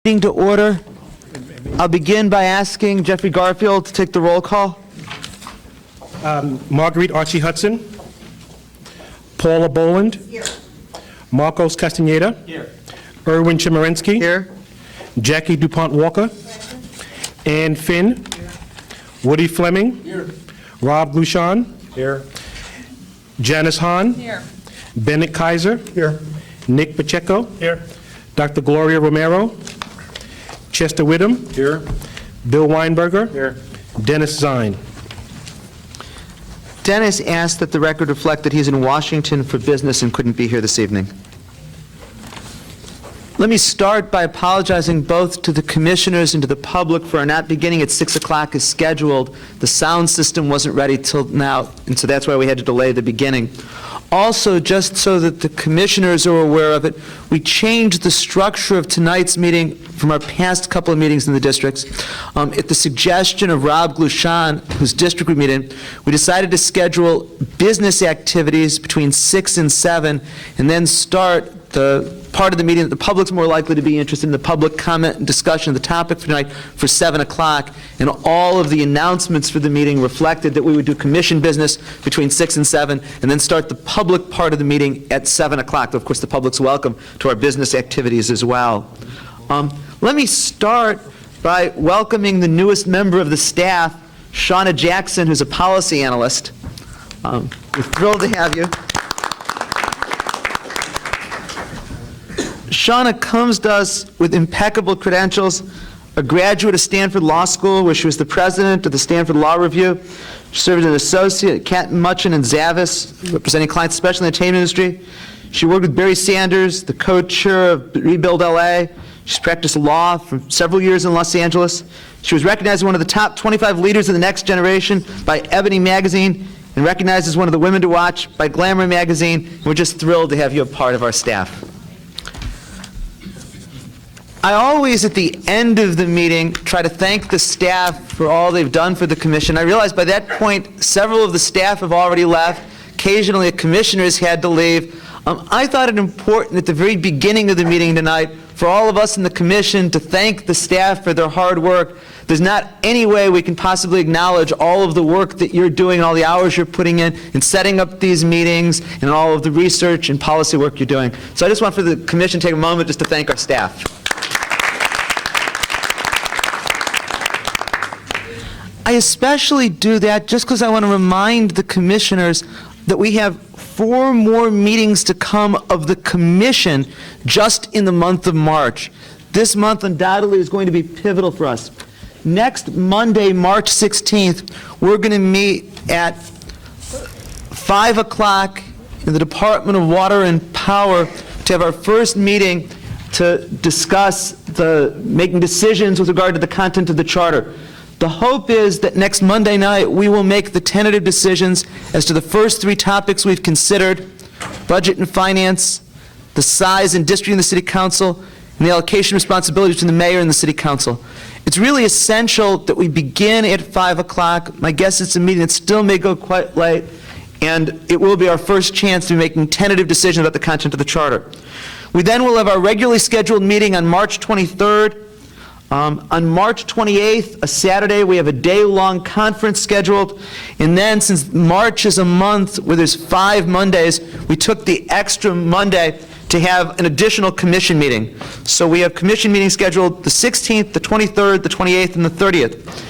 Meeting to order. I'll begin by asking Jeffrey Garfield to take the roll call. Marguerite Archie Hudson. Paula Boland. Here. Marcos Castaneda. Here. Erwin Chemerinsky. Here. Jackie DuPont Walker. Ann Finn. Woody Fleming. Here. Rob Glushan. Here. Janice Hahn. Here. Bennett Kaiser. Here. Nick Pacheco. Here. Dr. Gloria Romero. Chester Whittam. Here. Bill Weinberger. Here. Dennis Zine. Dennis asked that the record reflect that he's in Washington for business and couldn't be here this evening. Let me start by apologizing both to the commissioners and to the public for our not beginning at 6 o'clock as scheduled. The sound system wasn't ready till now, and so that's why we had to delay the beginning. Also, just so that the commissioners are aware of it, we changed the structure of tonight's meeting from our past couple of meetings in the districts. At the suggestion of Rob Glushan, whose district we meet in, we decided to schedule business activities between 6 and 7, and then start the part of the meeting that the public's more likely to be interested in, the public comment and discussion of the topic for tonight, for 7 o'clock. And all of the announcements for the meeting reflected that we would do commission business between 6 and 7, and then start the public part of the meeting at 7 o'clock. Of course, the public's welcome to our business activities as well. Let me start by welcoming the newest member of the staff, Shauna Jackson, who's a policy analyst. We're thrilled to have you. Shauna comes to us with impeccable credentials, a graduate of Stanford Law School, where she was the president of the Stanford Law Review. She served as an associate at Catton Mutchin and Zavis, representing clients especially in the entertainment industry. She worked with Barry Sanders, the co-chair of Rebuild LA. She's practiced law for several years in Los Angeles. She was recognized as one of the top 25 leaders of the next generation by Ebony Magazine, and recognized as one of the women to watch by Glamour Magazine. And we're just thrilled to have you a part of our staff. I always, at the end of the meeting, try to thank the staff for all they've done for the commission. I realize by that point, several of the staff have already left. Occasionally, a commissioner has had to leave. I thought it important at the very beginning of the meeting tonight for all of us in the commission to thank the staff for their hard work. There's not any way we can possibly acknowledge all of the work that you're doing, all the hours you're putting in setting up these meetings, and all of the research and policy work you're doing. So I just want for the commission to take a moment just to thank our staff. I especially do that just because I want to remind the commissioners that we have 4 more meetings to come of the commission just in the month of March. This month undoubtedly is going to be pivotal for us. Next Monday, March 16th, we're going to meet at 5 o'clock in the Department of Water and Power to have our first meeting to discuss making decisions with regard to the content of the charter. The hope is that next Monday night we will make the tentative decisions as to the first 3 topics we've considered: budget and finance, the size and districting of the City Council, and the allocation responsibilities between the mayor and the City Council. It's really essential that we begin at 5 o'clock. My guess is it's a meeting that still may go quite late, and it will be our first chance to be making tentative decisions about the content of the charter. We then will have our regularly scheduled meeting on March 23rd. On March 28th, a Saturday, we have a day-long conference scheduled. And then, since March is a month where there's 5 Mondays, we took the extra Monday to have an additional commission meeting. So we have commission meetings scheduled the 16th, the 23rd, the 28th, and the 30th.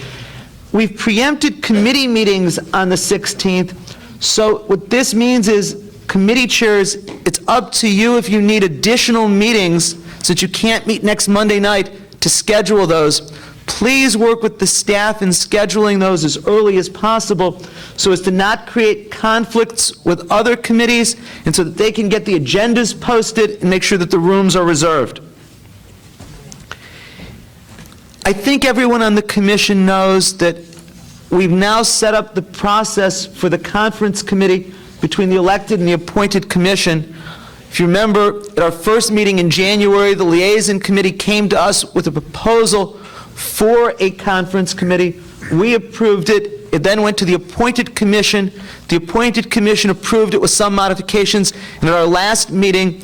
We've preempted committee meetings on the 16th. So what this means is, committee chairs, it's up to you if you need additional meetings, since you can't meet next Monday night, to schedule those. Please work with the staff in scheduling those as early as possible so as to not create conflicts with other committees, and so that they can get the agendas posted and make sure that the rooms are reserved. I think everyone on the commission knows that we've now set up the process for the conference committee between the elected and the appointed commission. If you remember, at our first meeting in January, the liaison committee came to us with a proposal for a conference committee. We approved it. It then went to the appointed commission. The appointed commission approved it with some modifications. And at our last meeting,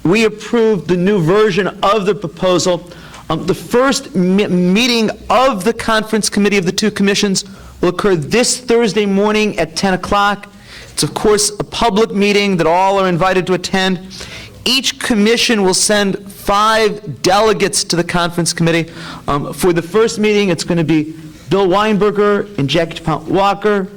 we approved the new version of the proposal. The first meeting of the conference committee of the two commissions will occur this Thursday morning at 10 o'clock. It's, of course, a public meeting that all are invited to attend. Each commission will send 5 delegates to the conference committee. For the first meeting, it's going to be Bill Weinberger and Jackie Walker,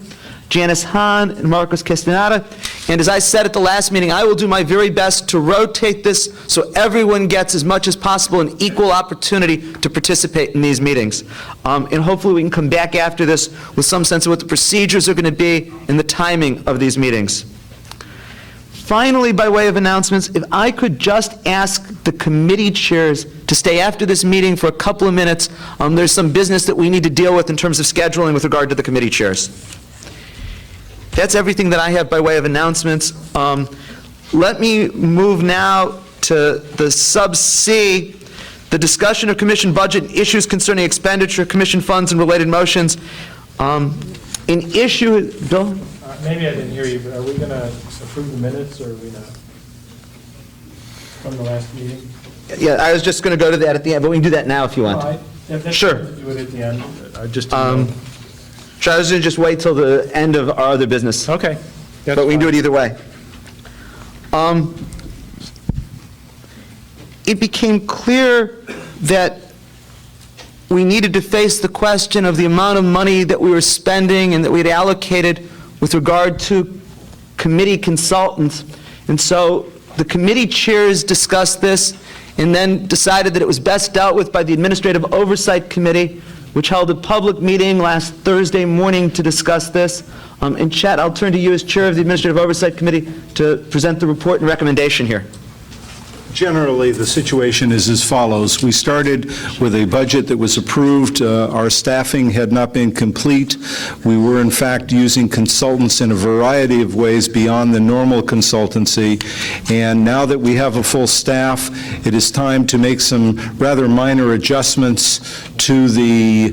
Janice Hahn and Marcos Castaneda. And as I said at the last meeting, I will do my very best to rotate this so everyone gets as much as possible an equal opportunity to participate in these meetings. And hopefully we can come back after this with some sense of what the procedures are going to be and the timing of these meetings. Finally, by way of announcements, if I could just ask the committee chairs to stay after this meeting for a couple of minutes. There's some business that we need to deal with in terms of scheduling with regard to the committee chairs. That's everything that I have by way of announcements. Let me move now to the sub C, the discussion of commission budget and issues concerning expenditure, commission funds, and related motions. An issue, Bill? Maybe I didn't hear you, but are we going to approve the minutes, or are we not? From the last meeting? Yeah, I was just going to go to that at the end, but we can do that now if you want. Sure. Do it at the end. I just Sure, I was going to just wait till the end of our other business. Okay. But we can do it either way. It became clear that we needed to face the question of the amount of money that we were spending and that we had allocated with regard to committee consultants. And so the committee chairs discussed this and then decided that it was best dealt with by the Administrative Oversight Committee, which held a public meeting last Thursday morning to discuss this. And Chet, I'll turn to you as chair of the Administrative Oversight Committee to present the report and recommendation here. Generally, the situation is as follows. We started with a budget that was approved. Our staffing had not been complete. We were, in fact, using consultants in a variety of ways beyond the normal consultancy. And now that we have a full staff, it is time to make some rather minor adjustments to the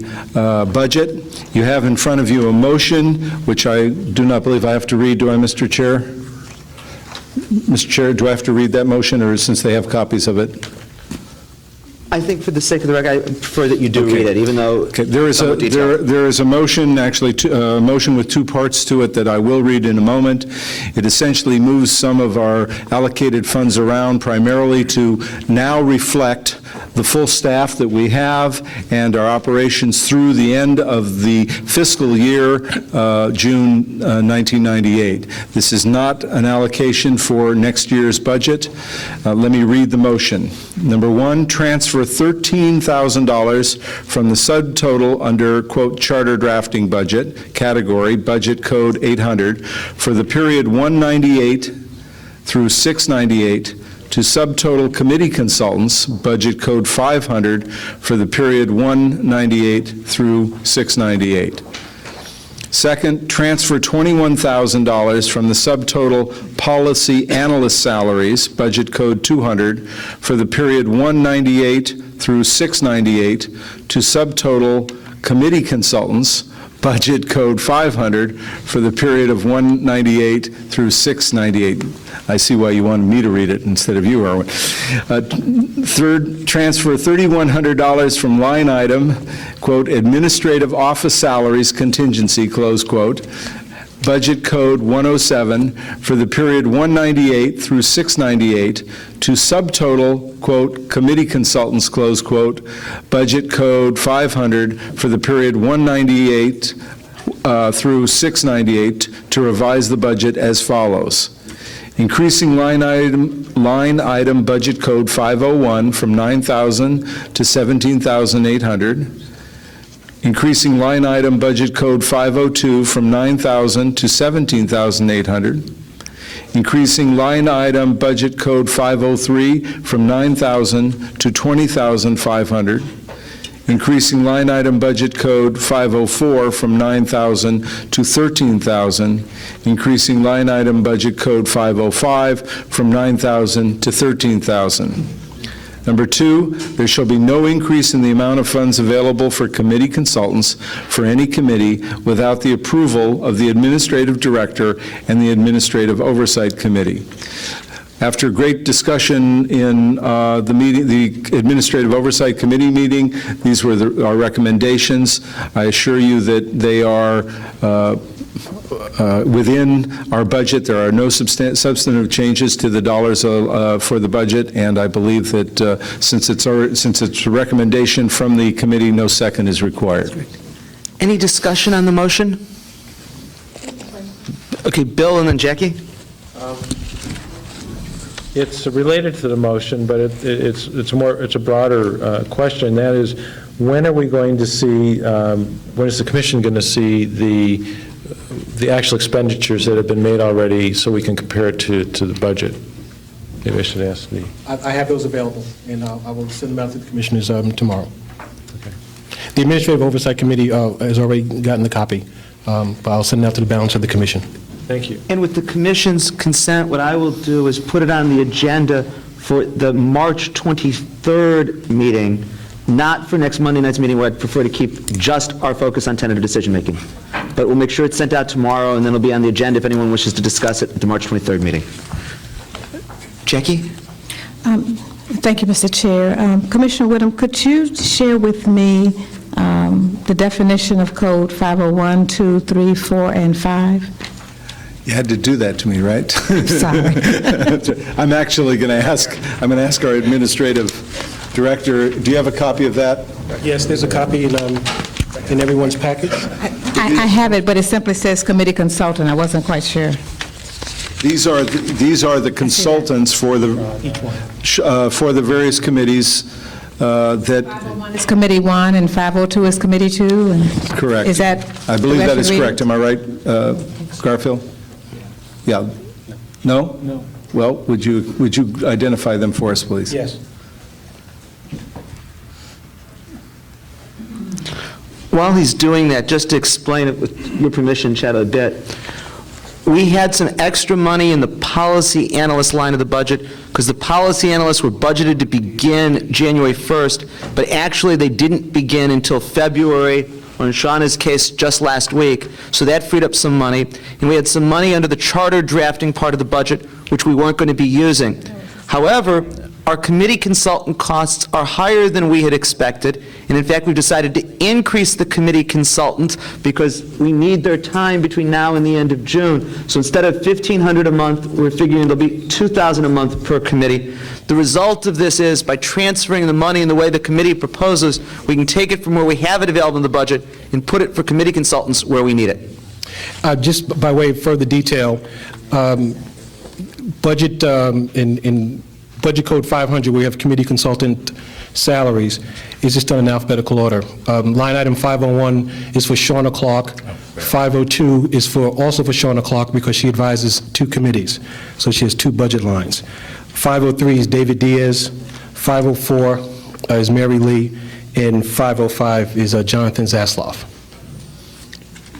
budget. You have in front of you a motion, which I do not believe I have to read, do I, Mr. Chair? Mr. Chair, do I have to read that motion, or since they have copies of it? I think for the sake of the record, I prefer that you do read it, even though There is a motion, actually, a motion with 2 parts to it that I will read in a moment. It essentially moves some of our allocated funds around primarily to now reflect the full staff that we have and our operations through the end of the fiscal year, June 1998. This is not an allocation for next year's budget. Let me read the motion. Number 1, transfer $13,000 from the subtotal under, quote, charter drafting budget, category, budget code 800, for the period 198 through 698, to subtotal committee consultants, budget code 500, for the period 198 through 698. Second, transfer $21,000 from the subtotal policy analyst salaries, budget code 200, for the period 198 through 698, to subtotal committee consultants, budget code 500, for the period of 198 through 698. I see why you wanted me to read it instead of you, Erwin. Third, transfer $3,100 from line item, quote, administrative office salaries contingency, close quote, budget code 107, for the period 198 through 698, to subtotal, quote, committee consultants, close quote, budget code 500, for the period 198 through 698, to revise the budget as follows. Increasing line item budget code 501 from 9,000 to 17,800. Increasing line item budget code 502 from 9,000 to 17,800. Increasing line item budget code 503 from 9,000 to 20,500. Increasing line item budget code 504 from 9,000 to 13,000. Increasing line item budget code 505 from 9,000 to 13,000. Number 2, there shall be no increase in the amount of funds available for committee consultants for any committee without the approval of the Administrative Director and the Administrative Oversight Committee. After great discussion in the meeting, the Administrative Oversight Committee meeting, these were our recommendations. I assure you that they are within our budget. There are no substantive changes to the dollars for the budget, and I believe that since it's a recommendation from the committee, no second is required. Any discussion on the motion? Okay, Bill and then Jackie? It's related to the motion, but it's a broader question. That is, when are we going to see, when is the commission going to see the actual expenditures that have been made already so we can compare it to the budget? Maybe I should ask the... I have those available, and I will send them out to the commissioners tomorrow. Okay. The Administrative Oversight Committee has already gotten the copy, but I'll send it out to the balance of the commission. Thank you. And with the commission's consent, what I will do is put it on the agenda for the March 23rd meeting, not for next Monday night's meeting, where I'd prefer to keep just our focus on tentative decision-making. But we'll make sure it's sent out tomorrow, and then it'll be on the agenda if anyone wishes to discuss it at the March 23rd meeting. Jackie? Thank you, Mr. Chair. Commissioner Whittam, could you share with me the definition of Code 501, 2, 3, 4, and 5? You had to do that to me, right? Sorry. I'm actually going to ask our administrative director, do you have a copy of that? Yes, there's a copy in everyone's package. I have it, but it simply says committee consultant. I wasn't quite sure. These are the consultants for the various committees that... 501 is Committee 1, and 502 is Committee 2? And Correct. Is that... I believe that is read? correct. Am I right, Garfield? Yeah. No? No. Well, would you identify them for us, please? Yes. While he's doing that, just to explain it with your permission, Chad, a bit, we had some extra money in the policy analyst line of the budget because the policy analysts were budgeted to begin January 1st, but actually they didn't begin until February, or in Shauna's case, just last week. So that freed up some money. And we had some money under the charter drafting part of the budget, which we weren't going to be using. However, our committee consultant costs are higher than we had expected, and in fact, we've decided to increase the committee consultants because we need their time between now and the end of June. So instead of $1,500 a month, we're figuring there'll be $2,000 a month per committee. The result of this is, by transferring the money in the way the committee proposes, we can take it from where we have it available in the budget and put it for committee consultants where we need it. Just by way of further detail, budget in Budget Code 500, we have committee consultant salaries, is just done in alphabetical order. Line item 501 is for Shauna Clark. 502 is also for Shauna Clark because she advises two committees, so she has two budget lines. 503 is David Diaz, 504 is Mary Lee, and 505 is Jonathan Zasloff.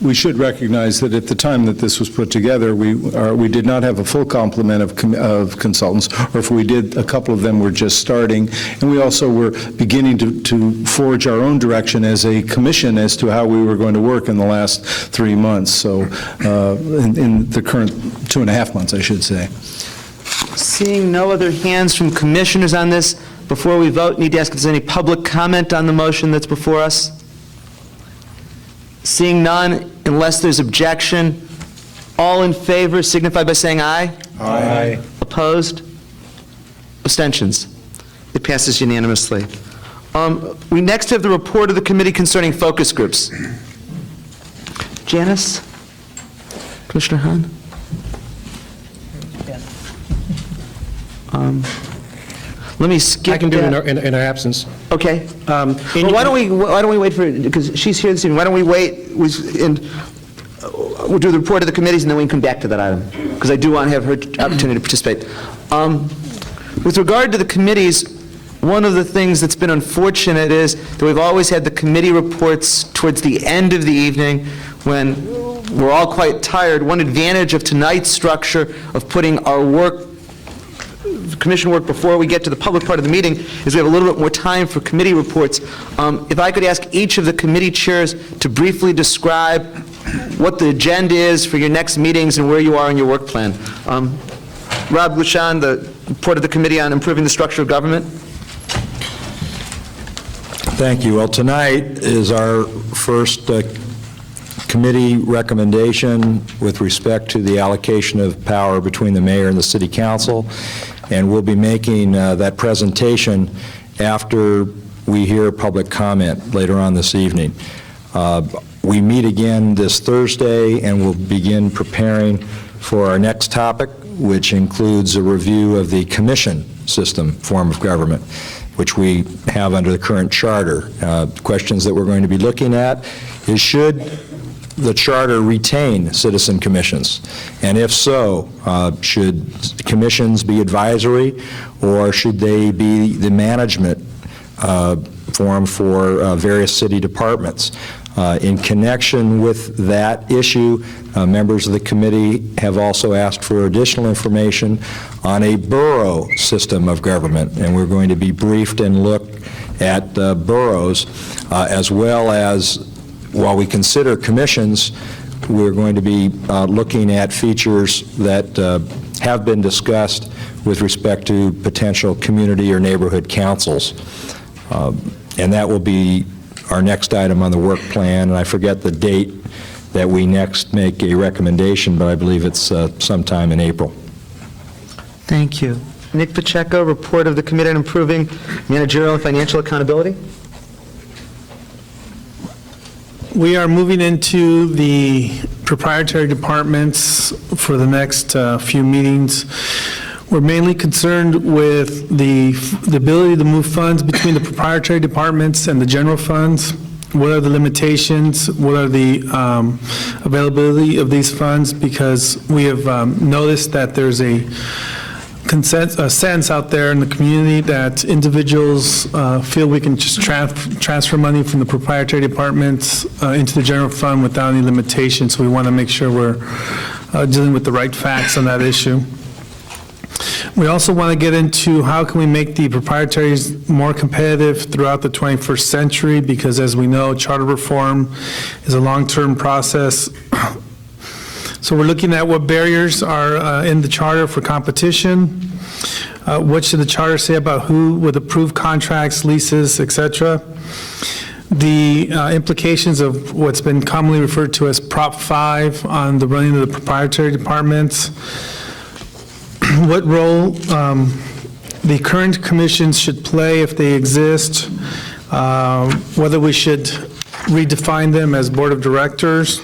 We should recognize that at the time that this was put together, we did not have a full complement of consultants, or if we did, a couple of them were just starting, and we also were beginning to forge our own direction as a commission as to how we were going to work in the last 3 months, so in the current 2.5 months, I should say. Seeing no other hands from commissioners on this, before we vote, need to ask if there's any public comment on the motion that's before us. Seeing none, unless there's objection, all in favor signify by saying aye. Aye. Opposed? Abstentions? It passes unanimously. We next have the report of the committee concerning focus groups. Janice? Commissioner Hahn? Let me skip. I can do it that. in her absence. Okay. Well, why don't we wait for, because she's here this evening, why don't we wait, and we'll do the report of the committees, and then we can come back to that item, because I do want to have her opportunity to participate. With regard to the committees, one of the things that's been unfortunate is that we've always had the committee reports towards the end of the evening when we're all quite tired. One advantage of tonight's structure of putting our work, commission work, before we get to the public part of the meeting is we have a little bit more time for committee reports. If I could ask each of the committee chairs to briefly describe what the agenda is for your next meetings and where you are in your work plan. Rob Bouchon, the report of the Committee on Improving the Structure of Government. Thank you. Well, tonight is our first committee recommendation with respect to the allocation of power between the mayor and the city council, and we'll be making that presentation after we hear public comment later on this evening. We meet again this Thursday, and we'll begin preparing for our next topic, which includes a review of the commission system form of government, which we have under the current charter. Questions that we're going to be looking at is, should the charter retain citizen commissions? And if so, should commissions be advisory, or should they be the management form for various city departments? In connection with that issue, members of the committee have also asked for additional information on a borough system of government, and we're going to be briefed and look at boroughs, as well as, while we consider commissions, we're going to be looking at features that have been discussed with respect to potential community or neighborhood councils. And that will be our next item on the work plan, and I forget the date that we next make a recommendation, but I believe it's sometime in April. Thank you. Nick Pacheco, report of the Committee on Improving Managerial and Financial Accountability. We are moving into the proprietary departments for the next few meetings. We're mainly concerned with the ability to move funds between the proprietary departments and the general funds. What are the limitations? What are the availability of these funds? Because we have noticed that there's a sense out there in the community that individuals feel we can just transfer money from the proprietary departments into the general fund without any limitations. So we want to make sure we're dealing with the right facts on that issue. We also want to get into how can we make the proprietaries more competitive throughout the 21st century, because as we know, charter reform is a long-term process. So we're looking at what barriers are in the charter for competition. What should the charter say about who would approve contracts, leases, etc.? The implications of what's been commonly referred to as Prop 5 on the running of the proprietary departments. What role the current commissions should play if they exist, whether we should redefine them as board of directors.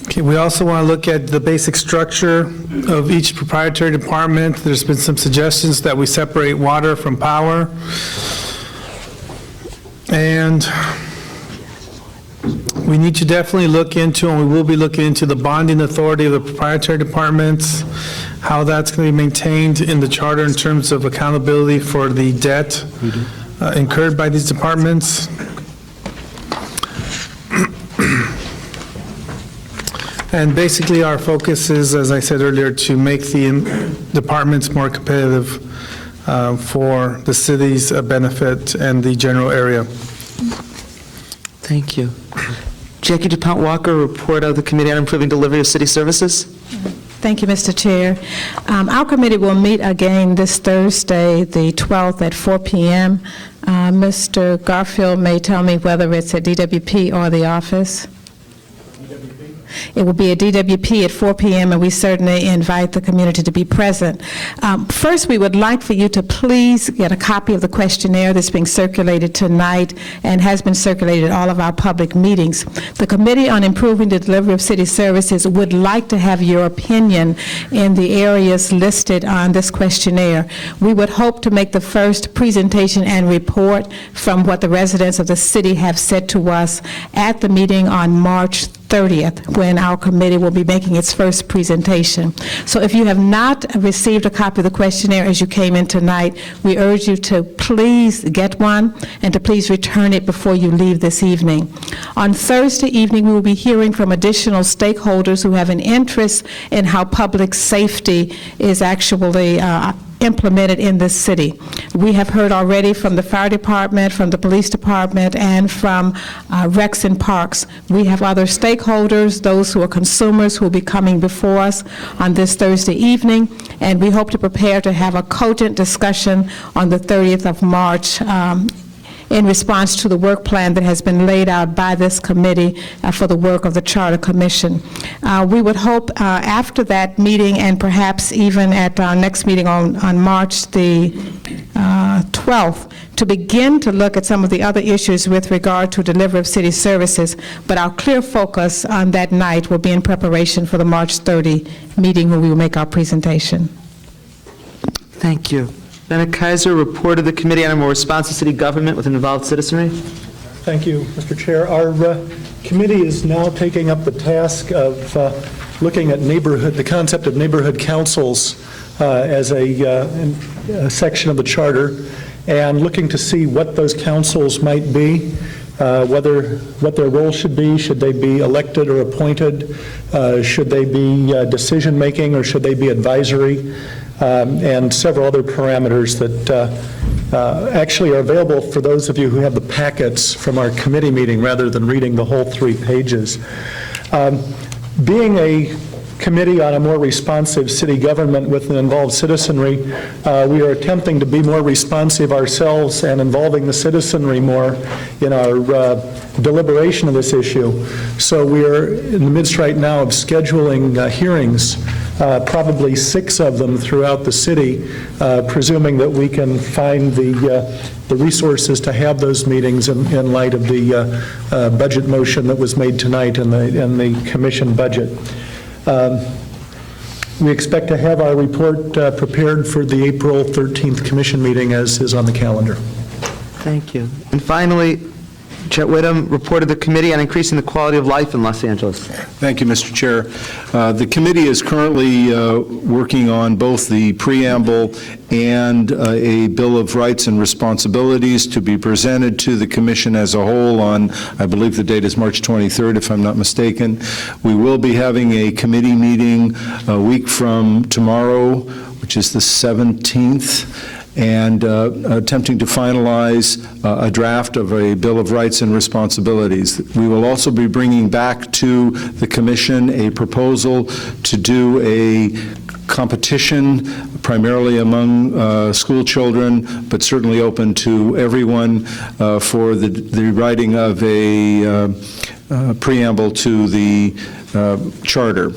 Okay, we also want to look at the basic structure of each proprietary department. There's been some suggestions that we separate water from power. And we need to definitely look into, and we will be looking into, the bonding authority of the proprietary departments, how that's going to be maintained in the charter in terms of accountability for the debt incurred by these departments. And basically our focus is, as I said earlier, to make the departments more competitive for the city's benefit and the general area. Thank you. Jackie DuPont Walker, report of the Committee on Improving Delivery of City Services. Thank you, Mr. Chair. Our committee will meet again this Thursday, the 12th at 4 p.m. Mr. Garfield may tell me whether it's at DWP or the office. It will be at DWP at 4 p.m., and we certainly invite the community to be present. First, we would like for you to please get a copy of the questionnaire that's being circulated tonight and has been circulated at all of our public meetings. The Committee on Improving the Delivery of City Services would like to have your opinion in the areas listed on this questionnaire. We would hope to make the first presentation and report from what the residents of the city have said to us at the meeting on March 30th, when our committee will be making its first presentation. So if you have not received a copy of the questionnaire as you came in tonight, we urge you to please get one and to please return it before you leave this evening. On Thursday evening, we will be hearing from additional stakeholders who have an interest in how public safety is actually implemented in this city. We have heard already from the fire department, from the police department, and from Recs and Parks. We have other stakeholders, those who are consumers, who will be coming before us on this Thursday evening, and we hope to prepare to have a cogent discussion on the 30th of March in response to the work plan that has been laid out by this committee for the work of the Charter Commission. We would hope after that meeting, and perhaps even at our next meeting on March the 12th, to begin to look at some of the other issues with regard to delivery of city services, but our clear focus on that night will be in preparation for the March 30 meeting, where we will make our presentation. Thank you. Bennett Kaiser, report of the Committee on a More Responsive City Government with Involved Citizenry. Thank you, Mr. Chair. Our committee is now taking up the task of looking at the concept of neighborhood councils as a section of the charter, and looking to see what those councils might be, what their role should be. Should they be elected or appointed? Should they be decision-making, or should they be advisory? And several other parameters that actually are available for those of you who have the packets from our committee meeting, rather than reading the whole 3 pages. Being a committee on a more responsive city government with an involved citizenry, we are attempting to be more responsive ourselves and involving the citizenry more in our deliberation of this issue. So we are in the midst right now of scheduling hearings, probably 6 of them throughout the city, presuming that we can find the resources to have those meetings in light of the budget motion that was made tonight in the commission budget. We expect to have our report prepared for the April 13th commission meeting, as is on the calendar. Thank you. And finally, Chet Whittam, report of the Committee on Increasing the Quality of Life in Los Angeles. Thank you, Mr. Chair. The committee is currently working on both the preamble and a Bill of Rights and Responsibilities to be presented to the Commission as a whole on, I believe the date is March 23rd, if I'm not mistaken. We will be having a committee meeting a week from tomorrow, which is the 17th, and attempting to finalize a draft of a Bill of Rights and Responsibilities. We will also be bringing back to the Commission a proposal to do a competition, primarily among school children, but certainly open to everyone, for the writing of a preamble to the charter.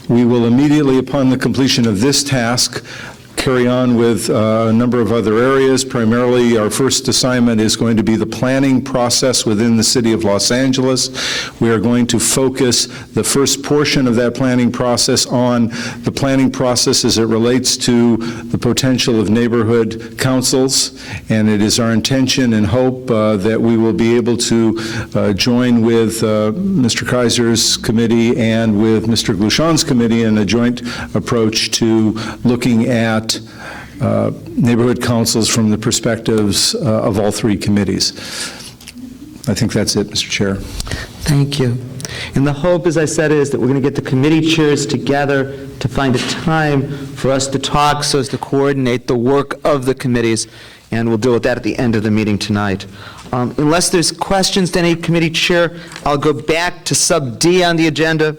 We will immediately, upon the completion of this task, carry on with a number of other areas. Primarily, our first assignment is going to be the planning process within the City of Los Angeles. We are going to focus the first portion of that planning process on the planning process as it relates to the potential of neighborhood councils, and it is our intention and hope that we will be able to join with Mr. Kaiser's committee and with Mr. Glushon's committee in a joint approach to looking at neighborhood councils from the perspectives of all 3 committees. I think that's it, Mr. Chair. Thank you. And the hope, as I said, is that we're going to get the committee chairs together to find a time for us to talk so as to coordinate the work of the committees, and we'll deal with that at the end of the meeting tonight. Unless there's questions to any committee chair, I'll go back to sub D on the agenda,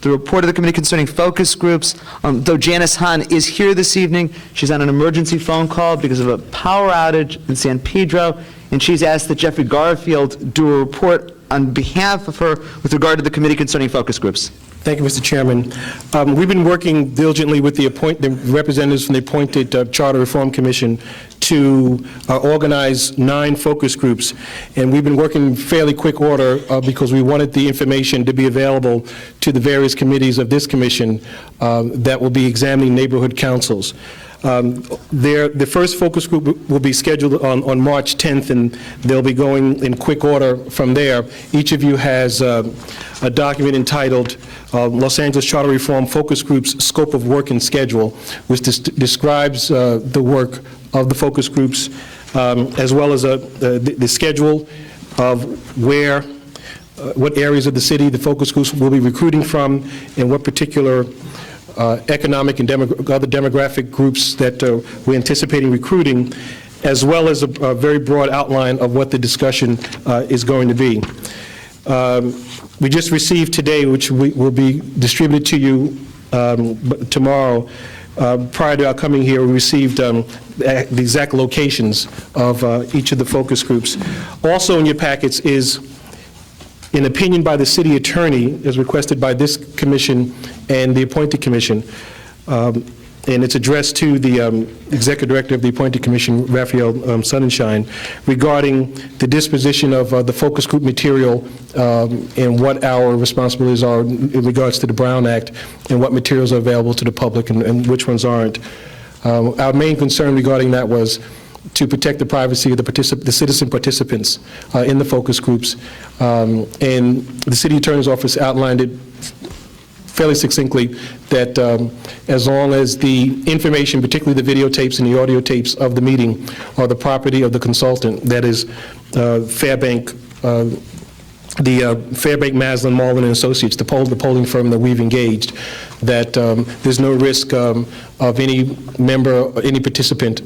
the report of the committee concerning focus groups. Though Janice Hahn is here this evening, she's on an emergency phone call because of a power outage in San Pedro, and she's asked that Jeffrey Garfield do a report on behalf of her with regard to the committee concerning focus groups. Thank you, Mr. Chairman. We've been working diligently with the representatives from the appointed Charter Reform Commission to organize 9 focus groups, and we've been working in fairly quick order because we wanted the information to be available to the various committees of this commission that will be examining neighborhood councils. The first focus group will be scheduled on March 10th, and they'll be going in quick order from there. Each of you has a document entitled Los Angeles Charter Reform Focus Group's Scope of Work and Schedule, which describes the work of the focus groups, as well as the schedule of what areas of the city the focus groups will be recruiting from, and what particular economic and other demographic groups that we're anticipating recruiting, as well as a very broad outline of what the discussion is going to be. We just received today, which will be distributed to you tomorrow, prior to our coming here, we received the exact locations of each of the focus groups. Also in your packets is an opinion by the city attorney, as requested by this commission and the appointed commission. And it's addressed to the executive director of the appointed commission, Raphael Sonnenschein, regarding the disposition of the focus group material and what our responsibilities are in regards to the Brown Act and what materials are available to the public and which ones aren't. Our main concern regarding that was to protect the privacy of the citizen participants in the focus groups. And the city attorney's office outlined it fairly succinctly that as long as the information, particularly the videotapes and the audio tapes of the meeting, are the property of the consultant, that is Fairbank, Fairbank, Maslin, Marlin and Associates, the polling firm that we've engaged, that there's no risk of any member, or any participant,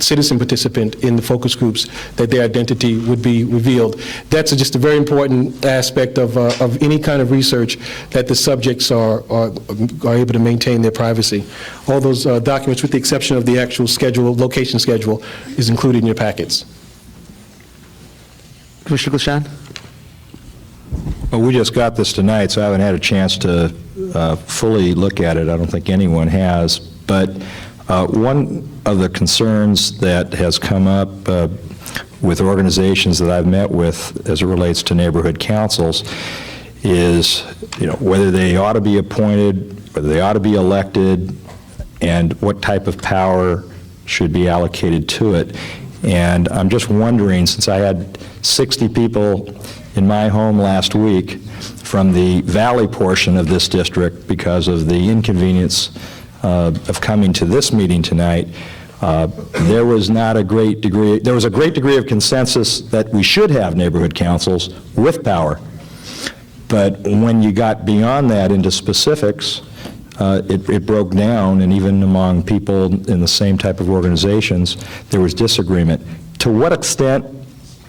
citizen participant in the focus groups, that their identity would be revealed. That's just a very important aspect of any kind of research, that the subjects are able to maintain their privacy. All those documents, with the exception of the actual schedule, location schedule, is included in your packets. Commissioner Glishan? Well, we just got this tonight, so I haven't had a chance to fully look at it. I don't think anyone has. But one of the concerns that has come up with organizations that I've met with as it relates to neighborhood councils is, whether they ought to be appointed, whether they ought to be elected, and what type of power should be allocated to it. And I'm just wondering, since I had 60 people in my home last week from the valley portion of this district because of the inconvenience of coming to this meeting tonight, there was a great degree of consensus that we should have neighborhood councils with power. But when you got beyond that into specifics, it broke down, and even among people in the same type of organizations, there was disagreement. To what extent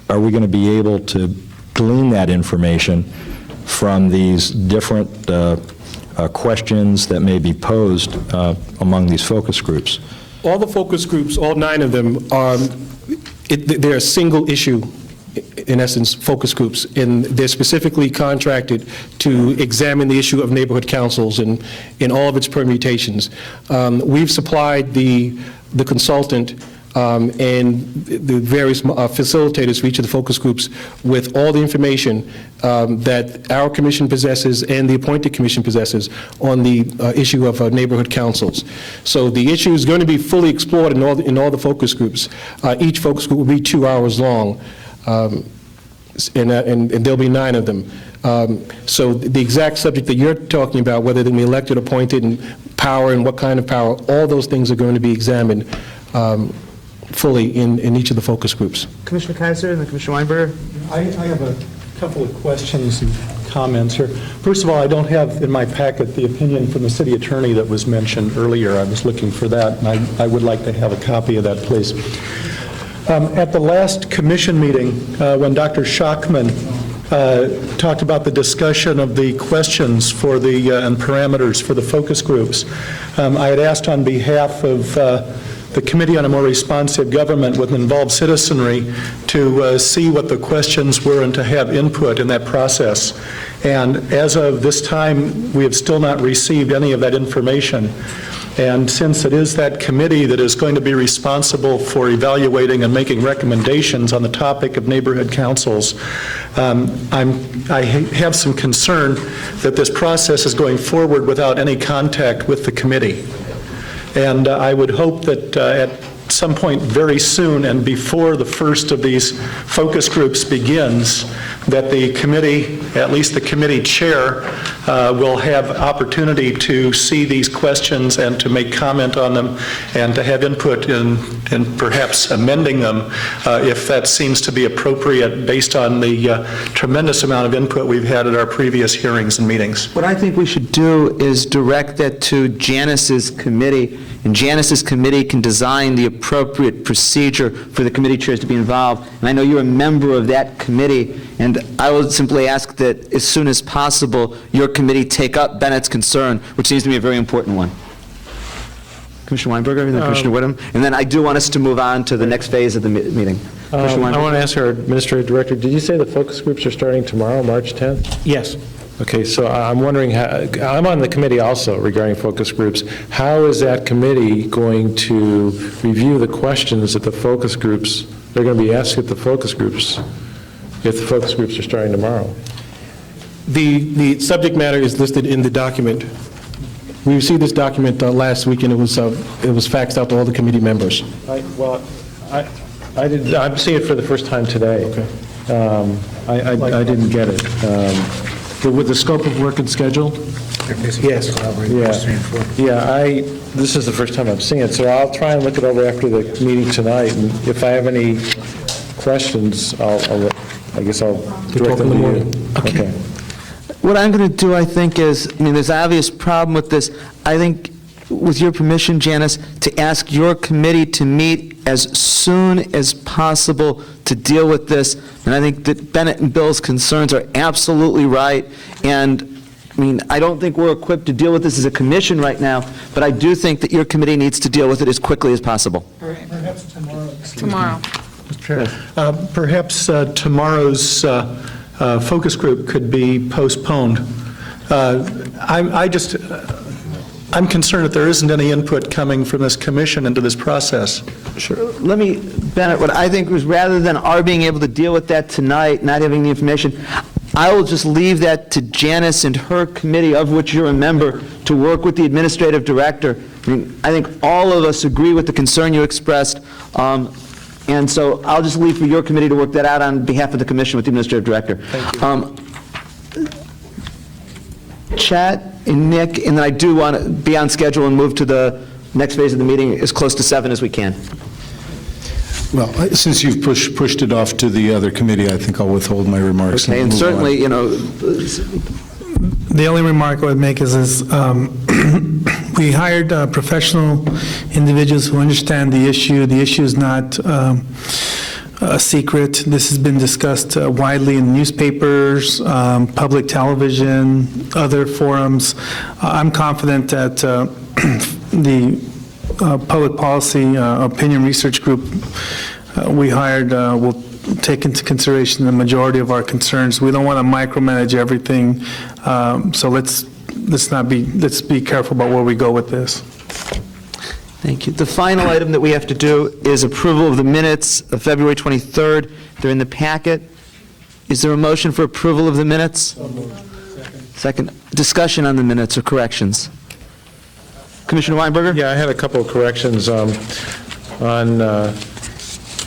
are we going to be able to glean that information from these different questions that may be posed among these focus groups? All the focus groups, all 9 of them, they're a single issue, in essence, focus groups, and they're specifically contracted to examine the issue of neighborhood councils in all of its permutations. We've supplied the consultant and the various facilitators for each of the focus groups with all the information that our commission possesses and the appointed commission possesses on the issue of neighborhood councils. So the issue is going to be fully explored in all the focus groups. Each focus group will be 2 hours long, and there'll be 9 of them. So the exact subject that you're talking about, whether they're elected, appointed, and power, and what kind of power, all those things are going to be examined fully in each of the focus groups. Commissioner Kaiser and then Commissioner Weinberger? I have a couple of questions and comments here. First of all, I don't have in my packet the opinion from the city attorney that was mentioned earlier. I was looking for that, and I would like to have a copy of that, please. At the last commission meeting, when Dr. Schachman talked about the discussion of the questions for and parameters for the focus groups, I had asked on behalf of the Committee on a More Responsive Government with Involved Citizenry to see what the questions were and to have input in that process. And as of this time, we have still not received any of that information. And since it is that committee that is going to be responsible for evaluating and making recommendations on the topic of neighborhood councils, I have some concern that this process is going forward without any contact with the committee. And I would hope that some point very soon and before the first of these focus groups begins, that the committee, at least the committee chair, will have opportunity to see these questions and to make comment on them and to have input in perhaps amending them if that seems to be appropriate based on the tremendous amount of input we've had at our previous hearings and meetings. What I think we should do is direct that to Janice's committee, and Janice's committee can design the appropriate procedure for the committee chairs to be involved. And I know you're a member of that committee, and I will simply ask that as soon as possible, your committee take up Bennett's concern, which seems to be a very important one. Commissioner Weinberger, and then Commissioner Whittam, and then I do want us to move on to the next phase of the meeting. Commissioner I Weinberger? want to ask our administrative director, did you say the focus groups are starting tomorrow, March 10th? Yes. Okay, so I'm wondering, I'm on the committee also regarding focus groups. How is that committee going to review the questions that the focus groups, they're going to be asked at the focus groups, if the focus groups are starting tomorrow? The subject matter is listed in the document. We received this document last week, and it was faxed out to all the committee members. I'm seeing it for the first time today. Okay. I didn't get it. With the scope of work and schedule? Yes. This is the first time I'm seeing it, so I'll try and look it over after the meeting tonight, and if I have any questions, I guess I'll direct them to you. Okay. What I'm going to do, I think, is, there's an obvious problem with this. I think, with your permission, Janice, to ask your committee to meet as soon as possible to deal with this. And I think that Bennett and Bill's concerns are absolutely right. And, I don't think we're equipped to deal with this as a commission right now, but I do think that your committee needs to deal with it as quickly as possible. Perhaps tomorrow. Tomorrow. Mr. Chair. Perhaps tomorrow's focus group could be postponed. I'm concerned that there isn't any input coming from this commission into this process. Sure. Bennett, what I think was, rather than our being able to deal with that tonight, not having the information, I will just leave that to Janice and her committee, of which you're a member, to work with the administrative director. I think all of us agree with the concern you expressed, and so I'll just leave for your committee to work that out on behalf of the commission with the administrative director. Thank you. Chat and Nick, and then I do want to be on schedule and move to the next phase of the meeting as close to 7 as we can. Well, since you've pushed it off to the other committee, I think I'll withhold my remarks. Okay, and move certainly, on. The only remark I would make is we hired professional individuals who understand the issue. The issue is not a secret. This has been discussed widely in newspapers, public television, other forums. I'm confident that the public policy opinion research group we hired will take into consideration the majority of our concerns. We don't want to micromanage everything, so let's be careful about where we go with this. Thank you. The final item that we have to do is approval of the minutes of February 23rd. They're in the packet. Is there a motion for approval of the minutes? Second. Discussion on the minutes or corrections? Commissioner Weinberger? Yeah, I had a couple of corrections on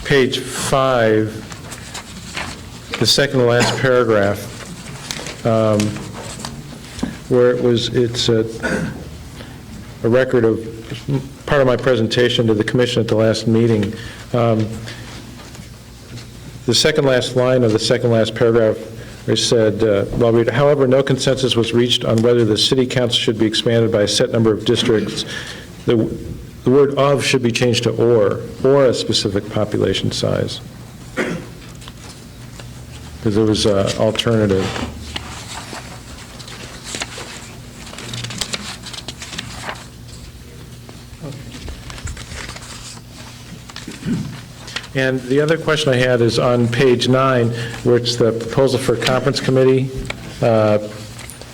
page 5, the second to last paragraph, where it's a record of part of my presentation to the commission at the last meeting. The second last line of the second last paragraph, it said, well, I'll read it. However, no consensus was reached on whether the city council should be expanded by a set number of districts. The word "of" should be changed to or a specific population size, because there was an alternative. And the other question I had is on page 9, where it's the proposal for a conference committee that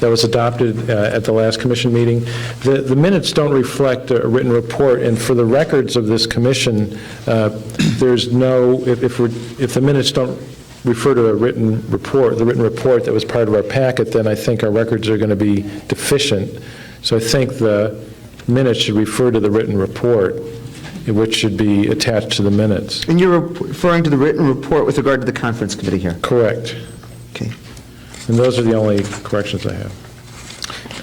was adopted at the last commission meeting. The minutes don't reflect a written report, and for the records of this commission, there's no, if the minutes don't refer to a written report, the written report that was part of our packet, then I think our records are going to be deficient. So I think the minutes should refer to the written report. which should be attached to the minutes. And you're referring to the written report with regard to the conference committee here? Correct. Okay. And those are the only corrections I have.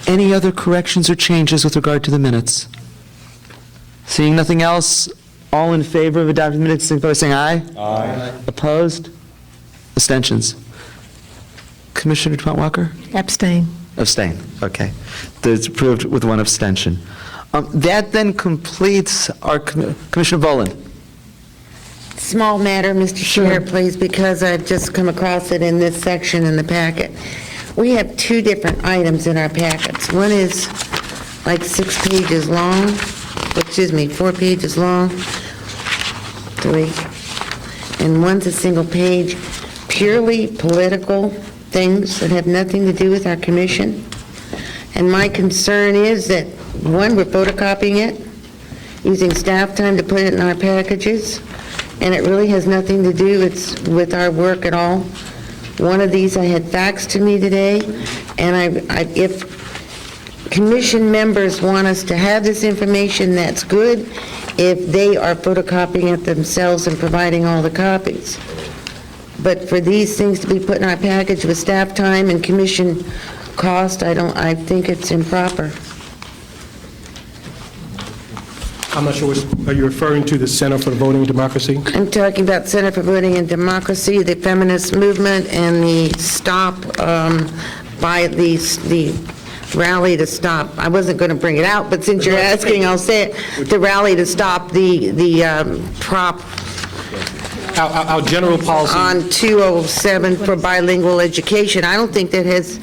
Any other corrections or changes with regard to the minutes? Seeing nothing else, all in favor of adopting the minutes, signify by saying aye. Aye. Opposed? Abstentions? Commissioner DeMont-Walker? Abstain. Abstain, okay. That's approved with one abstention. That then completes our, Commissioner Boland. Small matter, Mr. Chair, please, because I've just come across it in this section in the packet. We have two different items in our packets. One is like 6 pages long, 4 pages long, 3, and one's a single page, purely political things that have nothing to do with our commission. And my concern is that, one, we're photocopying it, using staff time to put it in our packages, and it really has nothing to do with our work at all. One of these I had faxed to me today, and if commission members want us to have this information, that's good, if they are photocopying it themselves and providing all the copies. But for these things to be put in our package with staff time and commission cost, I think it's improper. I'm not sure, are you referring to the Center for Voting and Democracy? I'm talking about Center for Voting and Democracy, the feminist movement, and the stop by the rally to stop. I wasn't going to bring it out, but since you're asking, I'll say it. The rally to stop the prop Our general policy... on 207 for bilingual education. I don't think that has,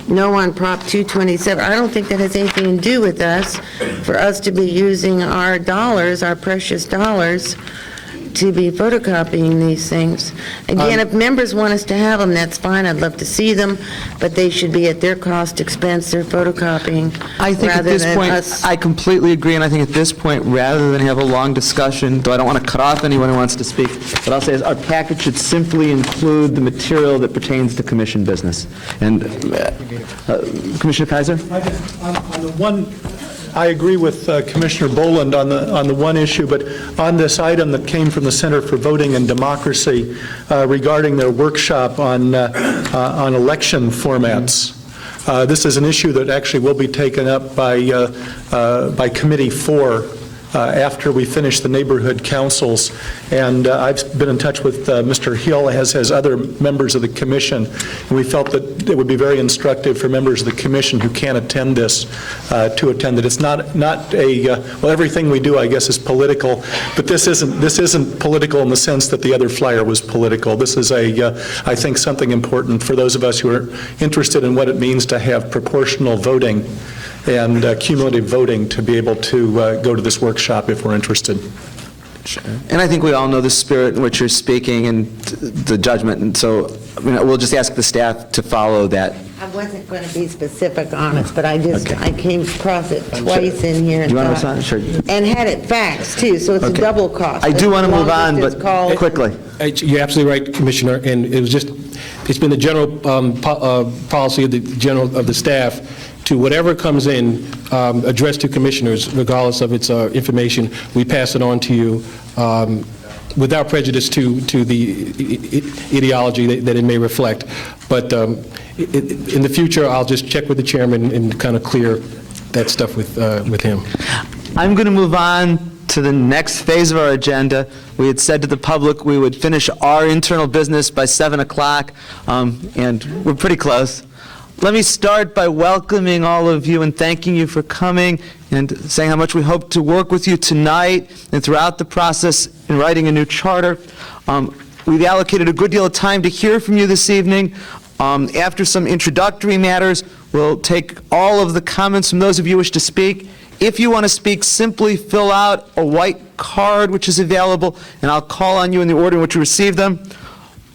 no on Prop 227, I don't think that has anything to do with us, for us to be using our dollars, our precious dollars, to be photocopying these things. Again, if members want us to have them, that's fine, I'd love to see them, but they should be at their cost expense, they're photocopying, I think at rather this than point, us. I completely agree, and I think at this point, rather than have a long discussion, though I don't want to cut off anyone who wants to speak, what I'll say is our package should simply include the material that pertains to commission business. And Commissioner Kaiser? On the one, I agree with Commissioner Boland on the one issue, but on this item that came from the Center for Voting and Democracy regarding their workshop on election formats, this is an issue that actually will be taken up by Committee 4 after we finish the neighborhood councils. And I've been in touch with Mr. Hill, as has other members of the commission, and we felt that it would be very instructive for members of the commission who can't attend this to attend it. It's not a, well, everything we do, I guess, is political, but this isn't political in the sense that the other flyer was political. This is I think, something important for those of us who are interested in what it means to have proportional voting and cumulative voting, to be able to go to this workshop if we're interested. And I think we all know the spirit in which you're speaking and the judgment, and so we'll just ask the staff to follow that. I wasn't going to be specific on it, but I came across it twice in here. Do you want to thought- respond? Sure. And had it faxed, too, so it's a Okay. double cost. I do want to move on, As long as it's called- but quickly. You're absolutely right, Commissioner, and it's been the general policy of the staff to whatever comes in, addressed to commissioners, regardless of its information, we pass it on to you without prejudice to the ideology that it may reflect. But in the future, I'll just check with the chairman and kind of clear that stuff with him. I'm going to move on to the next phase of our agenda. We had said to the public we would finish our internal business by 7 o'clock, and we're pretty close. Let me start by welcoming all of you and thanking you for coming and saying how much we hope to work with you tonight and throughout the process in writing a new charter. We've allocated a good deal of time to hear from you this evening. After some introductory matters, we'll take all of the comments from those of you who wish to speak. If you want to speak, simply fill out a white card which is available, and I'll call on you in the order in which you receive them.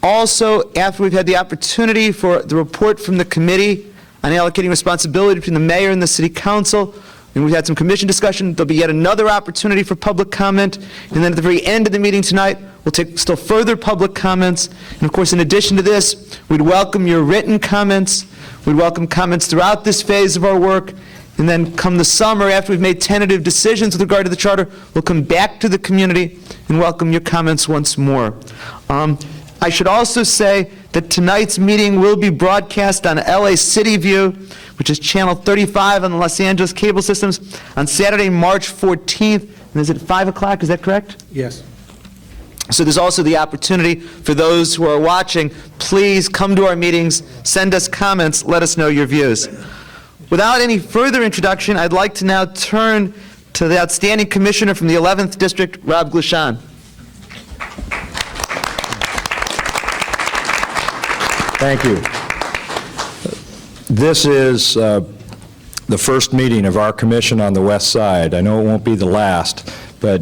Also, after we've had the opportunity for the report from the committee on allocating responsibility between the mayor and the city council, and we've had some commission discussion, there'll be yet another opportunity for public comment. And then at the very end of the meeting tonight, we'll take still further public comments. And of course, in addition to this, we'd welcome your written comments. We'd welcome comments throughout this phase of our work. And then come the summer, after we've made tentative decisions with regard to the charter, we'll come back to the community and welcome your comments once more. I should also say that tonight's meeting will be broadcast on LA City View, which is channel 35 on the Los Angeles cable systems, on Saturday, March 14th. And is it 5 o'clock? Is that correct? Yes. So there's also the opportunity for those who are watching, please come to our meetings, send us comments, let us know your views. Without any further introduction, I'd like to now turn to the outstanding commissioner from the 11th District, Rob Glushan. Thank you. This is the first meeting of our commission on the West Side. I know it won't be the last, but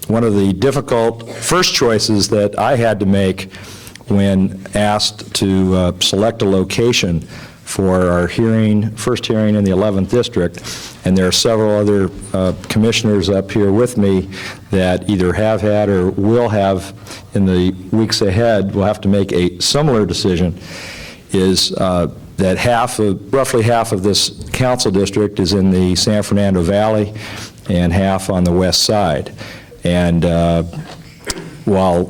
one of the difficult first choices that I had to make when asked to select a location for our first hearing in the 11th District, and there are several other commissioners up here with me that either have had or will have in the weeks ahead, will have to make a similar decision, is that roughly half of this council district is in the San Fernando Valley and half on the west side. And while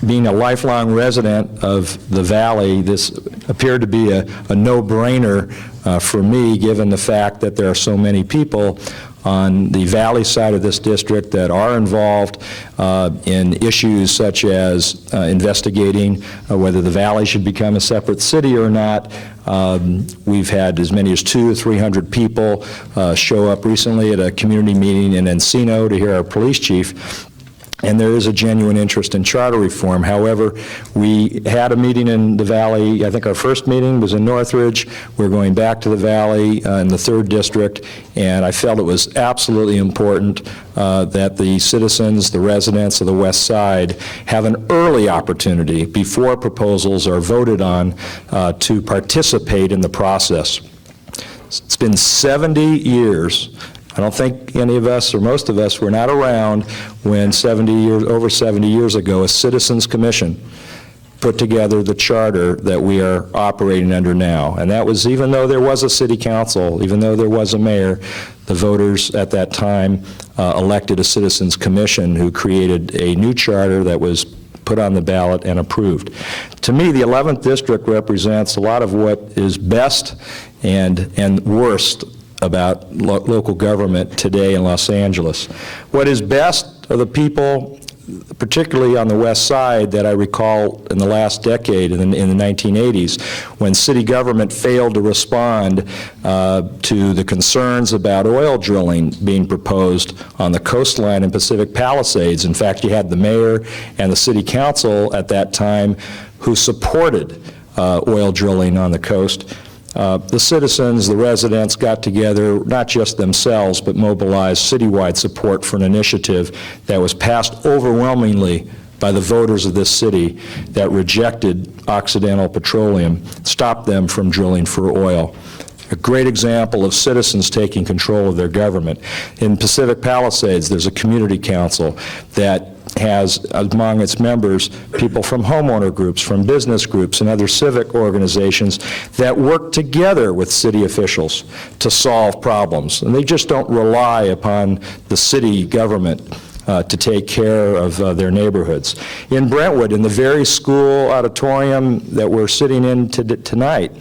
being a lifelong resident of the valley, this appeared to be a no-brainer for me, given the fact that there are so many people on the valley side of this district that are involved in issues such as investigating whether the valley should become a separate city or not. We've had as many as 200 or 300 people show up recently at a community meeting in Encino to hear our police chief. And there is a genuine interest in charter reform. However, we had a meeting in the Valley. I think our first meeting was in Northridge. We're going back to the Valley in the 3rd District, and I felt it was absolutely important that the citizens, the residents of the West Side, have an early opportunity before proposals are voted on to participate in the process. It's been 70 years. I don't think any of us, or most of us, were not around when over 70 years ago, a Citizens Commission put together the charter that we are operating under now. And that was, even though there was a city council, even though there was a mayor, the voters at that time elected a Citizens Commission who created a new charter that was put on the ballot and approved. To me, the 11th District represents a lot of what is best and worst about local government today in Los Angeles. What is best are the people, particularly on the west side, that I recall in the last decade, in the 1980s, when city government failed to respond to the concerns about oil drilling being proposed on the coastline in Pacific Palisades. In fact, you had the mayor and the city council at that time who supported oil drilling on the coast. The citizens, the residents got together, not just themselves, but mobilized citywide support for an initiative that was passed overwhelmingly by the voters of this city that rejected Occidental Petroleum, stopped them from drilling for oil. A great example of citizens taking control of their government. In Pacific Palisades, there's a community council that has among its members people from homeowner groups, from business groups, and other civic organizations that work together with city officials to solve problems. And they just don't rely upon the city government to take care of their neighborhoods. In Brentwood, in the very school auditorium that we're sitting in tonight,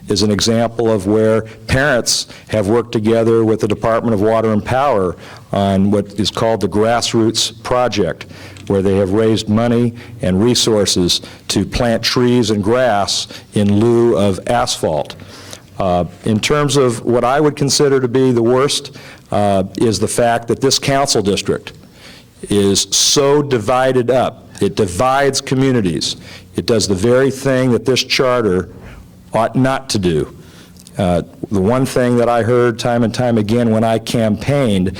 is an example of where parents have worked together with the Department of Water and Power on what is called the Grassroots Project, where they have raised money and resources to plant trees and grass in lieu of asphalt. In terms of what I would consider to be the worst is the fact that this council district is so divided up. It divides communities. It does the very thing that this charter ought not to do. The one thing that I heard time and time again when I campaigned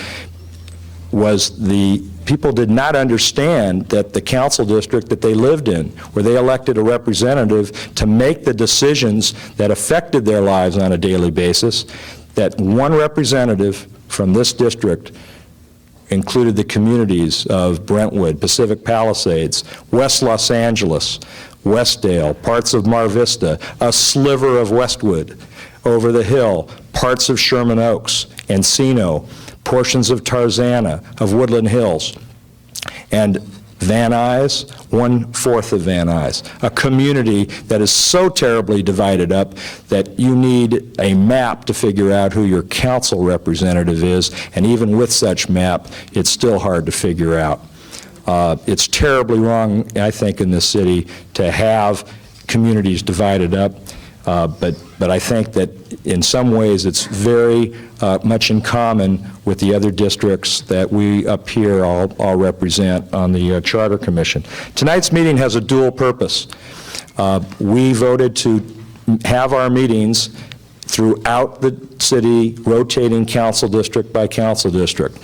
was the people did not understand that the council district that they lived in, where they elected a representative to make the decisions that affected their lives on a daily basis, that one representative from this district included the communities of Brentwood, Pacific Palisades, West Los Angeles, Westdale, parts of Mar Vista, a sliver of Westwood, over the hill, parts of Sherman Oaks, Encino, portions of Tarzana, of Woodland Hills, and Van Nuys, 1/4 of Van Nuys, a community that is so terribly divided up that you need a map to figure out who your council representative is, and even with such map, it's still hard to figure out. It's terribly wrong, I think, in this city to have communities divided up, but I think that in some ways it's very much in common with the other districts that we up here all represent on the Charter Commission. Tonight's meeting has a dual purpose. We voted to have our meetings throughout the city, rotating council district by council district.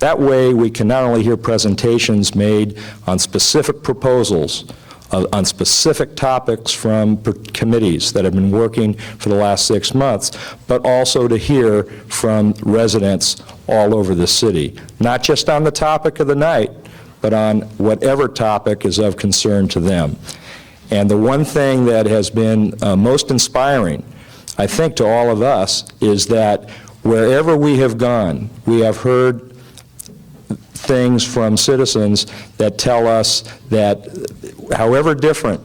That way, we can not only hear presentations made on specific proposals, on specific topics from committees that have been working for the last 6 months, but also to hear from residents all over the city, not just on the topic of the night, but on whatever topic is of concern to them. And the one thing that has been most inspiring, I think, to all of us is that wherever we have gone, we have heard things from citizens that tell us that however different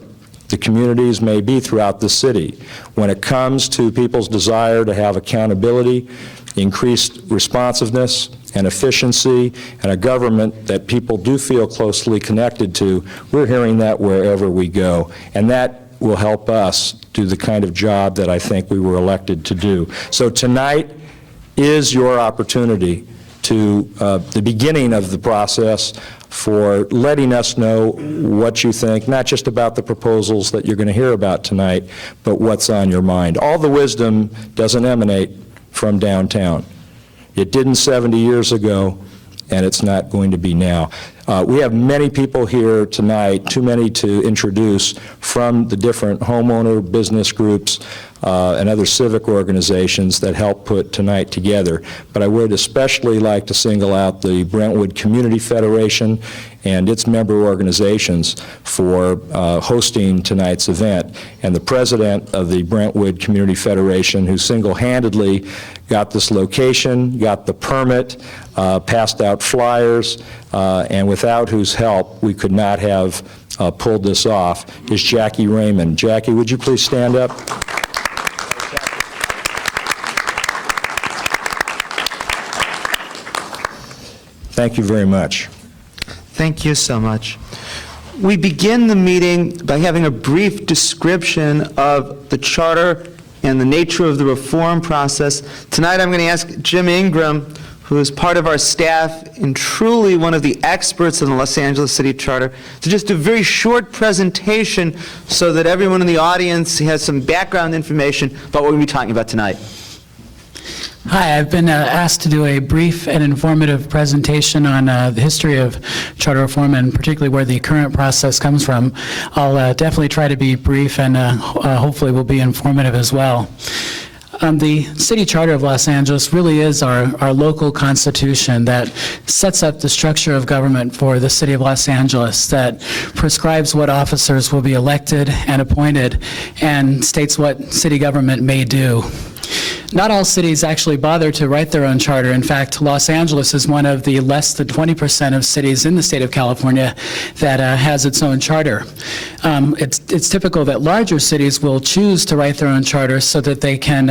the communities may be throughout the city, when it comes to people's desire to have accountability, increased responsiveness and efficiency, and a government that people do feel closely connected to, we're hearing that wherever we go. And that will help us do the kind of job that I think we were elected to do. So tonight is your opportunity to the beginning of the process for letting us know what you think, not just about the proposals that you're going to hear about tonight, but what's on your mind. All the wisdom doesn't emanate from downtown. It didn't 70 years ago, and it's not going to be now. We have many people here tonight, too many to introduce, from the different homeowner business groups and other civic organizations that help put tonight together. But I would especially like to single out the Brentwood Community Federation and its member organizations for hosting tonight's event. And the president of the Brentwood Community Federation, who single-handedly got this location, got the permit, passed out flyers, and without whose help we could not have pulled this off, is Jackie Raymond. Jackie, would you please stand up? Thank you very much. Thank you so much. We begin the meeting by having a brief description of the charter and the nature of the reform process. Tonight I'm going to ask Jim Ingram, who is part of our staff and truly one of the experts in the Los Angeles City Charter, to just do a very short presentation so that everyone in the audience has some background information about what we're going to be talking about tonight. Hi, I've been asked to do a brief and informative presentation on the history of charter reform and particularly where the current process comes from. I'll definitely try to be brief and hopefully will be informative as well. The City Charter of Los Angeles really is our local constitution that sets up the structure of government for the City of Los Angeles, that prescribes what officers will be elected and appointed and states what city government may do. Not all cities actually bother to write their own charter. In fact, Los Angeles is one of the less than 20% of cities in the state of California that has its own charter. It's typical that larger cities will choose to write their own charter so that they can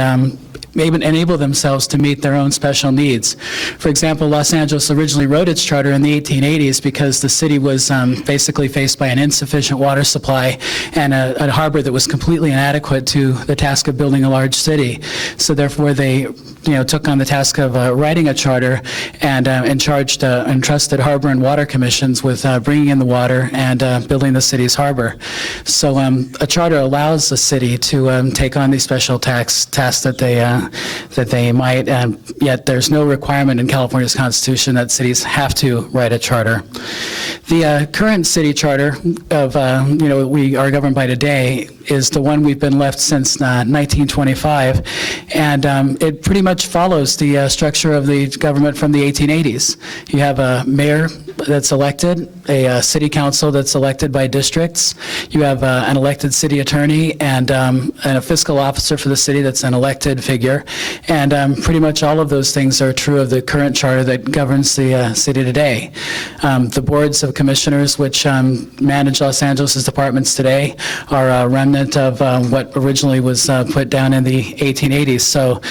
enable themselves to meet their own special needs. For example, Los Angeles originally wrote its charter in the 1880s because the city was basically faced by an insufficient water supply and a harbor that was completely inadequate to the task of building a large city. So therefore they took on the task of writing a charter and entrusted harbor and water commissions with bringing in the water and building the city's harbor. So a charter allows the city to take on these special tasks that they might, and yet there's no requirement in California's constitution that cities have to write a charter. The current city charter of we are governed by today is the one we've been left since 1925, and it pretty much follows the structure of the government from the 1880s. You have a mayor that's elected, a city council that's elected by districts. You have an elected city attorney and a fiscal officer for the city that's an elected figure. And pretty much all of those things are true of the current charter that governs the city today. The boards of commissioners, which manage Los Angeles' departments today, are a remnant of what originally was put down in the 1880s. So,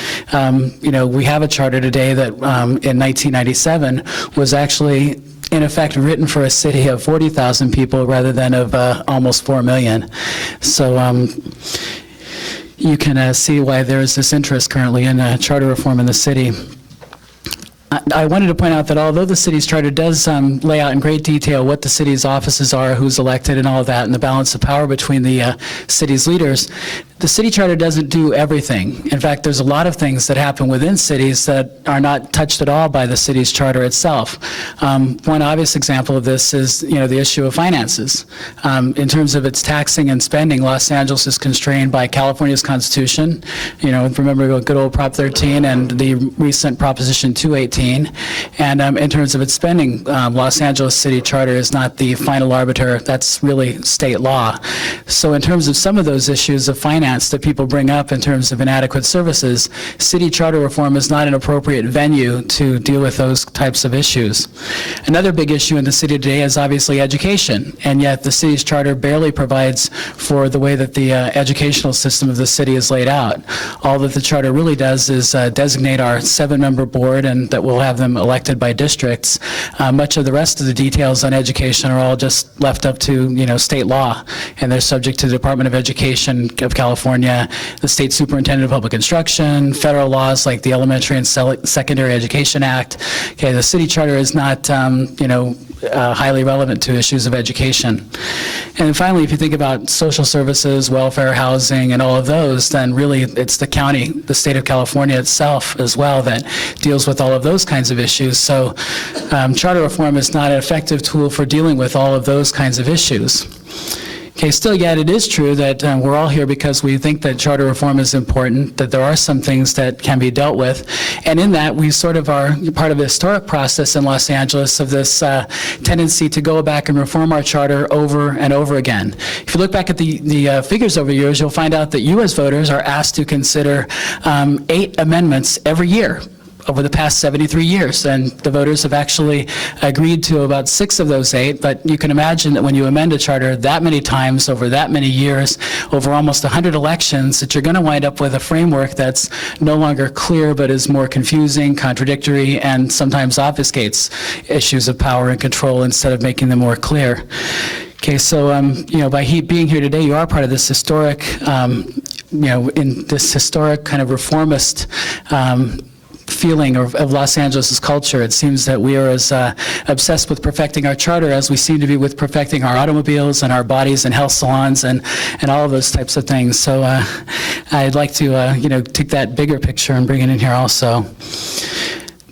we have a charter today that in 1997 was actually in effect written for a city of 40,000 people rather than of almost 4 million. So you can see why there is this interest currently in charter reform in the city. I wanted to point out that although the city's charter does lay out in great detail what the city's offices are, who's elected and all of that, and the balance of power between the city's leaders, the city charter doesn't do everything. In fact, there's a lot of things that happen within cities that are not touched at all by the city's charter itself. One obvious example of this is, the issue of finances. In terms of its taxing and spending, Los Angeles is constrained by California's Constitution. Remember good old Prop 13 and the recent Proposition 218. And in terms of its spending, Los Angeles City Charter is not the final arbiter. That's really state law. So in terms of some of those issues of finance that people bring up in terms of inadequate services, city charter reform is not an appropriate venue to deal with those types of issues. Another big issue in the city today is obviously education, and yet the city's charter barely provides for the way that the educational system of the city is laid out. All that the charter really does is designate our 7-member board, and that we'll have them elected by districts. Much of the rest of the details on education are all just left up to state law, and they're subject to the Department of Education of California, the State Superintendent of Public Instruction, federal laws like the Elementary and Secondary Education Act. Okay, the city charter is not, highly relevant to issues of education. And finally, if you think about social services, welfare, housing, and all of those, then really it's the county, the state of California itself as well, that deals with all of those kinds of issues. So charter reform is not an effective tool for dealing with all of those kinds of issues. Okay, still yet it is true that we're all here because we think that charter reform is important, that there are some things that can be dealt with, and in that we sort of are part of the historic process in Los Angeles of this tendency to go back and reform our charter over and over again. If you look back at the figures over the years, you'll find out that you as voters are asked to consider 8 amendments every year over the past 73 years, and the voters have actually agreed to about 6 of those 8, but you can imagine that when you amend a charter that many times over that many years, over almost 100 elections, that you're going to wind up with a framework that's no longer clear but is more confusing, contradictory, and sometimes obfuscates issues of power and control instead of making them more clear. Okay, so by being here today, you are part of this historic, in this historic kind of reformist feeling of Los Angeles' culture. It seems that we are as obsessed with perfecting our charter as we seem to be with perfecting our automobiles and our bodies and health salons and all of those types of things. So I'd like to take that bigger picture and bring it in here also.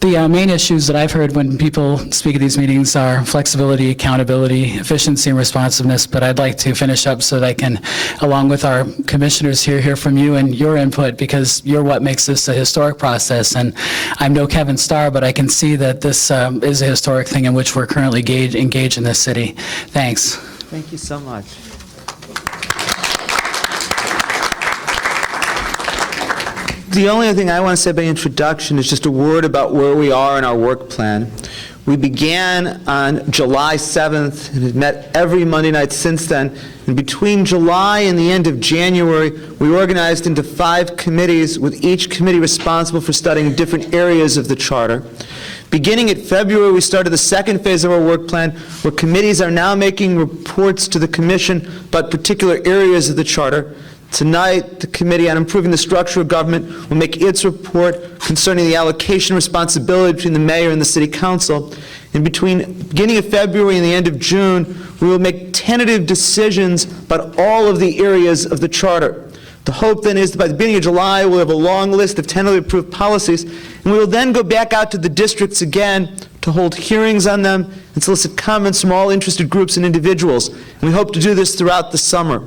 The main issues that I've heard when people speak at these meetings are flexibility, accountability, efficiency, and responsiveness, but I'd like to finish up so that I can, along with our commissioners here, hear from you and your input, because you're what makes this a historic process. And I'm no Kevin Starr, but I can see that this is a historic thing in which we're currently engaged in this city. Thanks. Thank you so much. The only other thing I want to say by introduction is just a word about where we are in our work plan. We began on July 7th and have met every Monday night since then. And between July and the end of January, we organized into 5 committees, with each committee responsible for studying different areas of the charter. Beginning at February, we started the second phase of our work plan, where committees are now making reports to the Commission about particular areas of the charter. Tonight, the Committee on Improving the Structure of Government will make its report concerning the allocation responsibility between the mayor and the city council. And between beginning of February and the end of June, we will make tentative decisions about all of the areas of the charter. The hope then is that by the beginning of July, we'll have a long list of tentatively approved policies, and we will then go back out to the districts again to hold hearings on them and solicit comments from all interested groups and individuals. And we hope to do this throughout the summer.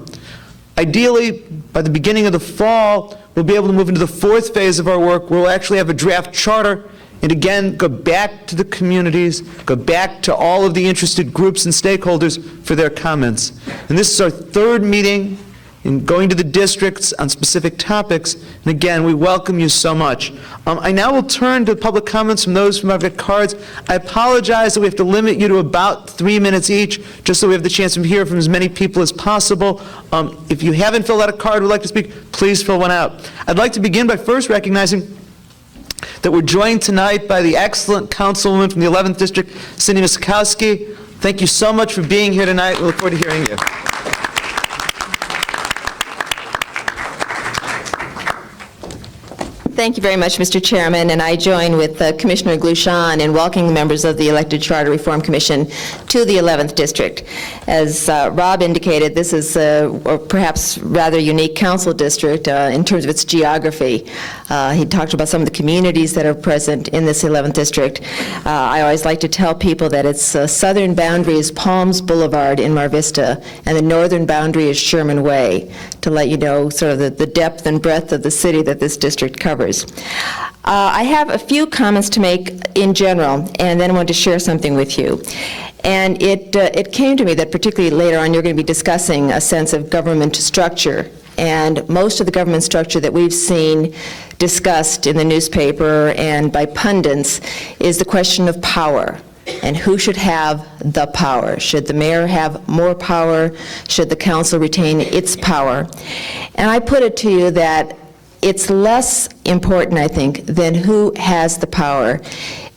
Ideally, by the beginning of the fall, we'll be able to move into the 4th phase of our work, where we'll actually have a draft charter and again, go back to the communities, go back to all of the interested groups and stakeholders for their comments. And this is our third meeting in going to the districts on specific topics, and again, we welcome you so much. I now will turn to public comments from those who have got cards. I apologize that we have to limit you to about 3 minutes each, just so we have the chance to hear from as many people as possible. If you haven't filled out a card and would like to speak, please fill one out. I'd like to begin by first recognizing that we're joined tonight by the excellent councilwoman from the 11th District, Cindy Miskowski. Thank you so much for being here tonight. We look forward to hearing you. Thank you very much, Mr. Chairman, and I join with Commissioner Glushan in welcoming members of the elected Charter Reform Commission to the 11th District. As Rob indicated, this is a perhaps rather unique council district in terms of its geography. He talked about some of the communities that are present in this 11th District. I always like to tell people that its southern boundary is Palms Boulevard in Mar Vista, and the northern boundary is Sherman Way, to let you know sort of the depth and breadth of the city that this district covers. I have a few comments to make in general, and then I want to share something with you. And it came to me that particularly later on you're going to be discussing a sense of government structure. And most of the government structure that we've seen discussed in the newspaper and by pundits is the question of power. And who should have the power? Should the mayor have more power? Should the council retain its power? And I put it to you that it's less important, I think, than who has the power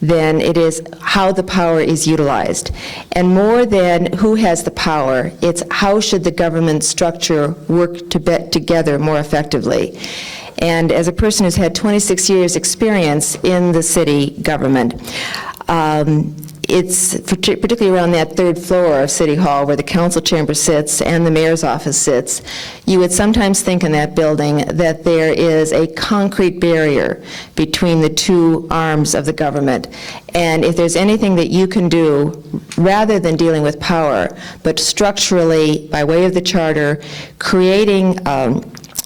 than it is how the power is utilized. And more than who has the power, it's how should the government structure work together more effectively. And as a person who's had 26 years experience in the city government, it's particularly around that third floor of City Hall where the council chamber sits and the mayor's office sits, you would sometimes think in that building that there is a concrete barrier between the two arms of the government. And if there's anything that you can do, rather than dealing with power, but structurally, by way of the charter, creating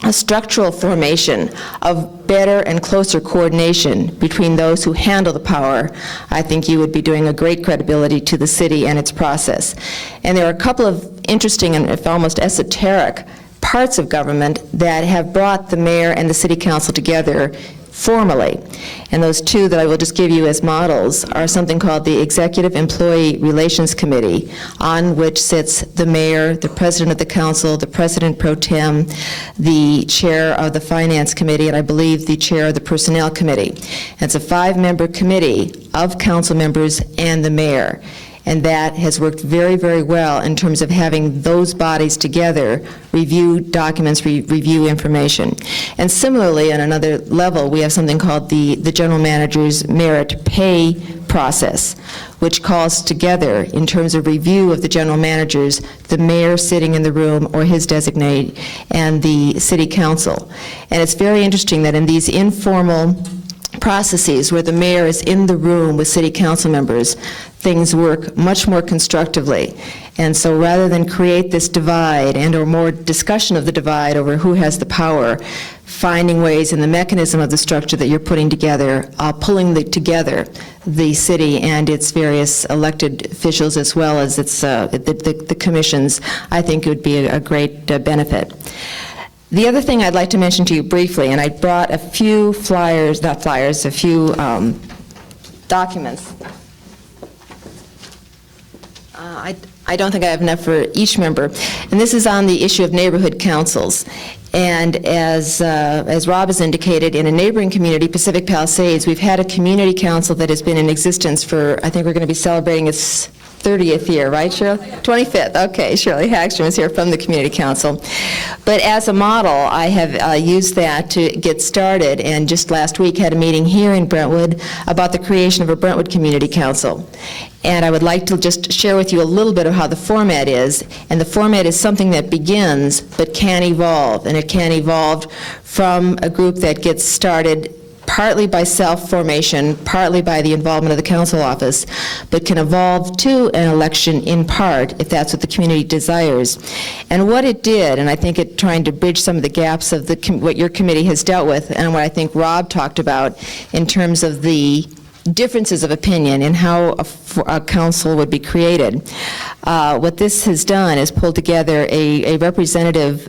a structural formation of better and closer coordination between those who handle the power, I think you would be doing a great credibility to the city and its process. And there are a couple of interesting and if almost esoteric parts of government that have brought the mayor and the city council together formally. And those two that I will just give you as models are something called the Executive Employee Relations Committee, on which sits the mayor, the president of the council, the president pro tem, the chair of the finance committee, and I believe the chair of the personnel committee. And it's a 5-member committee of council members and the mayor. And that has worked very, very well in terms of having those bodies together review documents, review information. And similarly, on another level, we have something called the general manager's merit pay process, which calls together, in terms of review of the general managers, the mayor sitting in the room or his designate, and the city council. And it's very interesting that in these informal processes where the mayor is in the room with city council members, things work much more constructively. And so rather than create this divide and or more discussion of the divide over who has the power, finding ways in the mechanism of the structure that you're putting together, pulling together the city and its various elected officials as well as its the commissions, I think it would be a great benefit. The other thing I'd like to mention to you briefly, and I brought a few flyers, not flyers, a few documents. I don't think I have enough for each member. And this is on the issue of neighborhood councils. And as Rob has indicated, in a neighboring community, Pacific Palisades, we've had a community council that has been in existence for, I think we're going to be celebrating its 30th year, right, Shirley? 25th, okay. Shirley Hagstrom is here from the Community Council. But as a model, I have used that to get started, and just last week had a meeting here in Brentwood about the creation of a Brentwood Community Council. And I would like to just share with you a little bit of how the format is. And the format is something that begins but can evolve. And it can evolve from a group that gets started partly by self-formation, partly by the involvement of the council office, but can evolve to an election in part if that's what the community desires. And what it did, and I think it trying to bridge some of the gaps of what your committee has dealt with and what I think Rob talked about in terms of the differences of opinion in how a council would be created. What this has done is pulled together a representative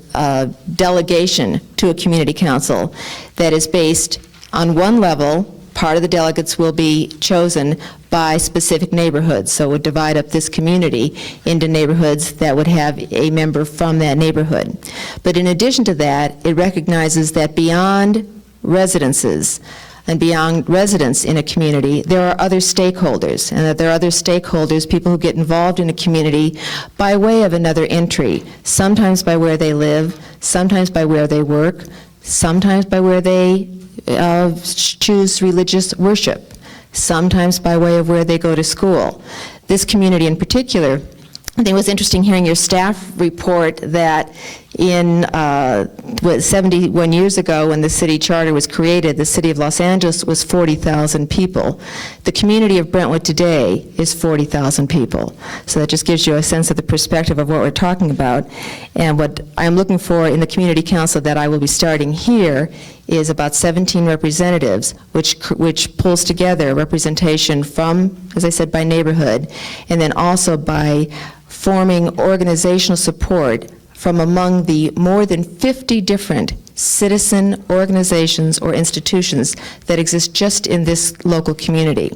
delegation to a community council that is based on one level. Part of the delegates will be chosen by specific neighborhoods, so it would divide up this community into neighborhoods that would have a member from that neighborhood. But in addition to that, it recognizes that beyond residences and beyond residents in a community, there are other stakeholders, and that there are other stakeholders, people who get involved in a community by way of another entry, sometimes by where they live, sometimes by where they work, sometimes by where they choose religious worship, sometimes by way of where they go to school. This community in particular, I think it was interesting hearing your staff report that in 71 years ago when the city charter was created, the city of Los Angeles was 40,000 people. The community of Brentwood today is 40,000 people. So that just gives you a sense of the perspective of what we're talking about. And what I'm looking for in the community council that I will be starting here is about 17 representatives, which pulls together representation from, as I said, by neighborhood, and then also by forming organizational support from among the more than 50 different citizen organizations or institutions that exist just in this local community.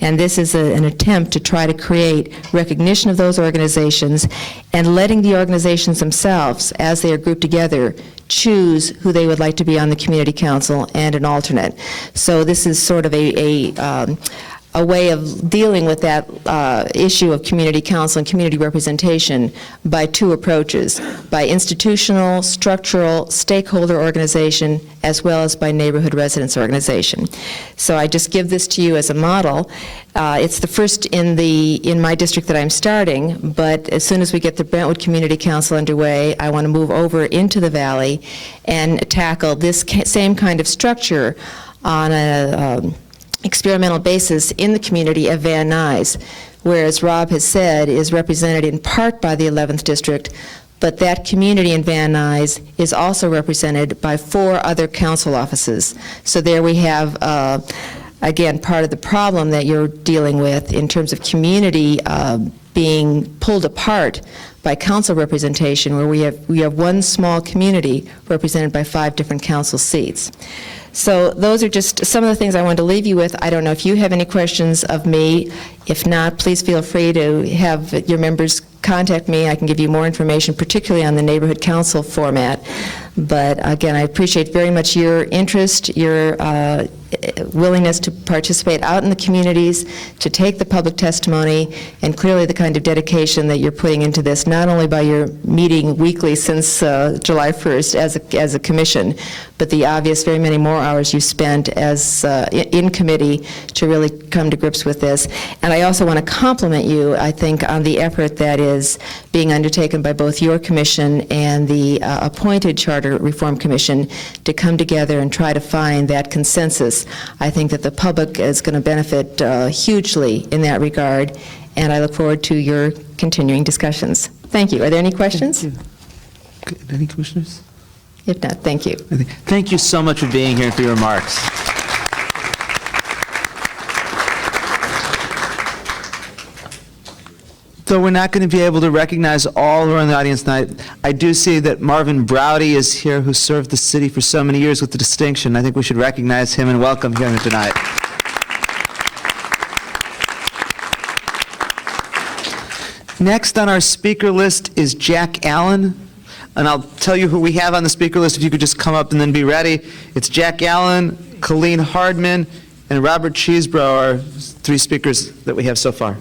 And this is an attempt to try to create recognition of those organizations and letting the organizations themselves, as they are grouped together, choose who they would like to be on the community council and an alternate. So this is sort of a way of dealing with that issue of community council and community representation by two approaches, by institutional, structural, stakeholder organization, as well as by neighborhood residents organization. So I just give this to you as a model. It's the first in my district that I'm starting, but as soon as we get the Brentwood Community Council underway, I want to move over into the Valley and tackle this same kind of structure on a experimental basis in the community of Van Nuys, where, as Rob has said, is represented in part by the 11th District, but that community in Van Nuys is also represented by 4 other council offices. So there we have, again, part of the problem that you're dealing with in terms of community being pulled apart by council representation, where we have one small community represented by 5 different council seats. So those are just some of the things I wanted to leave you with. I don't know if you have any questions of me. If not, please feel free to have your members contact me. I can give you more information, particularly on the neighborhood council format. But again, I appreciate very much your interest, your willingness to participate out in the communities, to take the public testimony, and clearly the kind of dedication that you're putting into this, not only by your meeting weekly since July 1st as a commission, but the obvious very many more hours you spent as in committee to really come to grips with this. And I also want to compliment you, I think, on the effort that is being undertaken by both your commission and the appointed Charter Reform Commission to come together and try to find that consensus. I think that the public is going to benefit hugely in that regard, and I look forward to your continuing discussions. Thank you. Are there any questions? Thank you. Any commissioners? If not, thank you. Thank you so much for being here and for your remarks. Though we're not going to be able to recognize all who are in the audience tonight, I do see that Marvin Browdy is here, who served the city for so many years with the distinction. I think we should recognize him and welcome him tonight. Next on our speaker list is Jack Allen, and I'll tell you who we have on the speaker list if you could just come up and then be ready. It's Jack Allen, Colleen Hardman, and Robert Cheesebro are 3 speakers that we have so far.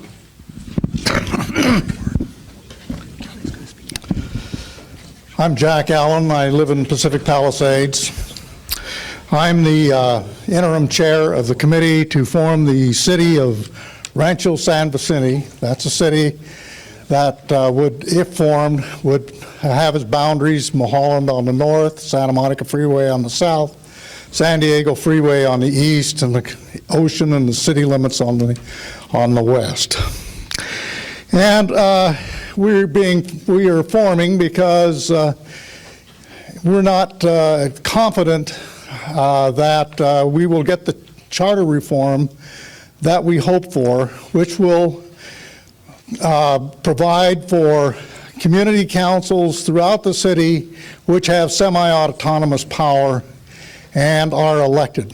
I'm Jack Allen. I live in Pacific Palisades. I'm the interim chair of the committee to form the city of Rancho San Vicente. That's a city that would, if formed, would have its boundaries Mulholland on the north, Santa Monica Freeway on the south, San Diego Freeway on the east, and the ocean and the city limits on the west. And we are forming because we're not confident that we will get the charter reform that we hope for, which will provide for community councils throughout the city which have semi-autonomous power and are elected.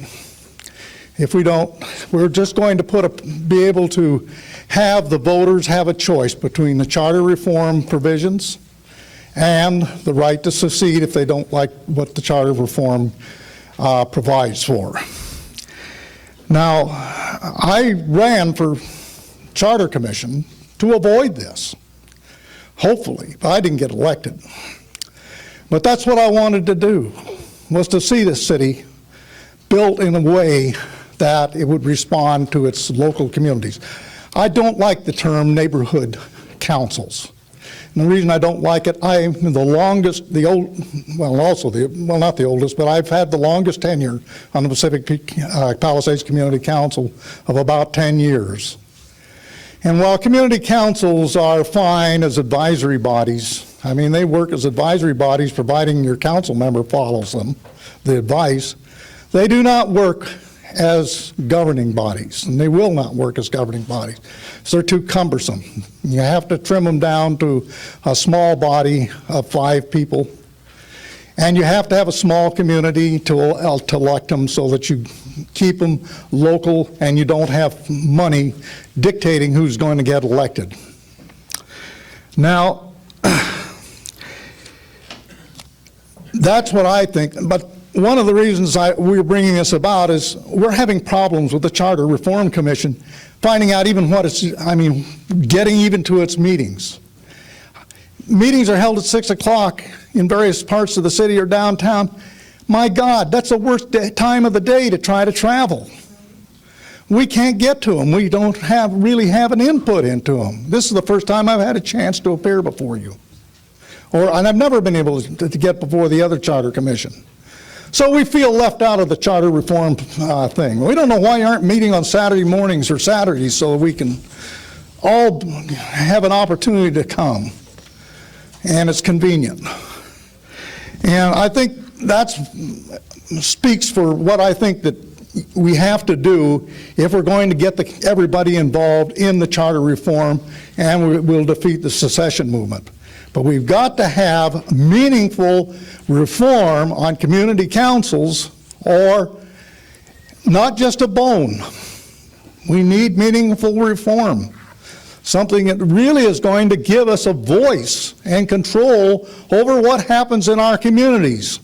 If we don't, we're just going to be able to have the voters have a choice between the charter reform provisions and the right to secede if they don't like what the charter reform provides for. Now, I ran for Charter Commission to avoid this, hopefully, but I didn't get elected. But that's what I wanted to do, was to see this city built in a way that it would respond to its local communities. I don't like the term neighborhood councils. And the reason I don't like it, I'm the longest, not the oldest, but I've had the longest tenure on the Pacific Palisades Community Council of about 10 years. And while community councils are fine as advisory bodies, I mean, they work as advisory bodies providing your council member follows them, the advice, they do not work as governing bodies, and they will not work as governing bodies. So they're too cumbersome. You have to trim them down to a small body of 5 people, and you have to have a small community to elect them so that you keep them local and you don't have money dictating who's going to get elected. Now, that's what I think, but one of the reasons we're bringing this about is we're having problems with the Charter Reform Commission finding out even what it's, getting even to its meetings. Meetings are held at 6 o'clock in various parts of the city or downtown. My God, that's the worst time of the day to try to travel. We can't get to them. We don't really have an input into them. This is the first time I've had a chance to appear before you. And I've never been able to get before the other Charter Commission. So we feel left out of the charter reform thing. We don't know why you aren't meeting on Saturday mornings or Saturdays so that we can all have an opportunity to come. And it's convenient. And I think that speaks for what I think that we have to do if we're going to get everybody involved in the charter reform, and we'll defeat the secession movement. But we've got to have meaningful reform on community councils, or not just a bone. We need meaningful reform, something that really is going to give us a voice and control over what happens in our communities.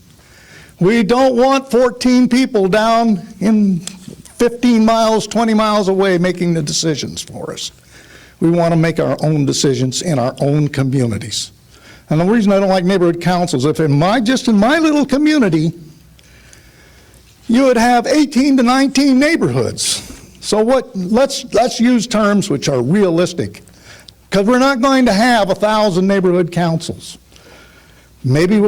We don't want 14 people down in 15 miles, 20 miles away making the decisions for us. We want to make our own decisions in our own communities. And the reason I don't like neighborhood councils, if just in my little community, you would have 18 to 19 neighborhoods. So let's use terms which are realistic, because we're not going to have 1,000 neighborhood councils. Maybe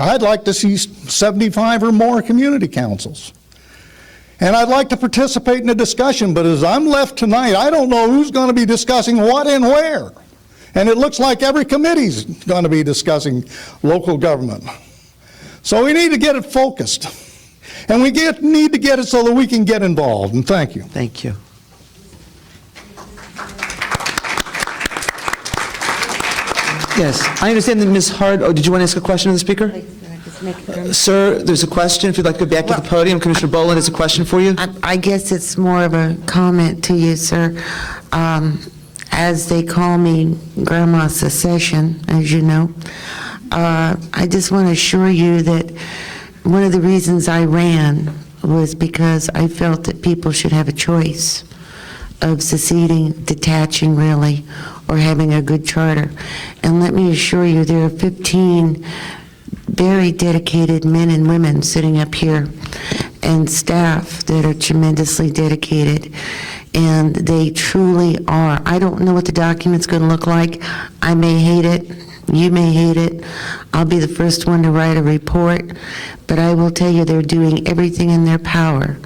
I'd like to see 75 or more community councils. And I'd like to participate in the discussion, but as I'm left tonight, I don't know who's going to be discussing what and where. And it looks like every committee's going to be discussing local government. So we need to get it focused. And we need to get it so that we can get involved. And thank you. Thank you. Yes, I understand that Ms. Hard, did you want to ask a question of the speaker? Sir, there's a question. If you'd like to go back to the podium, Commissioner Boland has a question for you. I guess it's more of a comment to you, sir. As they call me Grandma Secession, as you know, I just want to assure you that one of the reasons I ran was because I felt that people should have a choice of seceding, detaching really, or having a good charter. And let me assure you, there are 15 very dedicated men and women sitting up here, and staff that are tremendously dedicated, and they truly are. I don't know what the document's going to look like. I may hate it. You may hate it. I'll be the first one to write a report, but I will tell you they're doing everything in their power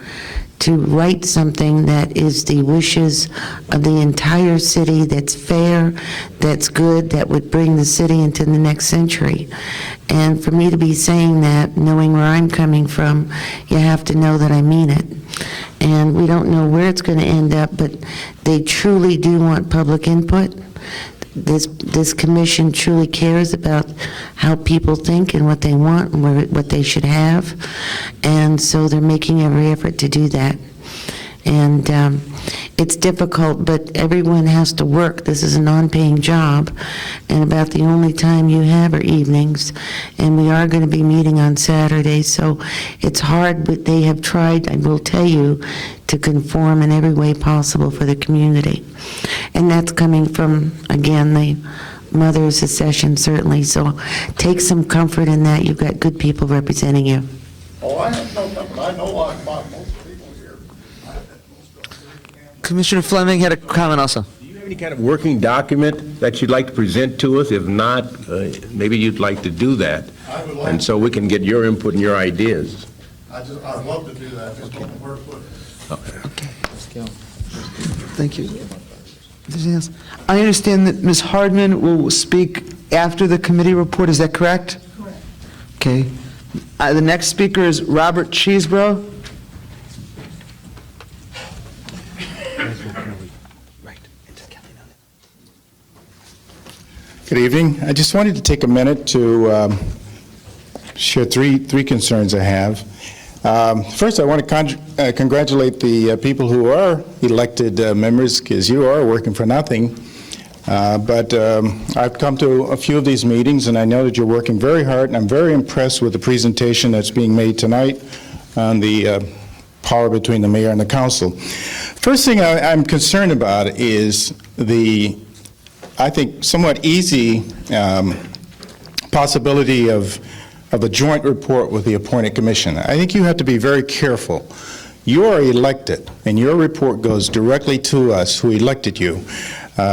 to write something that is the wishes of the entire city, that's fair, that's good, that would bring the city into the next century. And for me to be saying that, knowing where I'm coming from, you have to know that I mean it. and we don't know where it's going to end up, but they truly do want public input. This commission truly cares about how people think and what they want and what they should have, and so they're making every effort to do that. And it's difficult, but everyone has to work. This is a non-paying job, and about the only time you have are evenings, and we are going to be meeting on Saturdays, so it's hard, but they have tried, I will tell you, to conform in every way possible for the community. And that's coming from, again, the Mothers Accession, certainly, so take some comfort in that. You've got good people representing you. Oh, I have no comfort. I know about most people here. Commissioner Fleming had a comment also. Do you have any kind of working document that you'd like to present to us? If not, maybe you'd like to do that, I would like and so we can get your input and your ideas. I'd love to do that, just don't know where to put it. Thank you. Anything else? I understand that Ms. Hardman will speak after the committee report, is that correct? Correct. Okay. The next speaker is Robert Cheeseborough. Good evening. I just wanted to take a minute to share three concerns I have. First, I want to congratulate the people who are elected members, because you are working for nothing. But I've come to a few of these meetings, and I know that you're working very hard, and I'm very impressed with the presentation that's being made tonight on the power between the mayor and the council. First thing I'm concerned about is the, I think, somewhat easy possibility of a joint report with the appointed commission. I think you have to be very careful. You are elected, and your report goes directly to us who elected you.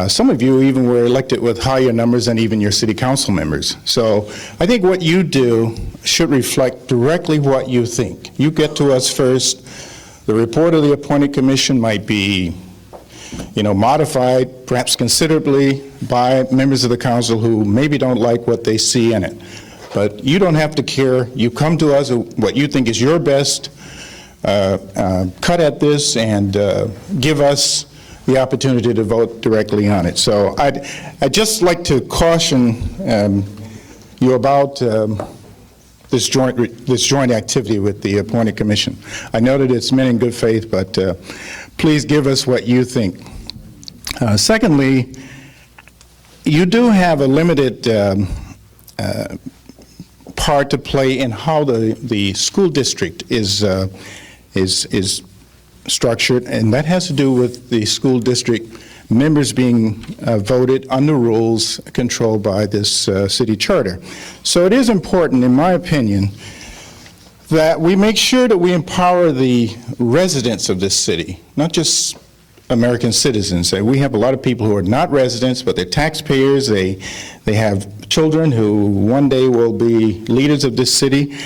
Some of you even were elected with higher numbers than even your city council members. So I think what you do should reflect directly what you think. You get to us first. The report of the appointed commission might be, modified, perhaps considerably, by members of the council who maybe don't like what they see in it. But you don't have to care. You come to us with what you think is your best cut at this, and give us the opportunity to vote directly on it. So I'd just like to caution you about this joint activity with the appointed commission. I know that it's meant in good faith, but please give us what you think. Secondly, you do have a limited part to play in how the school district is structured, and that has to do with the school district members being voted under rules controlled by this city charter. So it is important, in my opinion, that we make sure that we empower the residents of this city, not just American citizens. We have a lot of people who are not residents, but they're taxpayers. They have children who one day will be leaders of this city.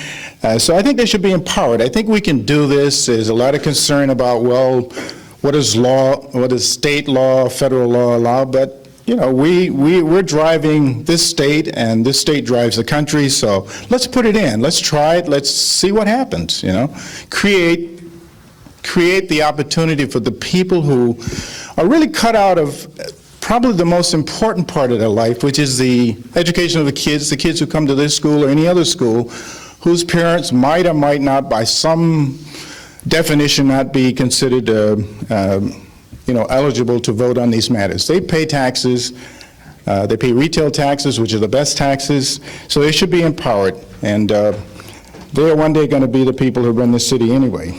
So I think they should be empowered. I think we can do this. There's a lot of concern about, well, what does state law, federal law allow? But we're driving this state, and this state drives the country. So let's put it in. Let's try it. Let's see what happens. Create the opportunity for the people who are really cut out of probably the most important part of their life, which is the education of the kids who come to this school or any other school, whose parents might or might not, by some definition, not be considered eligible to vote on these matters. They pay taxes. They pay retail taxes, which are the best taxes, so they should be empowered. And they're one day going to be the people who run the city anyway.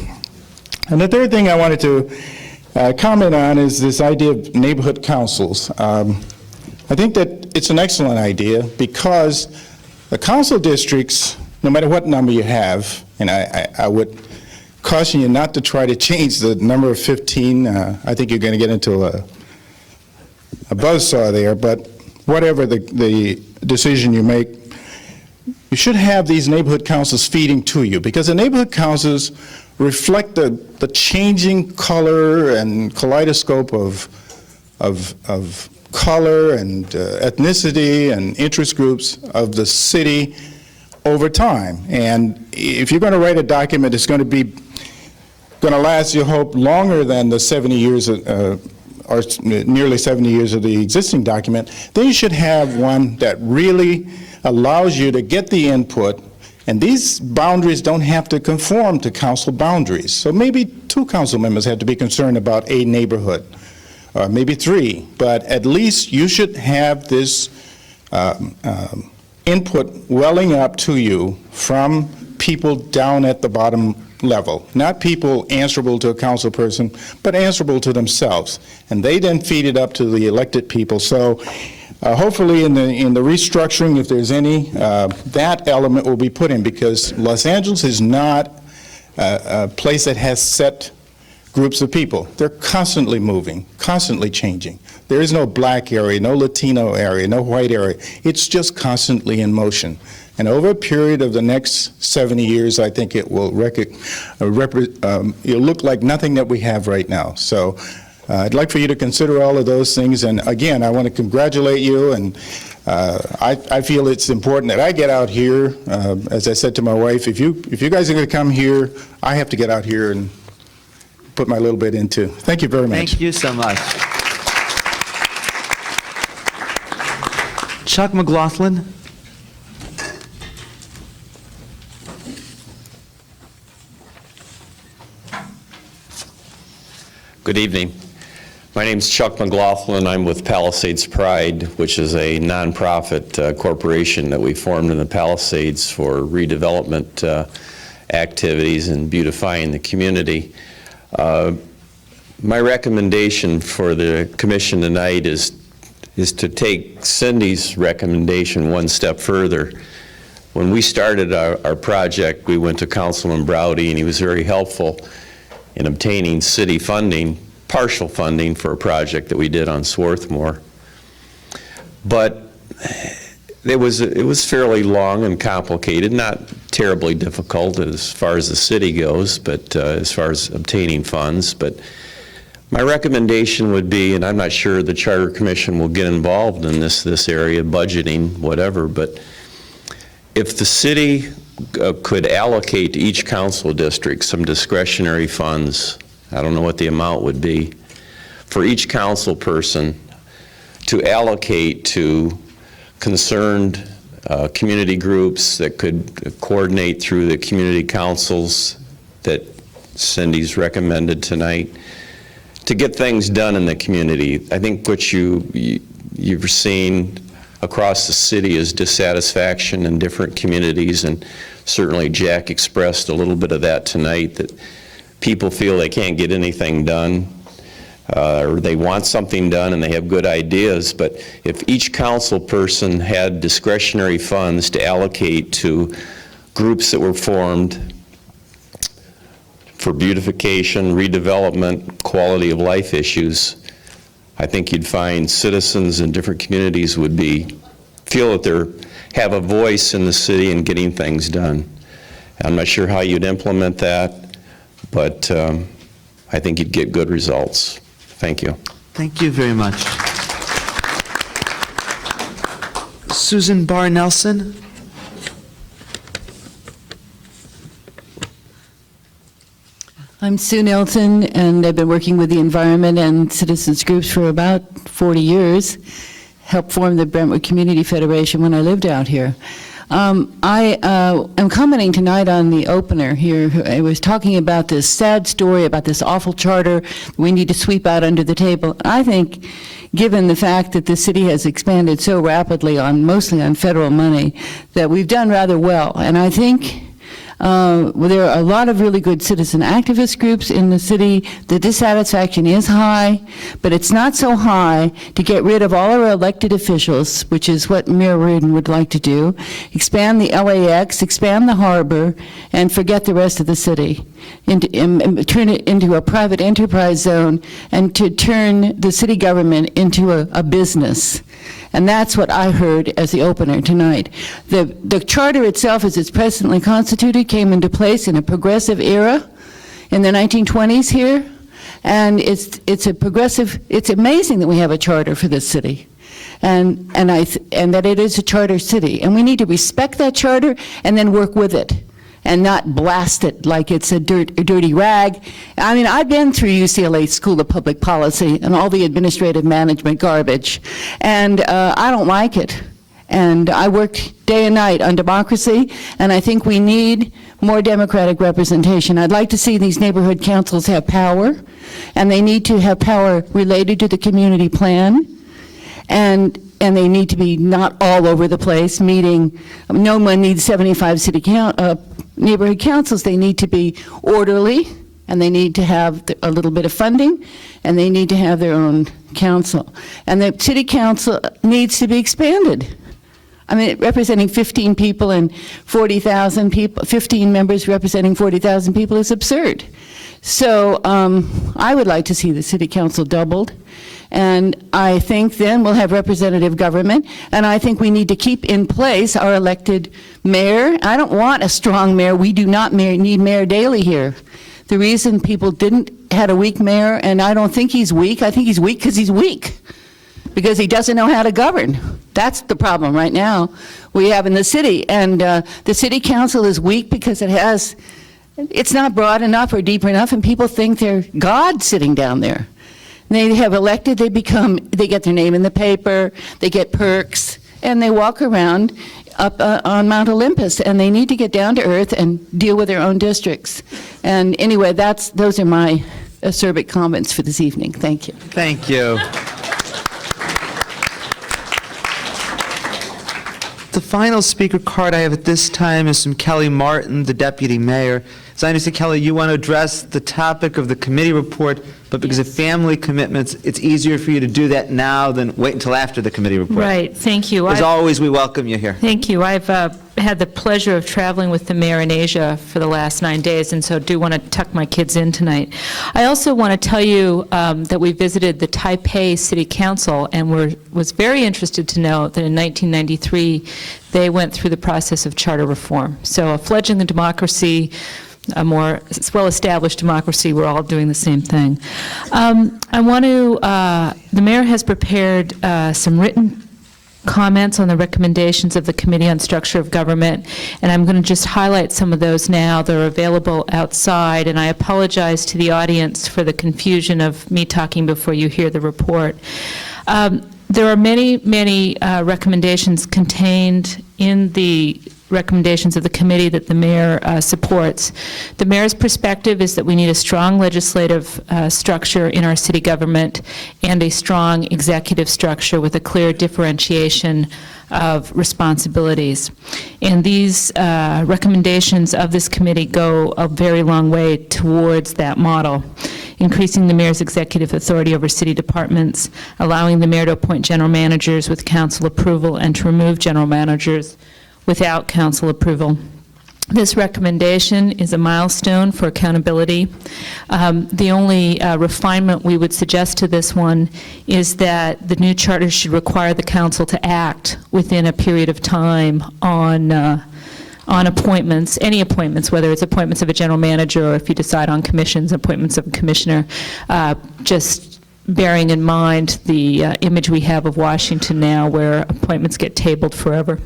And the third thing I wanted to comment on is this idea of neighborhood councils. I think that it's an excellent idea, because the council districts, no matter what number you have, and I would caution you not to try to change the number of 15. I think you're going to get into a buzzsaw there, but whatever the decision you make, you should have these neighborhood councils feeding to you, because the neighborhood councils reflect the changing color and kaleidoscope of color and ethnicity and interest groups of the city over time. And if you're going to write a document that's going to be going to last, you hope, longer than the 70 years or nearly 70 years of the existing document, then you should have one that really allows you to get the input, and these boundaries don't have to conform to council boundaries. So maybe 2 council members have to be concerned about a neighborhood, or maybe 3, but at least you should have this input welling up to you from people down at the bottom level, not people answerable to a council person, but answerable to themselves. And they then feed it up to the elected people. So hopefully in the restructuring, if there's any, that element will be put in, because Los Angeles is not a place that has set groups of people. They're constantly moving, constantly changing. There is no black area, no Latino area, no white area. It's just constantly in motion. And over a period of the next 70 years, I think it will it'll look like nothing that we have right now. So I'd like for you to consider all of those things. And again, I want to congratulate you. And I feel it's important that I get out here. As I said to my wife, if you guys are going to come here, I have to get out here and put my little bit into. Thank you very much. Thank you so much. Chuck McLaughlin. Good evening. My name's Chuck McLaughlin. I'm with Palisades Pride, which is a nonprofit corporation that we formed in the Palisades for redevelopment activities and beautifying the community. My recommendation for the commission tonight is to take Cindy's recommendation one step further. When we started our project, we went to Councilman Browdy, and he was very helpful in obtaining city funding, partial funding, for a project that we did on Swarthmore. But it was fairly long and complicated, not terribly difficult as far as the city goes, but as far as obtaining funds. But my recommendation would be, and I'm not sure the Charter Commission will get involved in this area, budgeting, whatever, but if the city could allocate to each council district some discretionary funds, I don't know what the amount would be, for each council person to allocate to concerned community groups that could coordinate through the community councils that Cindy's recommended tonight, to get things done in the community. I think what you've seen across the city is dissatisfaction in different communities, and certainly Jack expressed a little bit of that tonight, that people feel they can't get anything done, or they want something done and they have good ideas, but if each council person had discretionary funds to allocate to groups that were formed for beautification, redevelopment, quality of life issues, I think you'd find citizens in different communities would feel that they have a voice in the city in getting things done. I'm not sure how you'd implement that, but I think you'd get good results. Thank you. Thank you very much. Susan Barr Nelson. I'm Sue Nelson, and I've been working with the environment and citizens groups for about 40 years. Helped form the Brentwood Community Federation when I lived out here. I am commenting tonight on the opener here. I was talking about this sad story about this awful charter we need to sweep out under the table. I think, given the fact that the city has expanded so rapidly mostly on federal money, that we've done rather well. And I think there are a lot of really good citizen activist groups in the city. The dissatisfaction is high, but it's not so high to get rid of all our elected officials, which is what Mayor Reardon would like to do, expand the LAX, expand the harbor, and forget the rest of the city, turn it into a private enterprise zone, and to turn the city government into a business. And that's what I heard as the opener tonight. The charter itself, as it's presently constituted, came into place in a progressive era in the 1920s here. And it's a progressive, it's amazing that we have a charter for this city. And that it is a charter city. And we need to respect that charter and then work with it. and not blast it like it's a dirty rag. I mean, I've been through UCLA School of Public Policy and all the administrative management garbage, and I don't like it. And I worked day and night on democracy, and I think we need more democratic representation. I'd like to see these neighborhood councils have power, and they need to have power related to the community plan, and they need to be not all over the place, meeting. No one needs 75 neighborhood councils. They need to be orderly, and they need to have a little bit of funding, and they need to have their own council. And the city council needs to be expanded. I mean, representing 15 people and 40,000 people, 15 members representing 40,000 people is absurd. So I would like to see the city council doubled. And I think then we'll have representative government. And I think we need to keep in place our elected mayor. I don't want a strong mayor. We do not need Mayor Daley here. The reason people had a weak mayor, and I don't think he's weak, I think he's weak because he's weak. Because he doesn't know how to govern. That's the problem right now we have in the city. And the city council is weak because it's not broad enough or deep enough, and people think they're God sitting down there. And they have elected, they get their name in the paper, they get perks, and they walk around up on Mount Olympus, and they need to get down to earth and deal with their own districts. And anyway, those are my acerbic comments for this evening. Thank you. Thank you. The final speaker card I have at this time is from Kelly Martin, the deputy mayor. As I understand, Kelly, you want to address the topic of the committee report, but because of family commitments, it's easier for you to do that now than wait until after the committee report. Right, thank you. As always, we welcome you here. Thank you. I've had the pleasure of traveling with the mayor in Asia for the last 9 days, and so do want to tuck my kids in tonight. I also want to tell you that we visited the Taipei City Council and was very interested to know that in 1993 they went through the process of charter reform. So a fledgling democracy, a more well-established democracy, we're all doing the same thing. The mayor has prepared some written comments on the recommendations of the Committee on Structure of Government, and I'm going to just highlight some of those now. They're available outside, and I apologize to the audience for the confusion of me talking before you hear the report. There are many, many recommendations contained in the recommendations of the committee that the mayor supports. The mayor's perspective is that we need a strong legislative structure in our city government and a strong executive structure with a clear differentiation of responsibilities. And these recommendations of this committee go a very long way towards that model. Increasing the mayor's executive authority over city departments, allowing the mayor to appoint general managers with council approval and to remove general managers without council approval. This recommendation is a milestone for accountability. The only refinement we would suggest to this one is that the new charter should require the council to act within a period of time on appointments, any appointments, whether it's appointments of a general manager or if you decide on commissions, appointments of a commissioner, just bearing in mind the image we have of Washington now where appointments get tabled forever.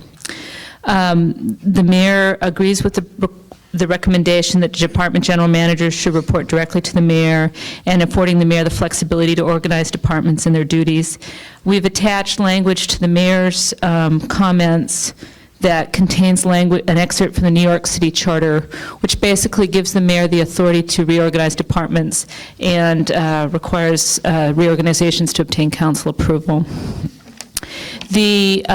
The mayor agrees with the recommendation that department general managers should report directly to the mayor and affording the mayor the flexibility to organize departments in their duties. We've attached language to the mayor's comments that contains an excerpt from the New York City Charter, which basically gives the mayor the authority to reorganize departments and requires reorganizations to obtain council approval. The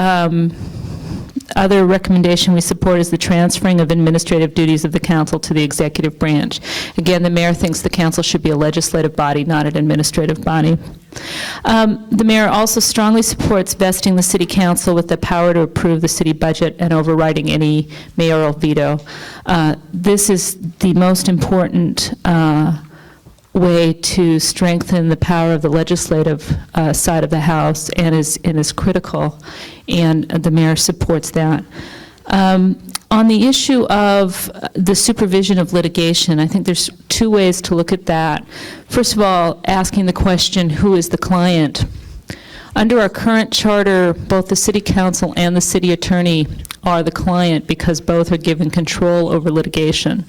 other recommendation we support is the transferring of administrative duties of the council to the executive branch. Again, the mayor thinks the council should be a legislative body, not an administrative body. The mayor also strongly supports vesting the city council with the power to approve the city budget and overriding any mayoral veto. This is the most important way to strengthen the power of the legislative side of the House and is critical, and the mayor supports that. On the issue of the supervision of litigation, I think there's two ways to look at that. First of all, asking the question, who is the client? Under our current charter, both the city council and the city attorney are the client because both are given control over litigation.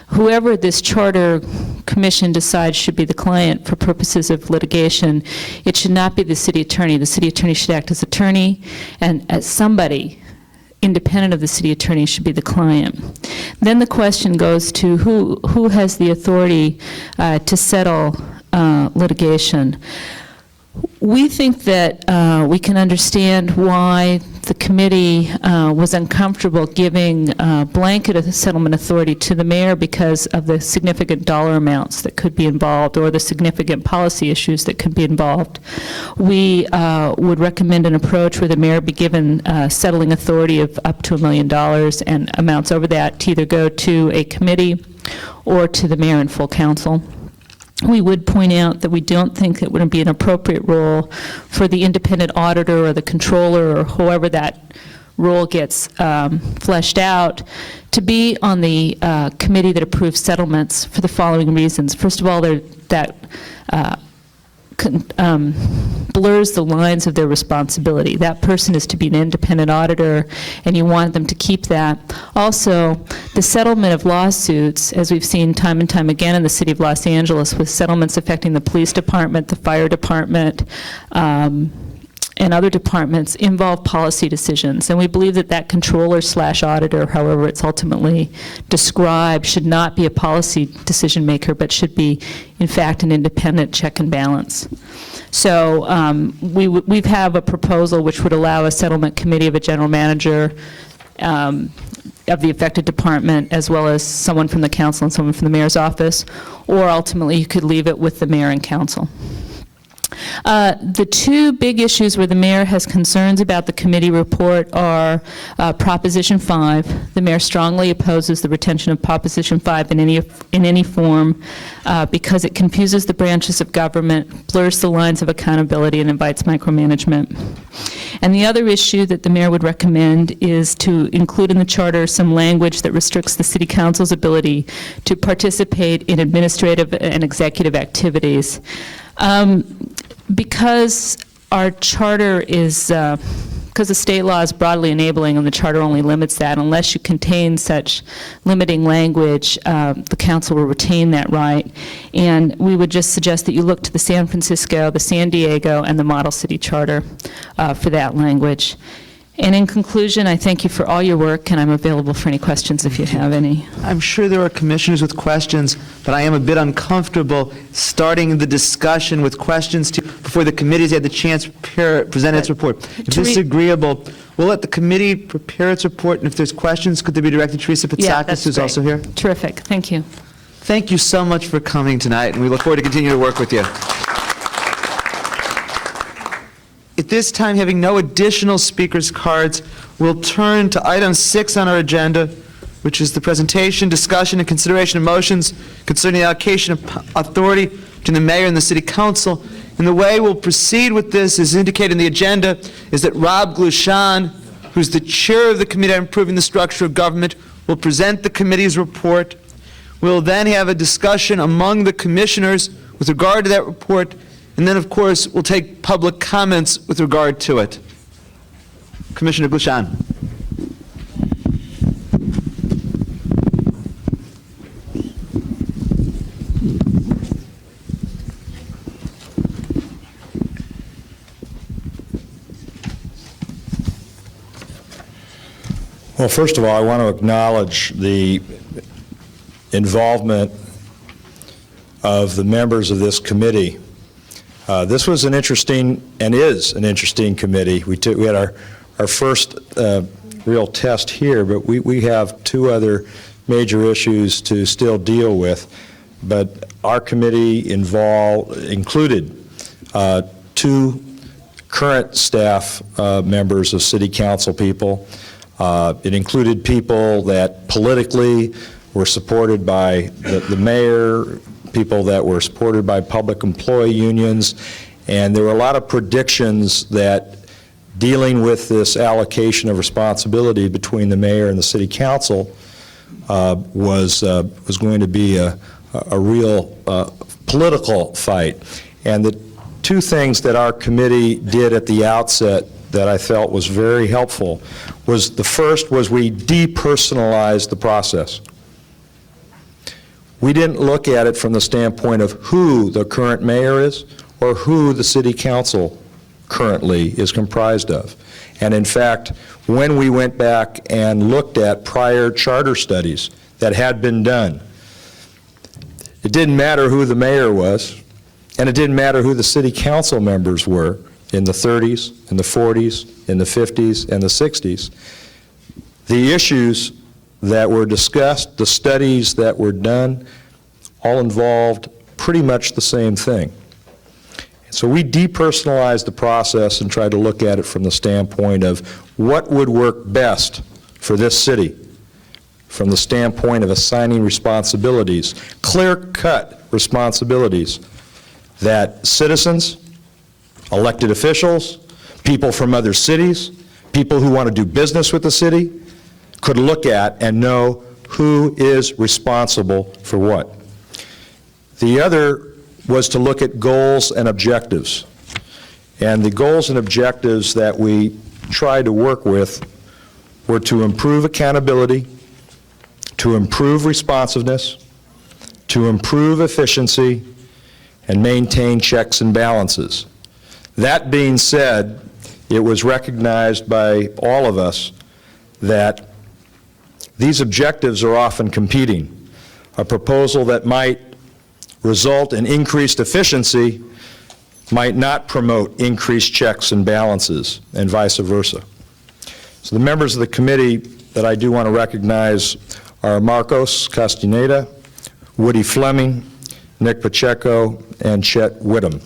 Whoever this charter commission decides should be the client for purposes of litigation, it should not be the city attorney. The city attorney should act as attorney, and as somebody independent of the city attorney should be the client. Then the question goes to who has the authority to settle litigation. We think that we can understand why the committee was uncomfortable giving blanket settlement authority to the mayor because of the significant dollar amounts that could be involved or the significant policy issues that could be involved. We would recommend an approach where the mayor be given settling authority of up to $1 million and amounts over that to either go to a committee or to the mayor and full council. We would point out that we don't think it would be an appropriate role for the independent auditor or the controller or whoever that role gets fleshed out to be on the committee that approves settlements for the following reasons. First of all, that blurs the lines of their responsibility. That person is to be an independent auditor, and you want them to keep that. Also, the settlement of lawsuits, as we've seen time and time again in the city of Los Angeles, with settlements affecting the police department, the fire department, and other departments, involve policy decisions. And we believe that that controller/auditor, however it's ultimately described, should not be a policy decision maker, but should be, in fact, an independent check and balance. So we have a proposal which would allow a settlement committee of a general manager of the affected department, as well as someone from the council and someone from the mayor's office, or ultimately you could leave it with the mayor and council. The two big issues where the mayor has concerns about the committee report are Proposition 5. The mayor strongly opposes the retention of Proposition 5 in any form because it confuses the branches of government, blurs the lines of accountability, and invites micromanagement. And the other issue that the mayor would recommend is to include in the charter some language that restricts the city council's ability to participate in administrative and executive activities. Because our charter is, because the state law is broadly enabling and the charter only limits that, unless you contain such limiting language, the council will retain that right. And we would just suggest that you look to the San Francisco, the San Diego, and the Model City Charter for that language. And in conclusion, I thank you for all your work, and I'm available for any questions if you have any. I'm sure there are commissioners with questions, but I am a bit uncomfortable starting the discussion with questions before the committee's had the chance to present its report. If this is agreeable, we'll let the committee prepare its report, and if there's questions, could they be directed to Teresa Patsakis, who's also here? Terrific. Thank you. Thank you so much for coming tonight, and we look forward to continuing to work with you. At this time, having no additional speakers' cards, we'll turn to item 6 on our agenda, which is the presentation, discussion, and consideration of motions concerning the allocation of authority to the mayor and the city council. And the way we'll proceed with this, as indicated in the agenda, is that Rob Glushan, who's the chair of the Committee on Improving the Structure of Government, will present the committee's report. We'll then have a discussion among the commissioners with regard to that report. And then, of course, we'll take public comments with regard to it. Commissioner Glushan. Well, first of all, I want to acknowledge the involvement of the members of this committee. This was an interesting, and is an interesting committee. We had our first real test here, but we have two other major issues to still deal with. But our committee included two current staff members of city council people. It included people that politically were supported by the mayor, people that were supported by public employee unions, and there were a lot of predictions that dealing with this allocation of responsibility between the mayor and the city council was going to be a real political fight. And the two things that our committee did at the outset that I felt was very helpful was, the first was we depersonalized the process. We didn't look at it from the standpoint of who the current mayor is or who the city council currently is comprised of. And in fact, when we went back and looked at prior charter studies that had been done, it didn't matter who the mayor was, and it didn't matter who the city council members were in the 30s, in the 40s, in the 50s, and the 60s. The issues that were discussed, the studies that were done, all involved pretty much the same thing. So we depersonalized the process and tried to look at it from the standpoint of what would work best for this city, from the standpoint of assigning responsibilities, clear-cut responsibilities that citizens, elected officials, people from other cities, people who want to do business with the city, could look at and know who is responsible for what. The other was to look at goals and objectives. And the goals and objectives that we tried to work with were to improve accountability, to improve responsiveness, to improve efficiency, and maintain checks and balances. That being said, it was recognized by all of us that these objectives are often competing. A proposal that might result in increased efficiency might not promote increased checks and balances, and vice versa. So the members of the committee that I do want to recognize are Marcos Castaneda, Woody Fleming, Nick Pacheco, and Chet Whittam.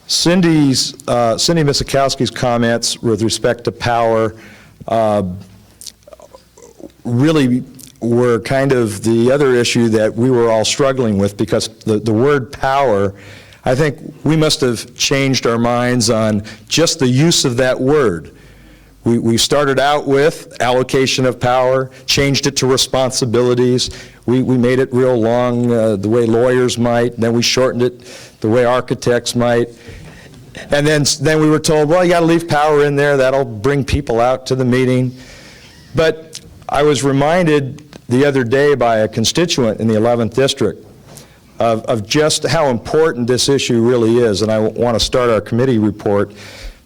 Cindy Misikowski's comments with respect to power really were kind of the other issue that we were all struggling with, because the word power, I think we must have changed our minds on just the use of that word. We started out with allocation of power, changed it to responsibilities. We made it real long the way lawyers might, then we shortened it the way architects might. And then we were told, well, you got to leave power in there, that'll bring people out to the meeting. But I was reminded the other day by a constituent in the 11th District of just how important this issue really is. And I want to start our committee report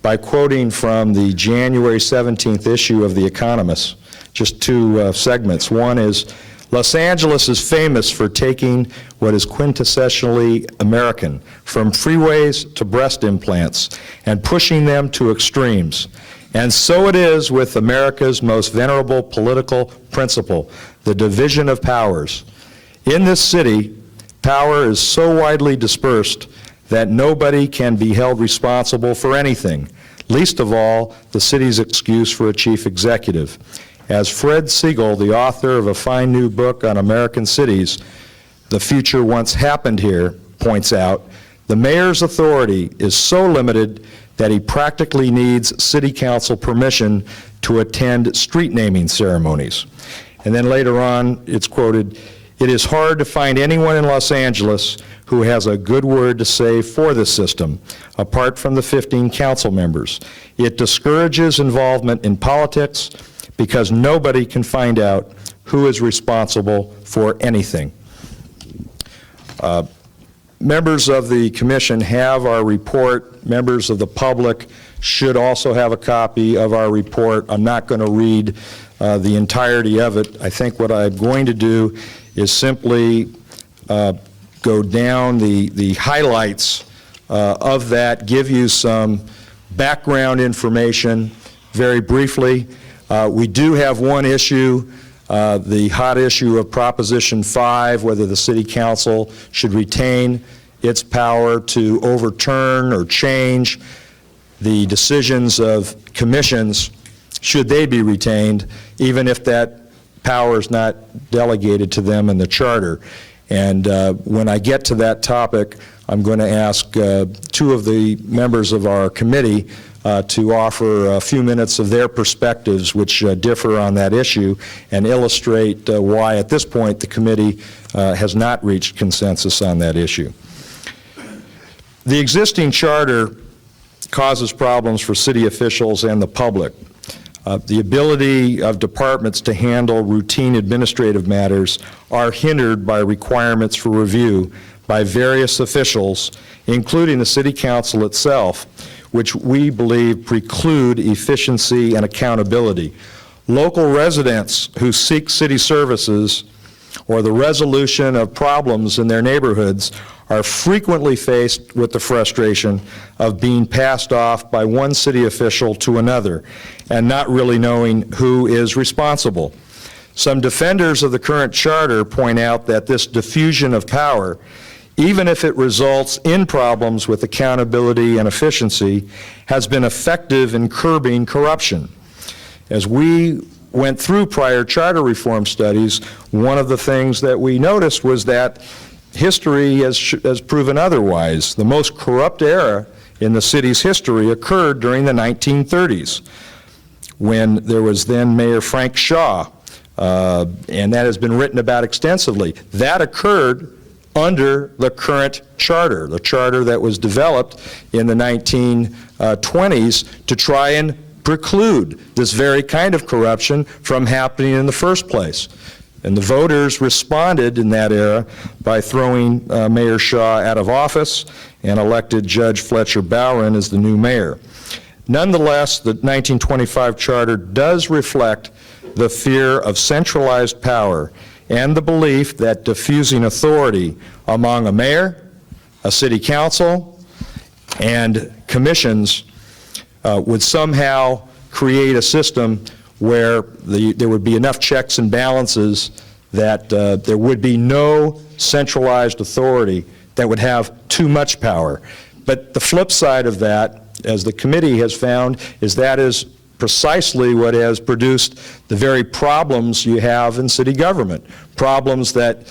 by quoting from the January 17th issue of The Economist, just two segments. One is, Los Angeles is famous for taking what is quintessentially American, from freeways to breast implants, and pushing them to extremes. And so it is with America's most venerable political principle, the division of powers. In this city, power is so widely dispersed that nobody can be held responsible for anything, least of all the city's excuse for a chief executive. As Fred Siegel, the author of a fine new book on American cities, The Future Once Happened Here, points out, the mayor's authority is so limited that he practically needs city council permission to attend street naming ceremonies. And then later on, it's quoted, it is hard to find anyone in Los Angeles who has a good word to say for the system, apart from the 15 council members. It discourages involvement in politics because nobody can find out who is responsible for anything. Members of the commission have our report. Members of the public should also have a copy of our report. I'm not going to read the entirety of it. I think what I'm going to do is simply go down the highlights of that, give you some background information very briefly. We do have one issue, the hot issue of Proposition 5, whether the City Council should retain its power to overturn or change the decisions of commissions, should they be retained, even if that power is not delegated to them in the charter. And when I get to that topic, I'm going to ask two of the members of our committee to offer a few minutes of their perspectives, which differ on that issue, and illustrate why at this point the committee has not reached consensus on that issue. The existing charter causes problems for city officials and the public. The ability of departments to handle routine administrative matters are hindered by requirements for review by various officials, including the City Council itself, which we believe preclude efficiency and accountability. Local residents who seek city services or the resolution of problems in their neighborhoods are frequently faced with the frustration of being passed off by one city official to another and not really knowing who is responsible. Some defenders of the current charter point out that this diffusion of power, even if it results in problems with accountability and efficiency, has been effective in curbing corruption. As we went through prior charter reform studies, one of the things that we noticed was that history has proven otherwise. The most corrupt era in the city's history occurred during the 1930s, when there was then Mayor Frank Shaw, and that has been written about extensively. That occurred under the current charter, the charter that was developed in the 1920s to try and preclude this very kind of corruption from happening in the first place. And the voters responded in that era by throwing Mayor Shaw out of office and elected Judge Fletcher Bowron as the new mayor. Nonetheless, the 1925 charter does reflect the fear of centralized power and the belief that diffusing authority among a mayor, a city council, and commissions would somehow create a system where there would be enough checks and balances that there would be no centralized authority that would have too much power. But the flip side of that, as the committee has found, is that is precisely what has produced the very problems you have in city government. Problems that,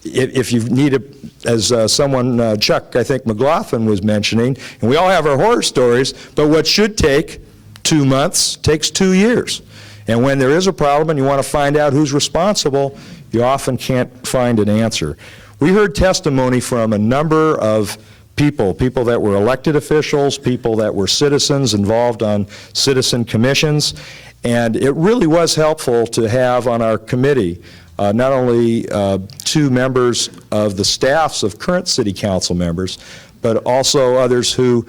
if you need a, as someone, Chuck, I think McLaughlin was mentioning, and we all have our horror stories, but what should take 2 months takes 2 years. And when there is a problem and you want to find out who's responsible, you often can't find an answer. We heard testimony from a number of people that were elected officials, people that were citizens involved on citizen commissions, and it really was helpful to have on our committee not only 2 members of the staffs of current city council members, but also others who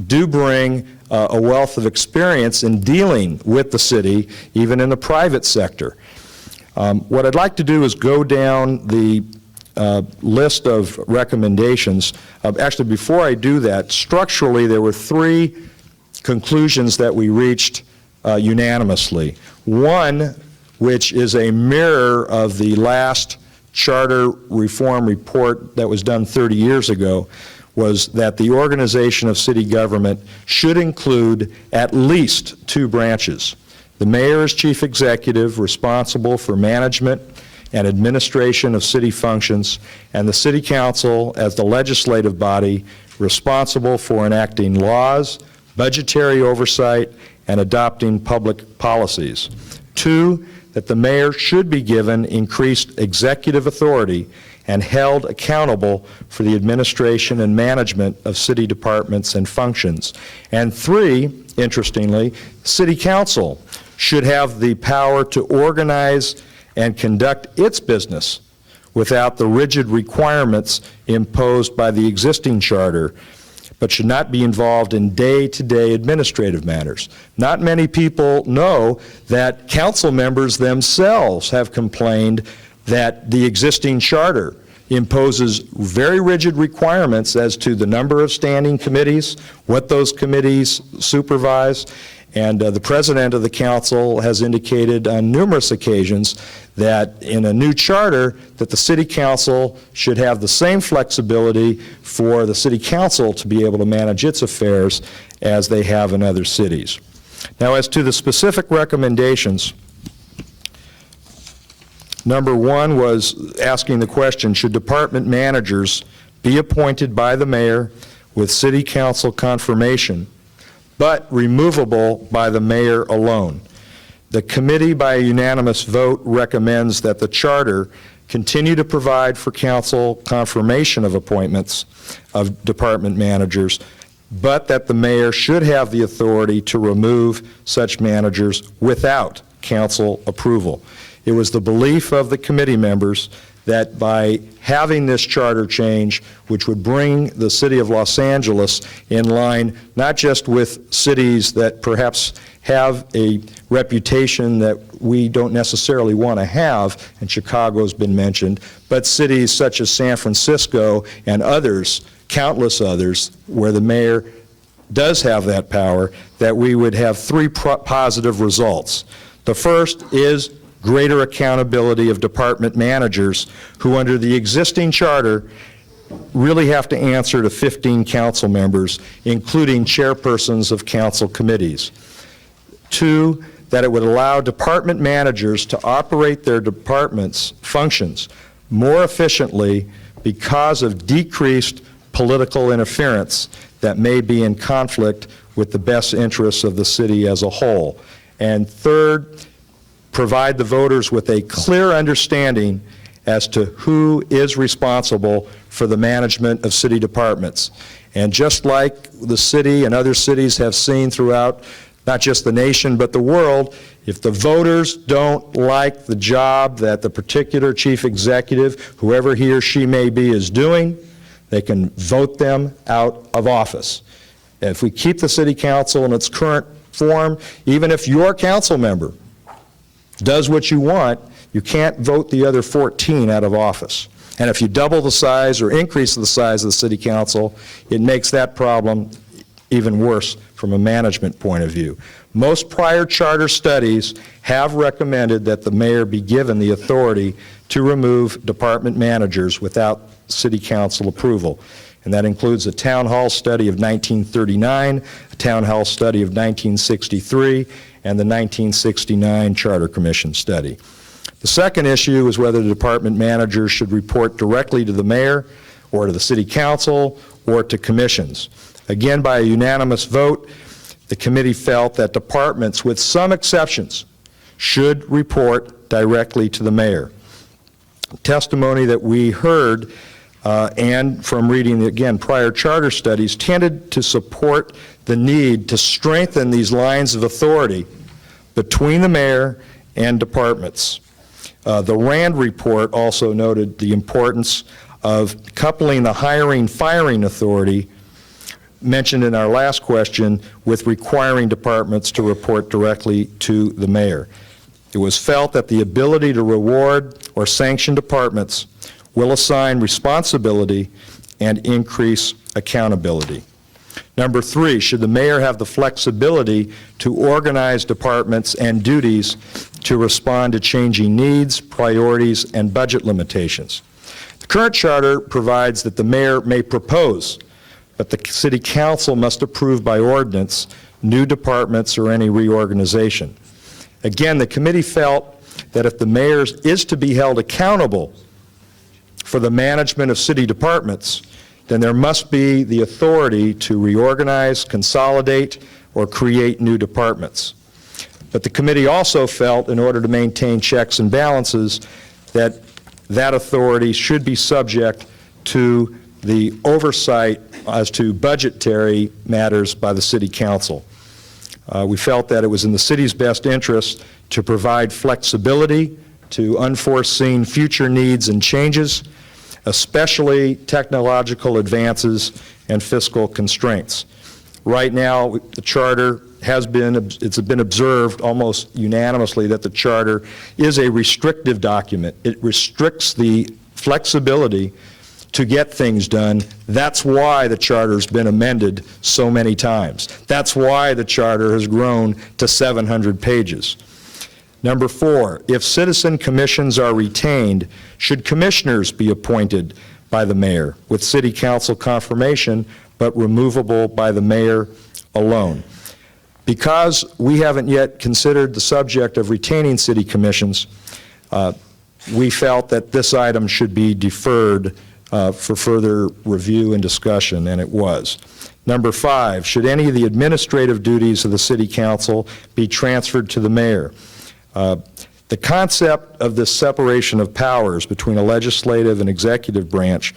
do bring a wealth of experience in dealing with the city, even in the private sector. What I'd like to do is go down the list of recommendations. Actually, before I do that, structurally there were 3 conclusions that we reached unanimously. One, which is a mirror of the last charter reform report that was done 30 years ago, was that the organization of city government should include at least 2 branches. The mayor is chief executive, responsible for management and administration of city functions, and the city council as the legislative body responsible for enacting laws, budgetary oversight, and adopting public policies. 2, that the mayor should be given increased executive authority and held accountable for the administration and management of city departments and functions. And 3, interestingly, city council should have the power to organize and conduct its business without the rigid requirements imposed by the existing charter, but should not be involved in day-to-day administrative matters. Not many people know that council members themselves have complained that the existing charter imposes very rigid requirements as to the number of standing committees, what those committees supervise, and the president of the council has indicated on numerous occasions that in a new charter that the city council should have the same flexibility for the city council to be able to manage its affairs as they have in other cities. Now, as to the specific recommendations, number 1 was asking the question, should department managers be appointed by the mayor with city council confirmation, but removable by the mayor alone? The committee, by a unanimous vote, recommends that the charter continue to provide for council confirmation of appointments of department managers, but that the mayor should have the authority to remove such managers without council approval. It was the belief of the committee members that by having this charter change, which would bring the city of Los Angeles in line not just with cities that perhaps have a reputation that we don't necessarily want to have, and Chicago's been mentioned, but cities such as San Francisco and others, countless others, where the mayor does have that power, that we would have three positive results. The first is greater accountability of department managers who, under the existing charter, really have to answer to 15 council members, including chairpersons of council committees. Two, that it would allow department managers to operate their department's functions more efficiently because of decreased political interference that may be in conflict with the best interests of the city as a whole. And third, provide the voters with a clear understanding as to who is responsible for the management of city departments. And just like the city and other cities have seen throughout not just the nation but the world, if the voters don't like the job that the particular chief executive, whoever he or she may be, is doing, they can vote them out of office. And if we keep the city council in its current form, even if your council member does what you want, you can't vote the other 14 out of office. And if you double the size or increase the size of the city council, it makes that problem even worse from a management point of view. Most prior charter studies have recommended that the mayor be given the authority to remove department managers without city council approval. And that includes a town hall study of 1939, a town hall study of 1963, and the 1969 Charter Commission study. The second issue is whether the department managers should report directly to the mayor or to the city council or to commissions. Again, by a unanimous vote, the committee felt that departments, with some exceptions, should report directly to the mayor. Testimony that we heard and from reading, again, prior charter studies tended to support the need to strengthen these lines of authority between the mayor and departments. The RAND report also noted the importance of coupling the hiring-firing authority mentioned in our last question with requiring departments to report directly to the mayor. It was felt that the ability to reward or sanction departments will assign responsibility and increase accountability. Number three, should the mayor have the flexibility to organize departments and duties to respond to changing needs, priorities, and budget limitations? The current charter provides that the mayor may propose, but the city council must approve by ordinance new departments or any reorganization. Again, the committee felt that if the mayor is to be held accountable for the management of city departments, then there must be the authority to reorganize, consolidate, or create new departments. But the committee also felt, in order to maintain checks and balances, that that authority should be subject to the oversight as to budgetary matters by the city council. We felt that it was in the city's best interest to provide flexibility to unforeseen future needs and changes, especially technological advances and fiscal constraints. Right now, the charter it's been observed almost unanimously that the charter is a restrictive document. It restricts the flexibility to get things done. That's why the charter's been amended so many times. That's why the charter has grown to 700 pages. Number four, if citizen commissions are retained, should commissioners be appointed by the mayor with city council confirmation, but removable by the mayor alone? Because we haven't yet considered the subject of retaining city commissions, we felt that this item should be deferred for further review and discussion, and it was. Number five, should any of the administrative duties of the city council be transferred to the mayor? The concept of this separation of powers between a legislative and executive branch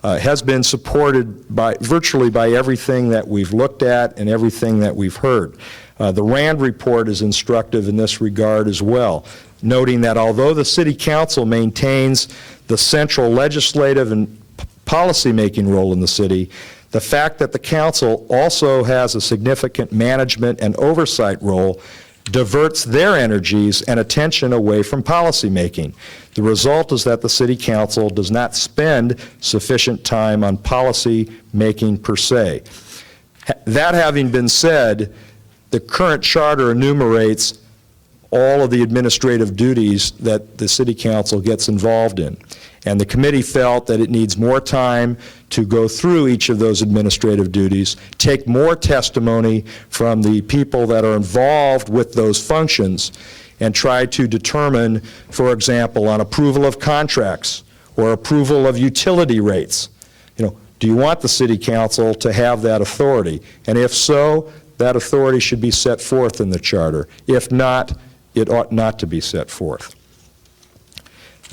has been supported virtually by everything that we've looked at and everything that we've heard. The Rand report is instructive in this regard as well, noting that although the City Council maintains the central legislative and policy-making role in the city, the fact that the council also has a significant management and oversight role diverts their energies and attention away from policymaking. The result is that the City Council does not spend sufficient time on policy making per se. That having been said, the current charter enumerates all of the administrative duties that the City Council gets involved in. And the committee felt that it needs more time to go through each of those administrative duties, take more testimony from the people that are involved with those functions, and try to determine, for example, on approval of contracts or approval of utility rates, do you want the City Council to have that authority? And if so, that authority should be set forth in the charter. If not, it ought not to be set forth.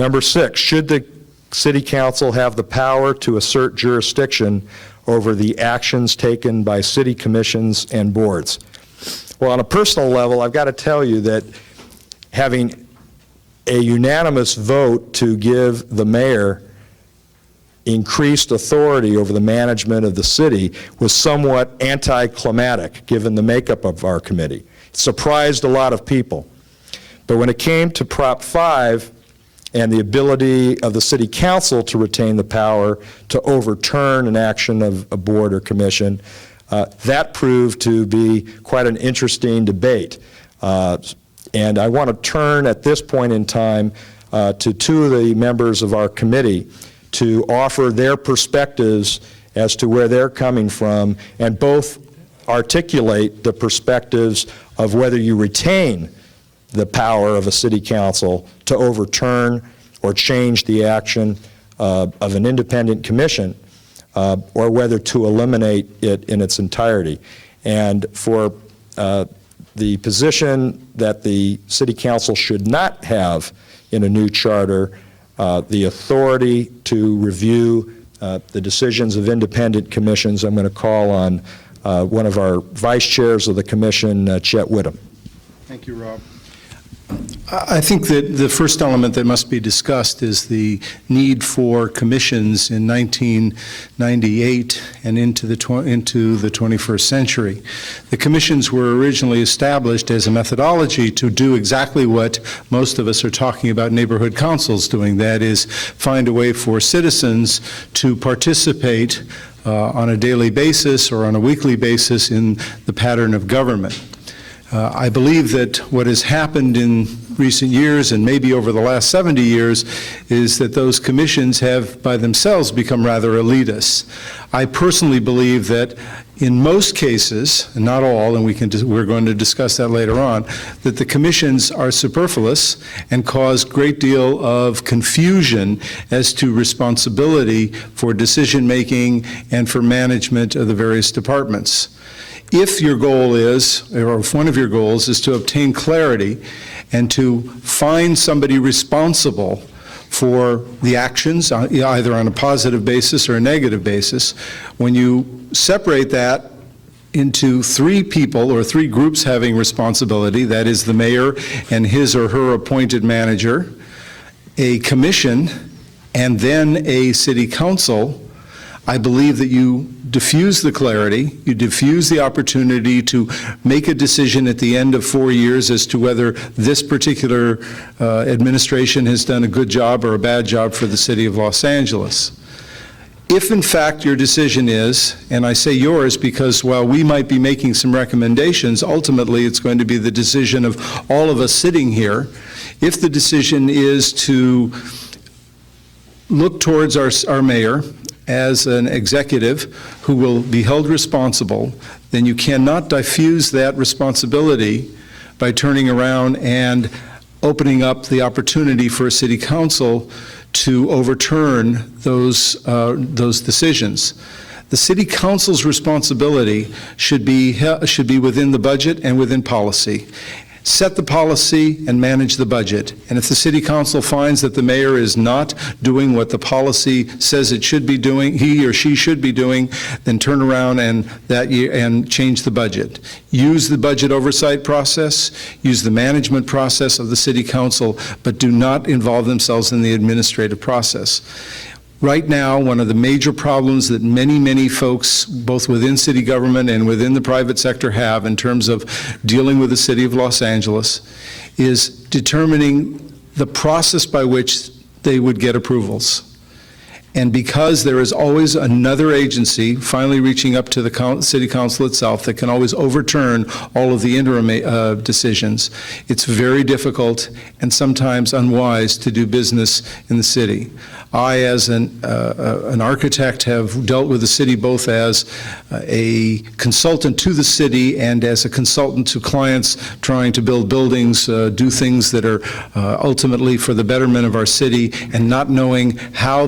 Number 6, should the City Council have the power to assert jurisdiction over the actions taken by city commissions and boards? Well, on a personal level, I've got to tell you that having a unanimous vote to give the mayor increased authority over the management of the city was somewhat anticlimactic, given the makeup of our committee. It surprised a lot of people. But when it came to Prop 5 and the ability of the City Council to retain the power to overturn an action of a board or commission, that proved to be quite an interesting debate. And I want to turn at this point in time to two of the members of our committee to offer their perspectives as to where they're coming from, and both articulate the perspectives of whether you retain the power of a city council to overturn or change the action of an independent commission, or whether to eliminate it in its entirety. And for the position that the city council should not have in a new charter the authority to review the decisions of independent commissions, I'm going to call on one of our vice chairs of the commission, Chet Whittam. Thank you, Rob. I think that the first element that must be discussed is the need for commissions in 1998 and into the 21st century. The commissions were originally established as a methodology to do exactly what most of us are talking about neighborhood councils doing, that is, find a way for citizens to participate on a daily basis or on a weekly basis in the pattern of government. I believe that what has happened in recent years, and maybe over the last 70 years, is that those commissions have by themselves become rather elitist. I personally believe that in most cases, and not all, and we're going to discuss that later on, that the commissions are superfluous and cause a great deal of confusion as to responsibility for decision-making and for management of the various departments. If your goal is, or if one of your goals is to obtain clarity and to find somebody responsible for the actions, either on a positive basis or a negative basis, when you separate that into three people or three groups having responsibility, that is the mayor and his or her appointed manager, a commission, and then a city council, I believe that you diffuse the clarity, you diffuse the opportunity to make a decision at the end of 4 years as to whether this particular administration has done a good job or a bad job for the city of Los Angeles. If in fact your decision is, and I say yours because while we might be making some recommendations, ultimately it's going to be the decision of all of us sitting here. If the decision is to look towards our mayor as an executive who will be held responsible, then you cannot diffuse that responsibility by turning around and opening up the opportunity for a city council to overturn those decisions. The city council's responsibility should be within the budget and within policy. set the policy and manage the budget. And if the city council finds that the mayor is not doing what the policy says it should be doing, he or she should be doing, then turn around and change the budget. Use the budget oversight process, use the management process of the city council, but do not involve themselves in the administrative process. Right now, one of the major problems that many folks, both within city government and within the private sector, have in terms of dealing with the city of Los Angeles is determining the process by which they would get approvals. And because there is always another agency finally reaching up to the city council itself that can always overturn all of the interim decisions, it's very difficult and sometimes unwise to do business in the city. I, as an architect, have dealt with the city both as a consultant to the city and as a consultant to clients trying to build buildings, do things that are ultimately for the betterment of our city, and not knowing how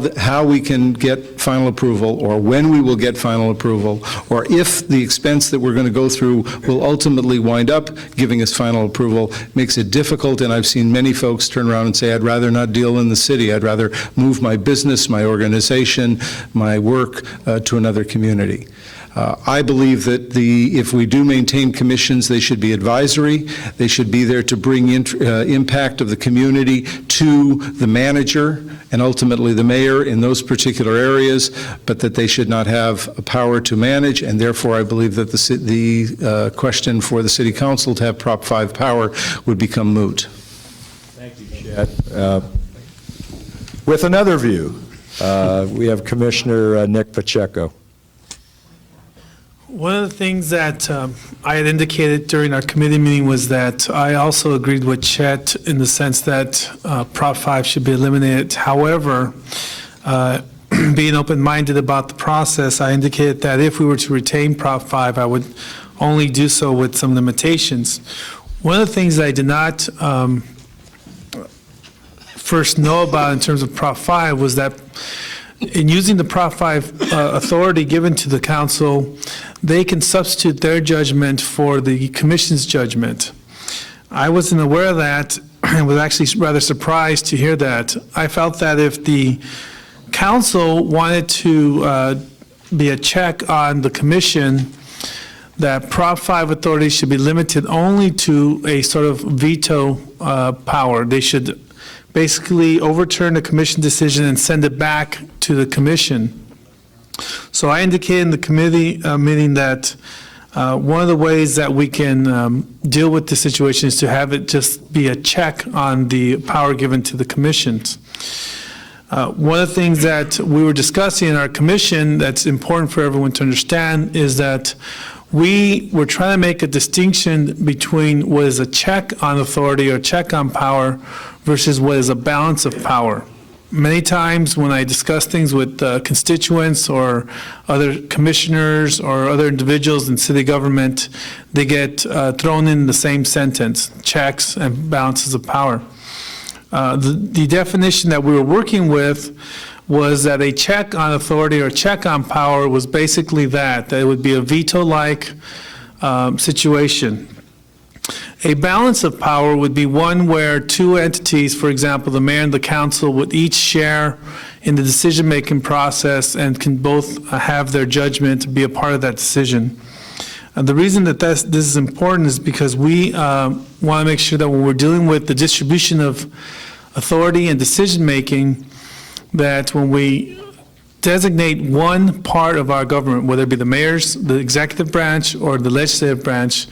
we can get final approval, or when we will get final approval, or if the expense that we're going to go through will ultimately wind up giving us final approval, makes it difficult. And I've seen many folks turn around and say, I'd rather not deal in the city. I'd rather move my business, my organization, my work to another community. I believe that if we do maintain commissions, they should be advisory. They should be there to bring impact of the community to the manager and ultimately the mayor in those particular areas, but that they should not have a power to manage. And therefore, I believe that the question for the city council to have Prop 5 power would become moot. Thank you, Chet. With another view, we have Commissioner Nick Pacheco. One of the things that I had indicated during our committee meeting was that I also agreed with Chet in the sense that Prop 5 should be eliminated. However, being open-minded about the process, I indicated that if we were to retain Prop 5, I would only do so with some limitations. One of the things that I did not first know about in terms of Prop 5 was that in using the Prop 5 authority given to the council, they can substitute their judgment for the commission's judgment. I wasn't aware of that and was actually rather surprised to hear that. I felt that if the council wanted to be a check on the commission, that Prop 5 authority should be limited only to a sort of veto power. They should basically overturn the commission decision and send it back to the commission. So I indicated in the committee meeting that one of the ways that we can deal with the situation is to have it just be a check on the power given to the commissions. One of the things that we were discussing in our commission that's important for everyone to understand is that we were trying to make a distinction between what is a check on authority or check on power versus what is a balance of power. Many times when I discuss things with constituents or other commissioners or other individuals in city government, they get thrown in the same sentence, checks and balances of power. The definition that we were working with was that a check on authority or check on power was basically that it would be a veto-like situation. A balance of power would be one where two entities, for example, the mayor and the council, would each share in the decision-making process and can both have their judgment be a part of that decision. And the reason that this is important is because we want to make sure that when we're dealing with the distribution of authority and decision-making, that when we designate one part of our government, whether it be the mayor's, the executive branch, or the legislative branch,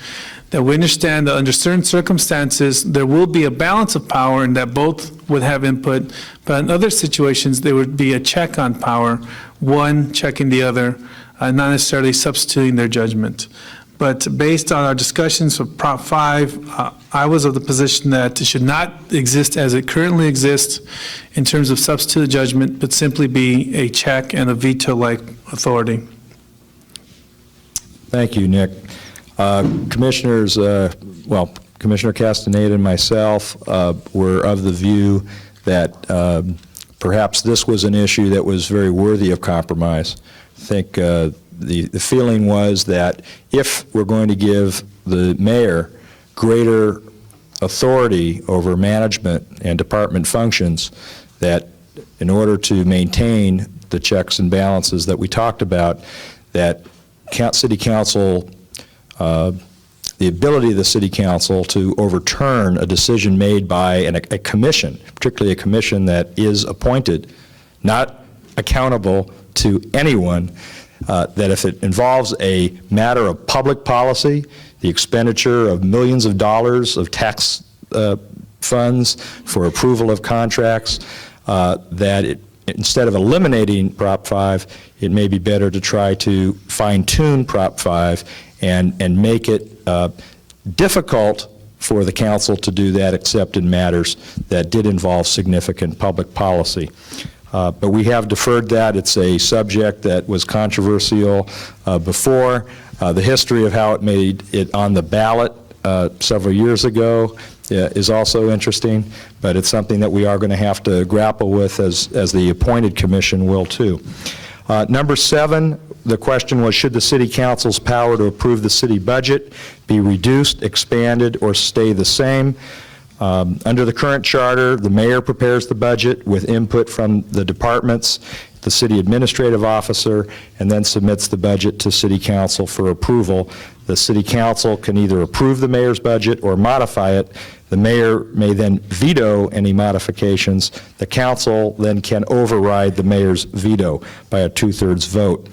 that we understand that under certain circumstances, there will be a balance of power and that both would have input, but in other situations, there would be a check on power, one checking the other, not necessarily substituting their judgment. But based on our discussions of Prop 5, I was of the position that it should not exist as it currently exists in terms of substitute judgment, but simply be a check and a veto-like authority. Thank you, Nick. Commissioners, Commissioner Castaneda and myself were of the view that perhaps this was an issue that was very worthy of compromise. I think the feeling was that if we're going to give the mayor greater authority over management and department functions, that in order to maintain the checks and balances that we talked about, that city council, the ability of the city council to overturn a decision made by a commission, particularly a commission that is appointed, not accountable to anyone, that if it involves a matter of public policy, the expenditure of millions of dollars of tax funds for approval of contracts, that instead of eliminating Prop 5, it may be better to try to fine-tune Prop 5 and make it difficult for the council to do that, except in matters that did involve significant public policy. But we have deferred that. It's a subject that was controversial before. The history of how it made it on the ballot several years ago is also interesting, but it's something that we are going to have to grapple with, as the appointed commission will too. Number 7, the question was, should the city council's power to approve the city budget be reduced, expanded, or stay the same? Under the current charter, the mayor prepares the budget with input from the departments, the city administrative officer, and then submits the budget to city council for approval. The city council can either approve the mayor's budget or modify it. The mayor may then veto any modifications. The council then can override the mayor's veto by a 2/3 vote.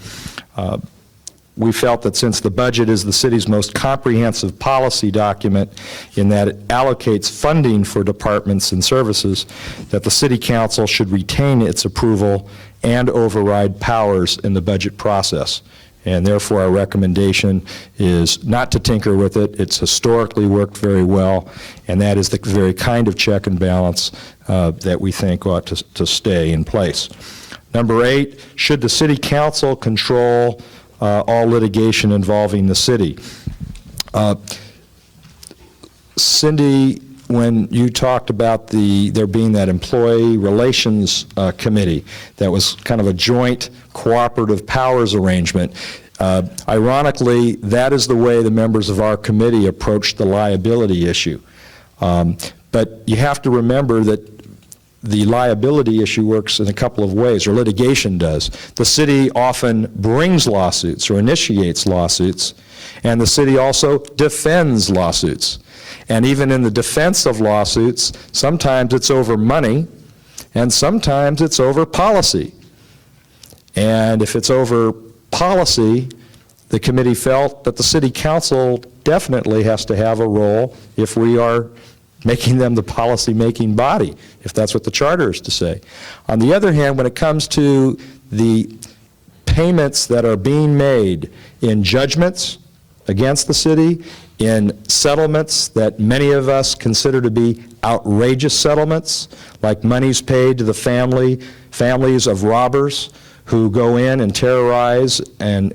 We felt that since the budget is the city's most comprehensive policy document in that it allocates funding for departments and services, that the city council should retain its approval and override powers in the budget process. And therefore, our recommendation is not to tinker with it. It's historically worked very well, and that is the very kind of check and balance that we think ought to stay in place. Number 8, should the city council control all litigation involving the city? Cindy, when you talked about there being that employee relations committee that was kind of a joint cooperative powers arrangement, ironically, that is the way the members of our committee approached the liability issue. But you have to remember that the liability issue works in a couple of ways, or litigation does. The city often brings lawsuits or initiates lawsuits, and the city also defends lawsuits. And even in the defense of lawsuits, sometimes it's over money, and sometimes it's over policy. And if it's over policy, the committee felt that the city council definitely has to have a role if we are making them the policy-making body, if that's what the charter is to say. On the other hand, when it comes to the payments that are being made in judgments against the city, in settlements that many of us consider to be outrageous settlements, like monies paid to the families of robbers who go in and terrorize and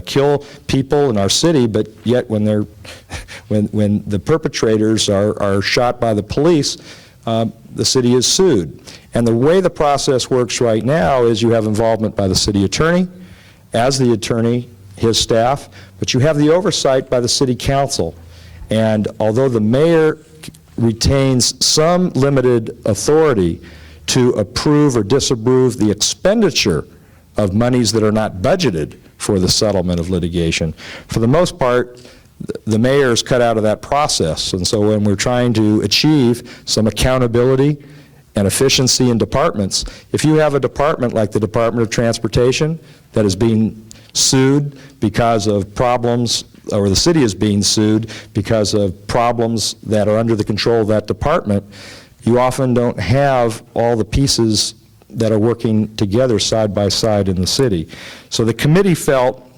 kill people in our city, but yet when the perpetrators are shot by the police, the city is sued. And the way the process works right now is you have involvement by the city attorney, as the attorney, his staff, but you have the oversight by the city council. And although the mayor retains some limited authority to approve or disapprove the expenditure of monies that are not budgeted for the settlement of litigation, for the most part, the mayor is cut out of that process. And so when we're trying to achieve some accountability and efficiency in departments, if you have a department like the Department of Transportation that is being sued because of problems, or the city is being sued because of problems that are under the control of that department, you often don't have all the pieces that are working together side by side in the city. So the committee felt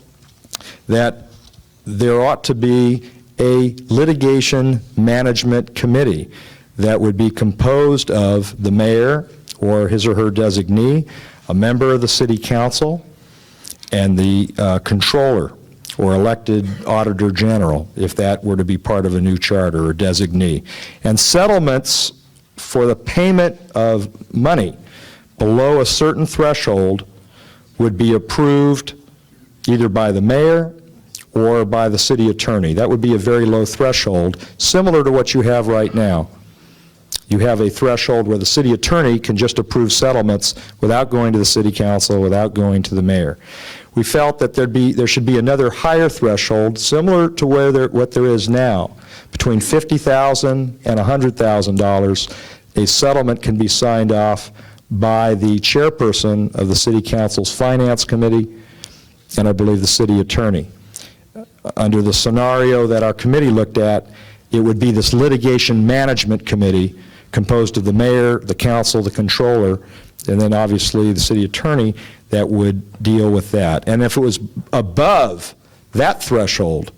that there ought to be a litigation management committee that would be composed of the mayor or his or her designee, a member of the city council, and the controller or elected auditor general, if that were to be part of a new charter or designee. And settlements for the payment of money below a certain threshold would be approved either by the mayor or by the city attorney. That would be a very low threshold, similar to what you have right now. You have a threshold where the city attorney can just approve settlements without going to the city council, without going to the mayor. We felt that there should be another higher threshold, similar to what there is now. Between $50,000 and $100,000, a settlement can be signed off by the chairperson of the city council's finance committee, and I believe the city attorney. Under the scenario that our committee looked at, it would be this litigation management committee composed of the mayor, the council, the controller, and then obviously the city attorney that would deal with that. And if it was above that threshold,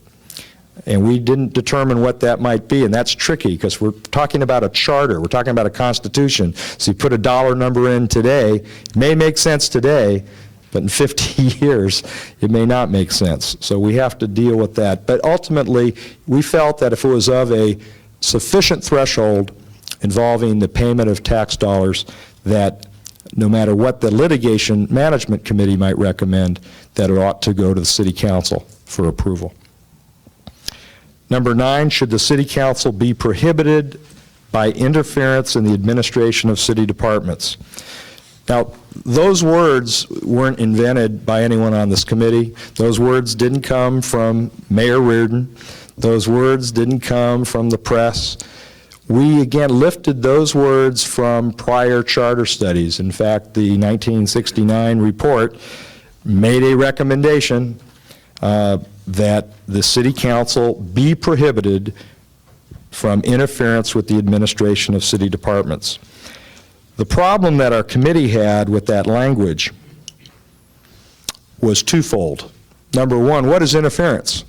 and we didn't determine what that might be, and that's tricky because we're talking about a charter, we're talking about a constitution. So you put a dollar number in today, it may make sense today, but in 50 years, it may not make sense. So we have to deal with that. But ultimately, we felt that if it was of a sufficient threshold involving the payment of tax dollars, that no matter what the litigation management committee might recommend, that it ought to go to the city council for approval. Number 9, should the city council be prohibited by interference in the administration of city departments? Now, those words weren't invented by anyone on this committee. Those words didn't come from Mayor Reardon. Those words didn't come from the press. We, again, lifted those words from prior charter studies. In fact, the 1969 report made a recommendation that the city council be prohibited from interference with the administration of city departments. The problem that our committee had with that language was twofold. Number one, what is interference?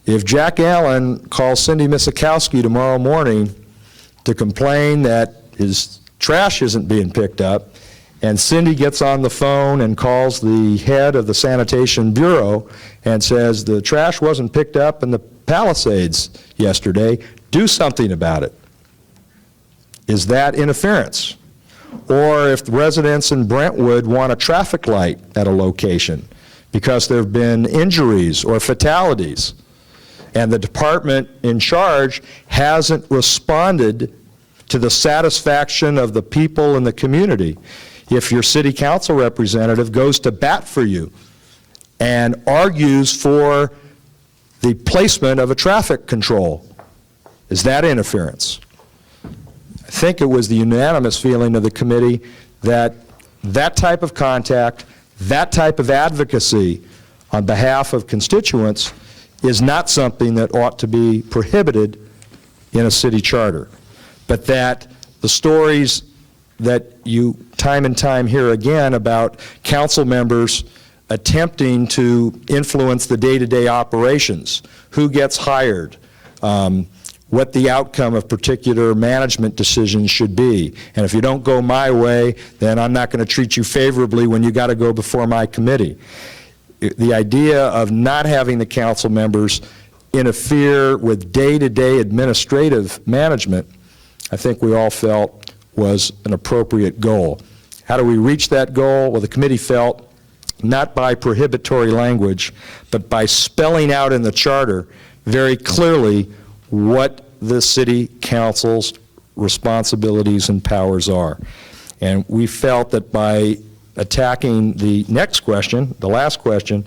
If Jack Allen calls Cindy Misikowski tomorrow morning to complain that his trash isn't being picked up, and Cindy gets on the phone and calls the head of the sanitation bureau and says the trash wasn't picked up in the Palisades yesterday, do something about it. Is that interference? Or if the residents in Brentwood want a traffic light at a location because there have been injuries or fatalities, and the department in charge hasn't responded to the satisfaction of the people in the community, if your city council representative goes to bat for you and argues for the placement of a traffic control, is that interference? I think it was the unanimous feeling of the committee that that type of contact, that type of advocacy on behalf of constituents is not something that ought to be prohibited in a city charter, but that the stories that you time and time hear again about council members attempting to influence the day-to-day operations, who gets hired, what the outcome of particular management decisions should be. And if you don't go my way, then I'm not going to treat you favorably when you got to go before my committee. The idea of not having the council members interfere with day-to-day administrative management, I think we all felt was an appropriate goal. How do we reach that goal? Well, the committee felt not by prohibitory language, but by spelling out in the charter very clearly what the city council's responsibilities and powers are. And we felt that by attacking the next question, the last question,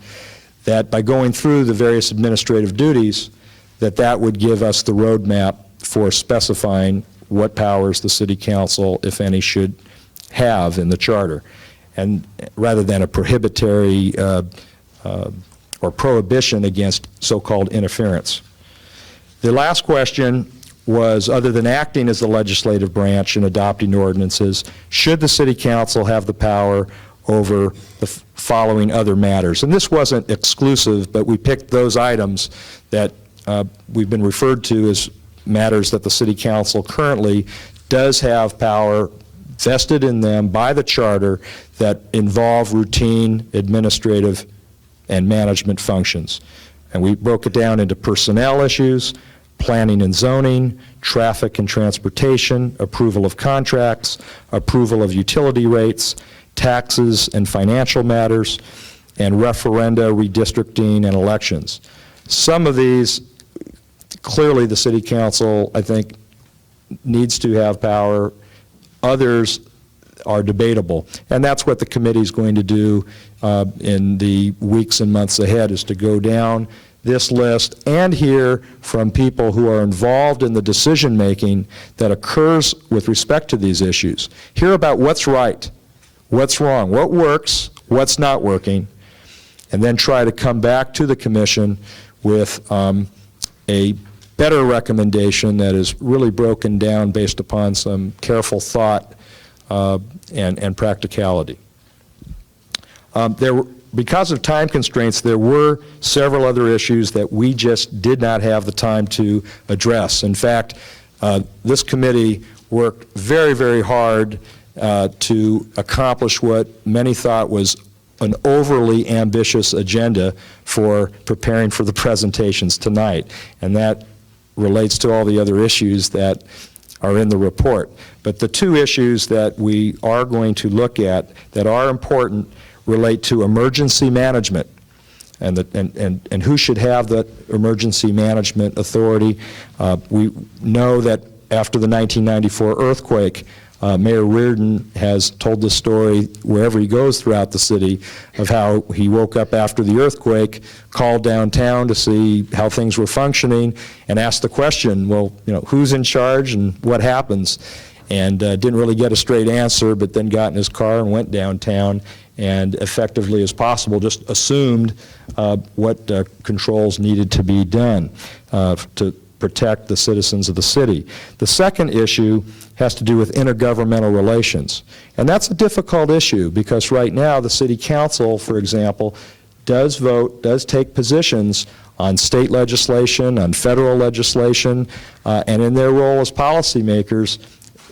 that by going through the various administrative duties, that would give us the roadmap for specifying what powers the city council, if any, should have in the charter, and rather than a prohibitory or prohibition against so-called interference. The last question was, other than acting as the legislative branch and adopting ordinances, should the city council have the power over the following other matters? And this wasn't exclusive, but we picked those items that we've been referred to as matters that the city council currently does have power vested in them by the charter that involve routine administrative and management functions. And we broke it down into personnel issues, planning and zoning, traffic and transportation, approval of contracts, approval of utility rates, taxes and financial matters, and referenda, redistricting, and elections. Some of these, clearly the city council, I think, needs to have power. Others are debatable. And that's what the committee is going to do in the weeks and months ahead, is to go down this list and hear from people who are involved in the decision-making that occurs with respect to these issues. Hear about what's right, what's wrong, what works, what's not working, and then try to come back to the commission with a better recommendation that is really broken down based upon some careful thought and practicality. Because of time constraints, there were several other issues that we just did not have the time to address. In fact, this committee worked very, very hard to accomplish what many thought was an overly ambitious agenda for preparing for the presentations tonight, and that relates to all the other issues that are in the report. But the two issues that we are going to look at that are important relate to emergency management and who should have the emergency management authority. We know that after the 1994 earthquake, Mayor Reardon has told the story wherever he goes throughout the city of how he woke up after the earthquake, called downtown to see how things were functioning, and asked the question, well, who's in charge and what happens? And didn't really get a straight answer, but then got in his car and went downtown and effectively as possible just assumed what controls needed to be done to protect the citizens of the city. The second issue has to do with intergovernmental relations. And that's a difficult issue because right now the city council, for example, does vote, does take positions on state legislation, on federal legislation, and in their role as policymakers,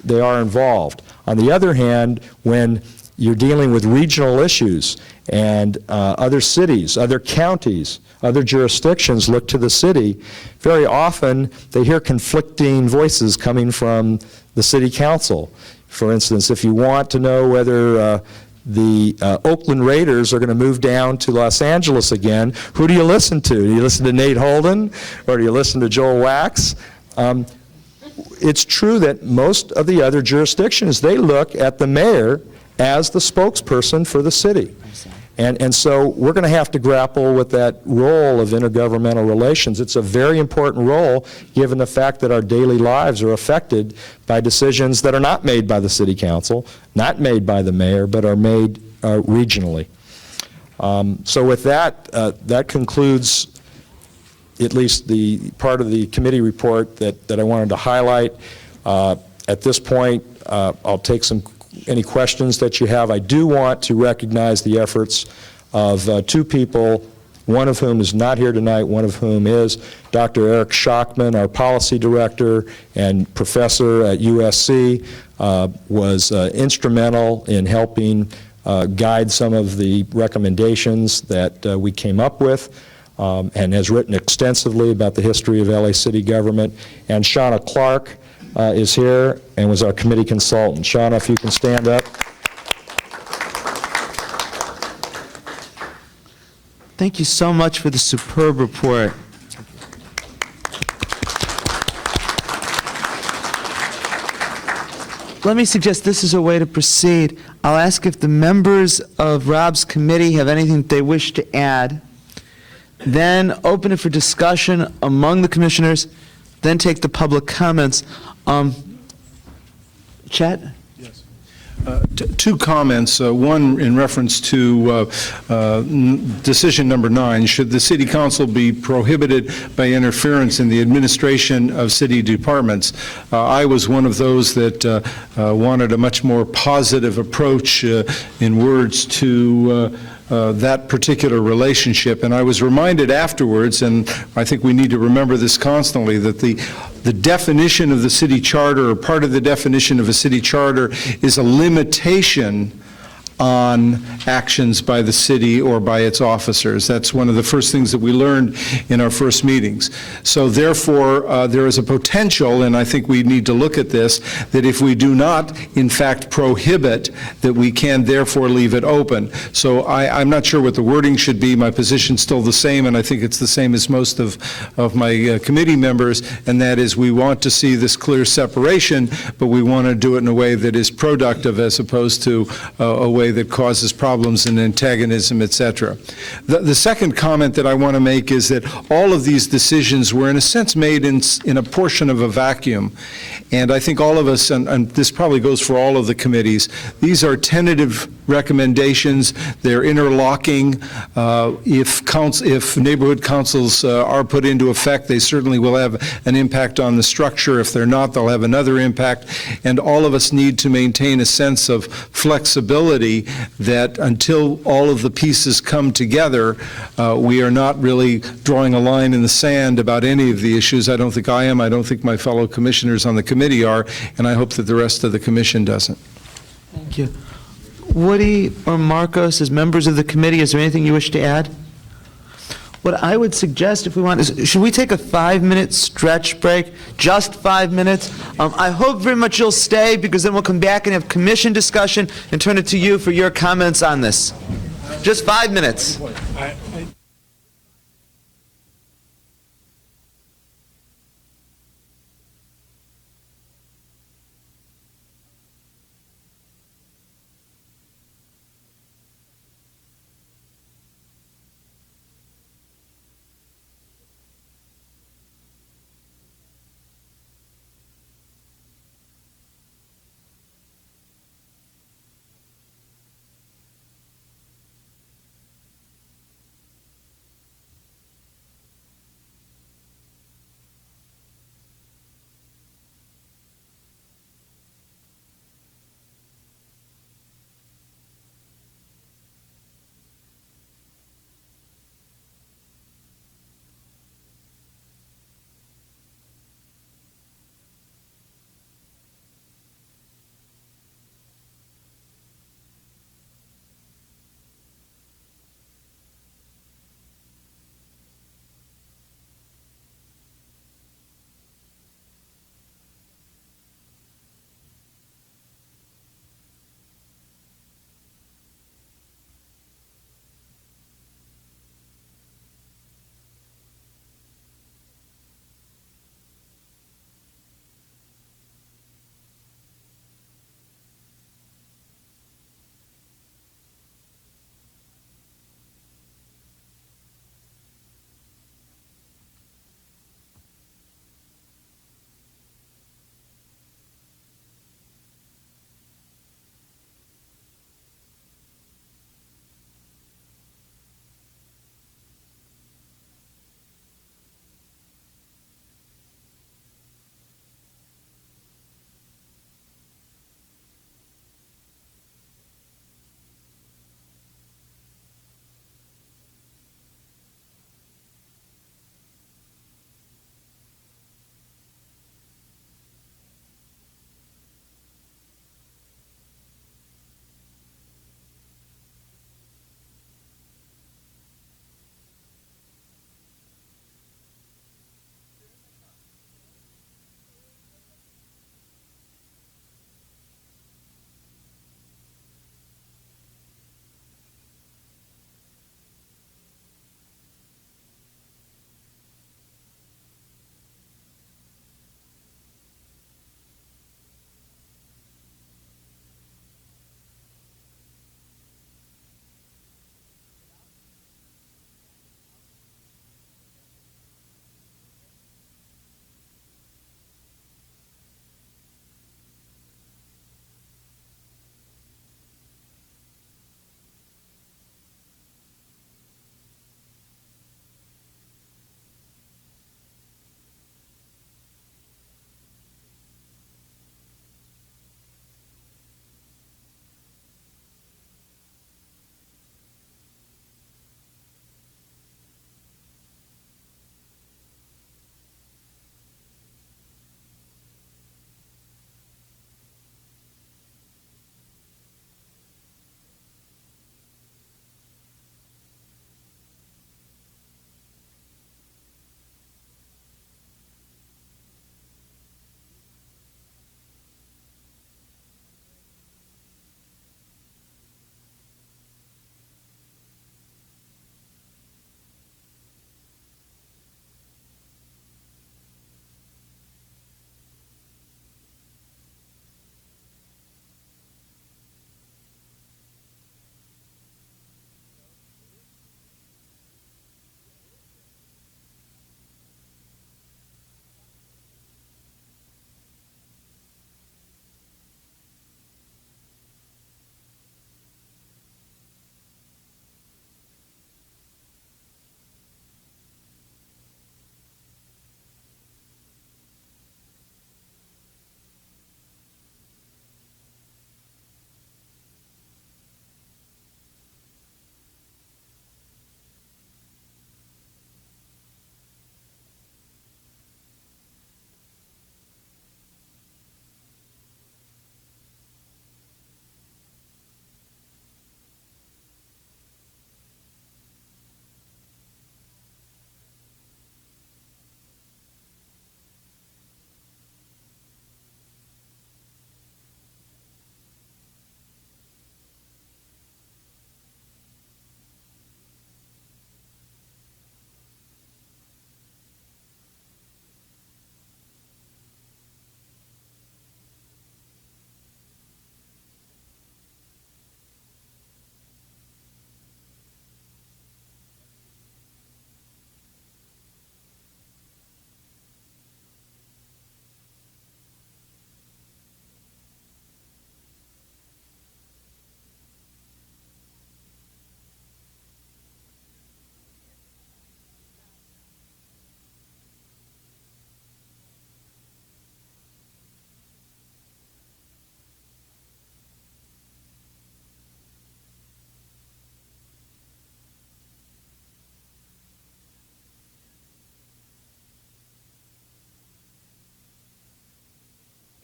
they are involved. On the other hand, when you're dealing with regional issues and other cities, other counties, other jurisdictions look to the city, very often they hear conflicting voices coming from the city council. For instance, if you want to know whether the Oakland Raiders are going to move down to Los Angeles again, who do you listen to? Do you listen to Nate Holden or do you listen to Joel Wax? It's true that most of the other jurisdictions, they look at the mayor as the spokesperson for the city. And so we're going to have to grapple with that role of intergovernmental relations. It's a very important role given the fact that our daily lives are affected by decisions that are not made by the city council, not made by the mayor, but are made regionally. So with that, that concludes at least the part of the committee report that I wanted to highlight. At this point, I'll take any questions that you have. I do want to recognize the efforts of two people, one of whom is not here tonight, one of whom is Dr. Eric Schockman, our policy director and professor at USC, was instrumental in helping guide some of the recommendations that we came up with, and has written extensively about the history of LA city government. And Shauna Clark is here and was our committee consultant. Shauna, if you can stand up. Thank you so much for the superb report. Let me suggest this is a way to proceed. I'll ask if the members of Rob's committee have anything they wish to add, then open it for discussion among the commissioners, then take the public comments. Chet? Yes. Two comments. One in reference to decision number 9. Should the city council be prohibited by interference in the administration of city departments? I was one of those that wanted a much more positive approach in words to that particular relationship. And I was reminded afterwards, and I think we need to remember this constantly, that the definition of the city charter, or part of the definition of a city charter, is a limitation on actions by the city or by its officers. That's one of the first things that we learned in our first meetings. So therefore, there is a potential, and I think we need to look at this, that if we do not, in fact, prohibit, that we can therefore leave it open. So I'm not sure what the wording should be. My position's still the same, and I think it's the same as most of my committee members, and that is we want to see this clear separation, but we want to do it in a way that is productive as opposed to a way that causes problems and antagonism, et cetera. The second comment that I want to make is that all of these decisions were in a sense made in a portion of a vacuum. And I think all of us, and this probably goes for all of the committees, these are tentative recommendations. They're interlocking. If neighborhood councils are put into effect, they certainly will have an impact on the structure. If they're not, they'll have another impact. And all of us need to maintain a sense of flexibility that until all of the pieces come together, we are not really drawing a line in the sand about any of the issues. I don't think I am. I don't think my fellow commissioners on the committee are, and I hope that the rest of the commission doesn't. Thank you. Woody or Marcos, as members of the committee, is there anything you wish to add? What I would suggest, if we want, is should we take a 5-minute stretch break? Just 5 minutes? I hope very much you'll stay, because then we'll come back and have commission discussion and turn it to you for your comments on this. Just 5 minutes.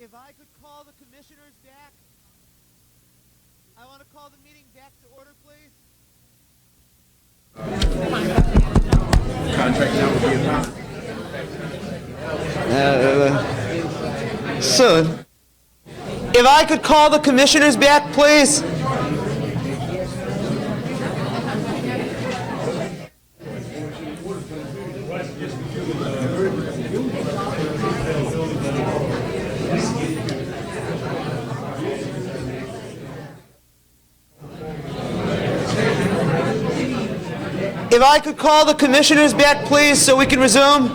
If I could call the commissioners back, I want to call the meeting back to order, please. Contract now will be Soon. If I could call the commissioners back, please. If I could call the commissioners back, please, so we can resume.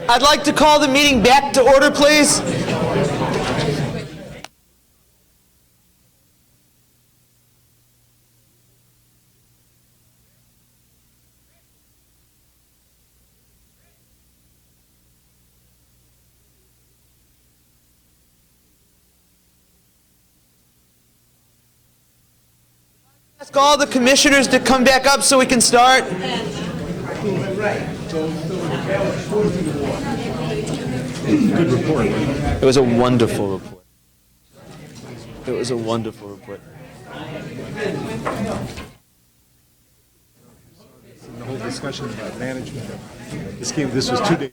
I'd like to call the meeting back to order, please. Ask all the commissioners to come back up so we can start. Good report. It was a wonderful report. It was a wonderful report. The whole discussion about management. This was 2 days.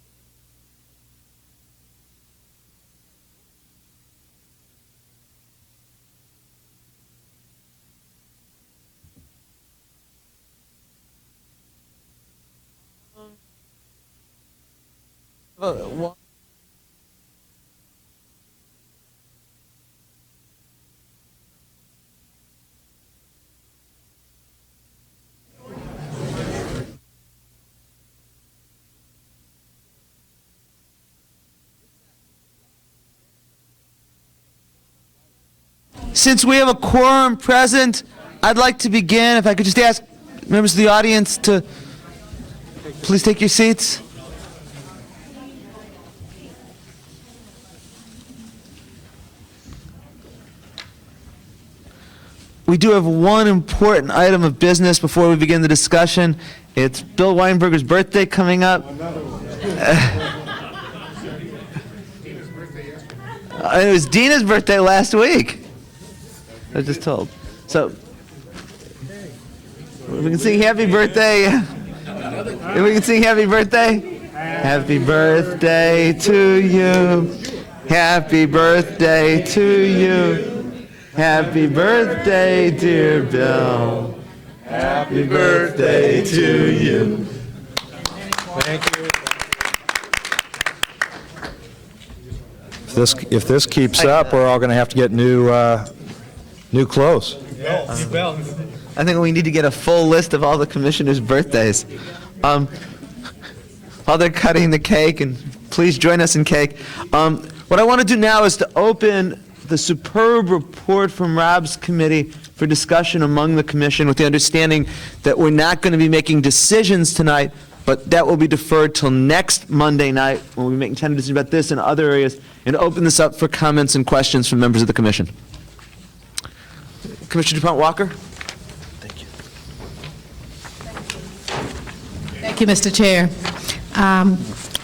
Since we have a quorum present, I'd like to begin. If I could just ask members of the audience to please take your seats. We do have one important item of business before we begin the discussion. It's Bill Weinberger's birthday coming up. It was Dina's birthday last week. I was just told. So, we can sing happy birthday. If we can sing happy birthday. Happy birthday to you. Happy birthday to you. Happy birthday, dear Bill. Happy birthday to you. Thank you. If this keeps up, we're all going to have to get new clothes. I think we need to get a full list of all the commissioners' birthdays. While they're cutting the cake, and please join us in cake. What I want to do now is to open the superb report from Rob's committee for discussion among the commission, with the understanding that we're not going to be making decisions tonight, but that will be deferred till next Monday night when we'll be making tentative decisions about this and other areas, and open this up for comments and questions from members of the commission. Commissioner DuPont Walker. Thank you. Thank you, Mr. Chair.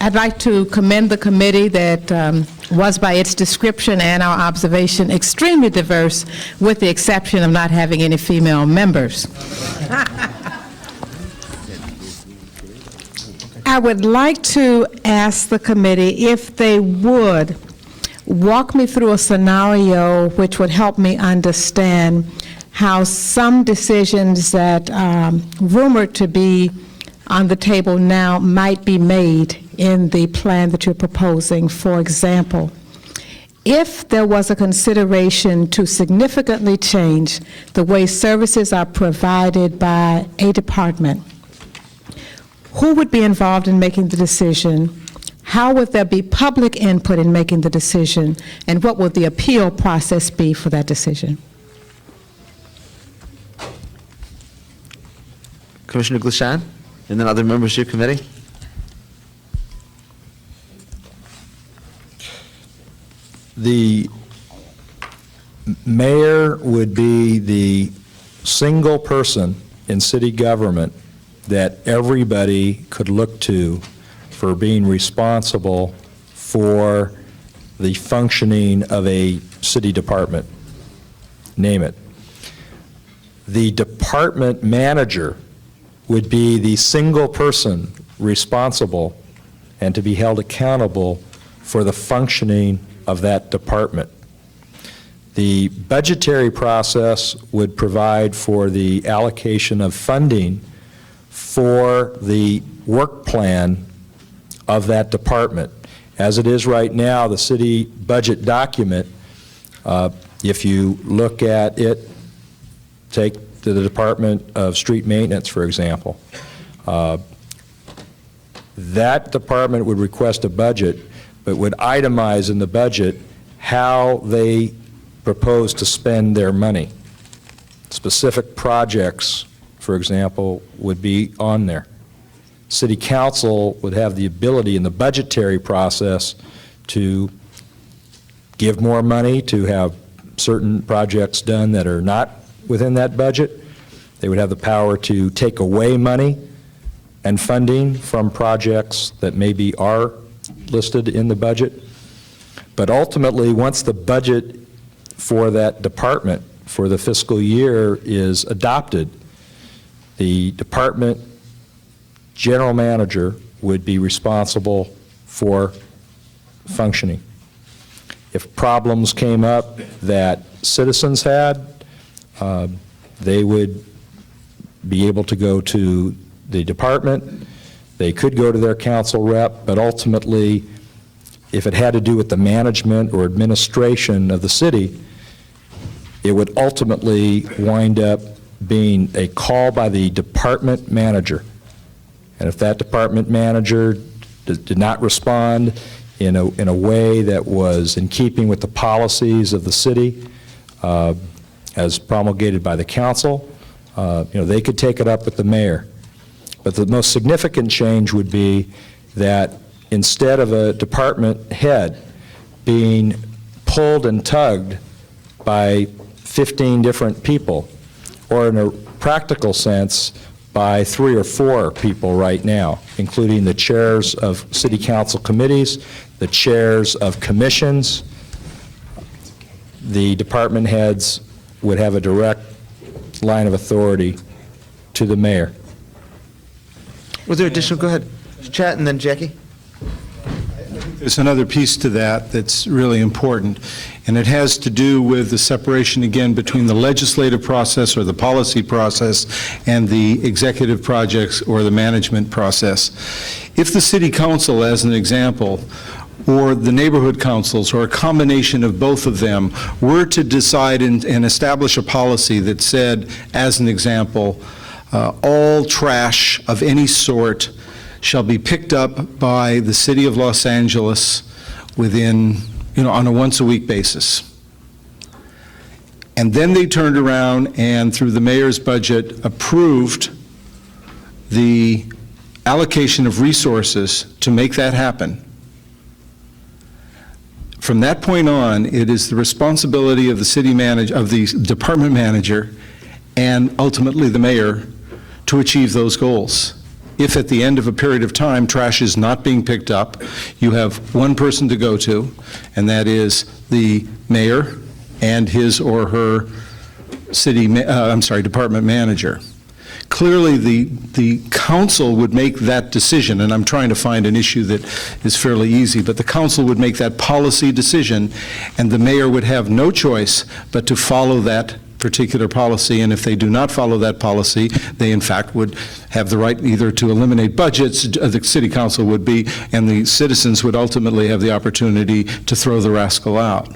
I'd like to commend the committee that was, by its description and our observation, extremely diverse, with the exception of not having any female members. I would like to ask the committee if they would walk me through a scenario which would help me understand how some decisions that are rumored to be on the table now might be made in the plan that you're proposing. For example, if there was a consideration to significantly change the way services are provided by a department, who would be involved in making the decision? How would there be public input in making the decision? And what would the appeal process be for that decision? Commissioner Glishan, and then other members of your committee. The mayor would be the single person in city government that everybody could look to for being responsible for the functioning of a city department. Name it. The department manager would be the single person responsible and to be held accountable for the functioning of that department. The budgetary process would provide for the allocation of funding for the work plan of that department. As it is right now, the city budget document, if you look at it, take the Department of Street Maintenance, for example, that department would request a budget, but would itemize in the budget how they propose to spend their money. Specific projects, for example, would be on there. City Council would have the ability in the budgetary process to give more money, to have certain projects done that are not within that budget. They would have the power to take away money and funding from projects that maybe are listed in the budget. But ultimately, once the budget for that department for the fiscal year is adopted, the department general manager would be responsible for functioning. If problems came up that citizens had, they would be able to go to the department. They could go to their council rep, but ultimately, if it had to do with the management or administration of the city, it would ultimately wind up being a call by the department manager. And if that department manager did not respond in a way that was in keeping with the policies of the city as promulgated by the council, they could take it up with the mayor. But the most significant change would be that instead of a department head being pulled and tugged by 15 different people, or in a practical sense, by 3 or 4 people right now, including the chairs of city council committees, the chairs of commissions, the department heads would have a direct line of authority to the mayor. Was there additional? Go ahead. Chat and then Jackie. There's another piece to that that's really important, and it has to do with the separation, again, between the legislative process or the policy process and the executive projects or the management process. If the city council, as an example, or the neighborhood councils, or a combination of both of them, were to decide and establish a policy that said, as an example, all trash of any sort shall be picked up by the city of Los Angeles within, on a once-a-week basis. And then they turned around and, through the mayor's budget, approved the allocation of resources to make that happen. From that point on, it is the responsibility of the city manager, of the department manager, and ultimately the mayor, to achieve those goals. If at the end of a period of time trash is not being picked up, you have one person to go to, and that is the mayor and his or her department manager. Clearly, the council would make that decision, and I'm trying to find an issue that is fairly easy, but the council would make that policy decision, and the mayor would have no choice but to follow that particular policy, and if they do not follow that policy, they in fact would have the right either to eliminate budgets, the city council would be, and the citizens would ultimately have the opportunity to throw the rascal out.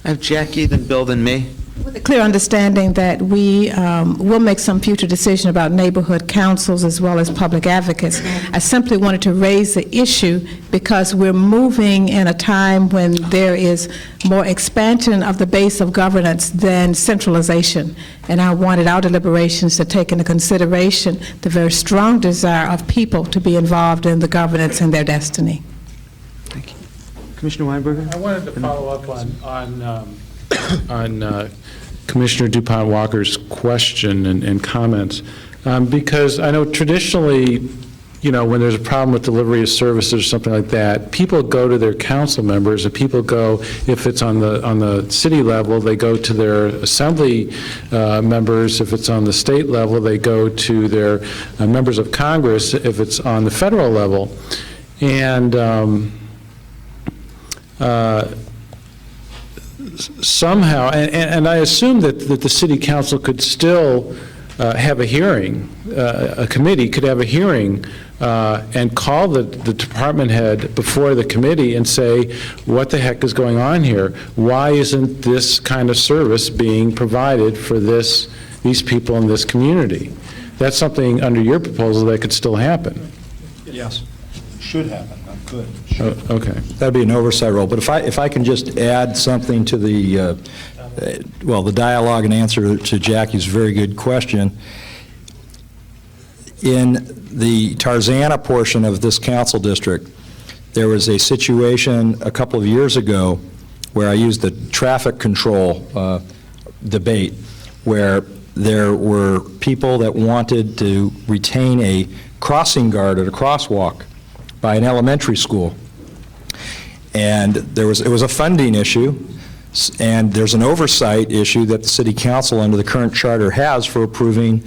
I have Jackie, then Bill, then me. With a clear understanding that we will make some future decision about neighborhood councils as well as public advocates, I simply wanted to raise the issue because we're moving in a time when there is more expansion of the base of governance than centralization. And I wanted our deliberations to take into consideration the very strong desire of people to be involved in the governance and their destiny. Thank you. Commissioner Weinberger? I wanted to follow up on Commissioner DuPont Walker's question and comments, because I know traditionally, you know, when there's a problem with delivery of services or something like that, people go to their council members, and people go, if it's on the city level, they go to their assembly members. If it's on the state level, they go to their members of Congress, if it's on the federal level. And somehow, and I assume that the city council could still have a hearing, a committee could have a hearing and call the department head before the committee and say, what the heck is going on here? Why isn't this kind of service being provided for these people in this community? That's something under your proposal that could still happen. Yes. Should happen, not could. Okay. That'd be an oversight role. But if I can just add something to the, the dialogue and answer to Jackie's very good question. In the Tarzana portion of this council district, there was a situation a couple of years ago where I used the traffic control debate, where there were people that wanted to retain a crossing guard at a crosswalk by an elementary school. And it was a funding issue, and there's an oversight issue that the city council under the current charter has for approving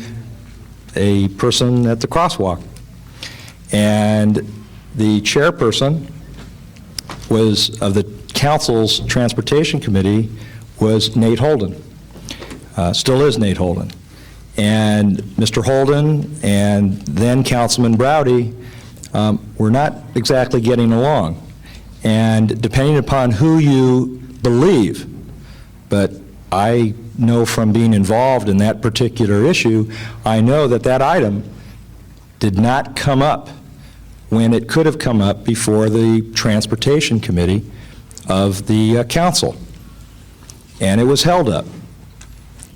a person at the crosswalk. And the chairperson of the council's transportation committee was Nate Holden, still is Nate Holden. And Mr. Holden and then Councilman Browdy were not exactly getting along. And depending upon who you believe, but I know from being involved in that particular issue, I know that that item did not come up when it could have come up before the Transportation Committee of the council. And it was held up.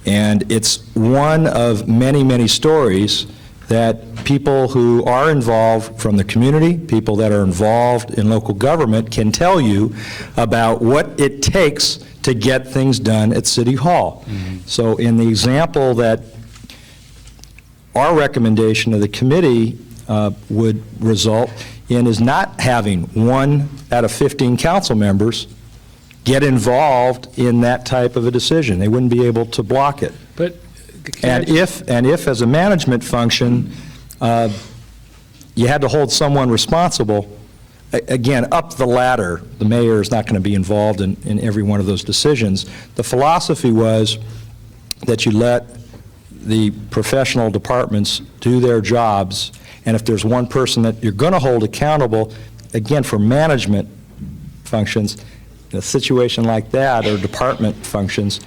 And it's one of many, many stories that people who are involved from the community, people that are involved in local government can tell you about what it takes to get things done at City Hall. Mm-hmm. So in the example that our recommendation of the committee would result in is not having 1 out of 15 council members get involved in that type of a decision. They wouldn't be able to block it. But And if, as a management function, you had to hold someone responsible, again, up the ladder, the mayor is not going to be involved in every one of those decisions. The philosophy was that you let the professional departments do their jobs, and if there's one person that you're going to hold accountable, again, for management functions, in a situation like that, or department functions,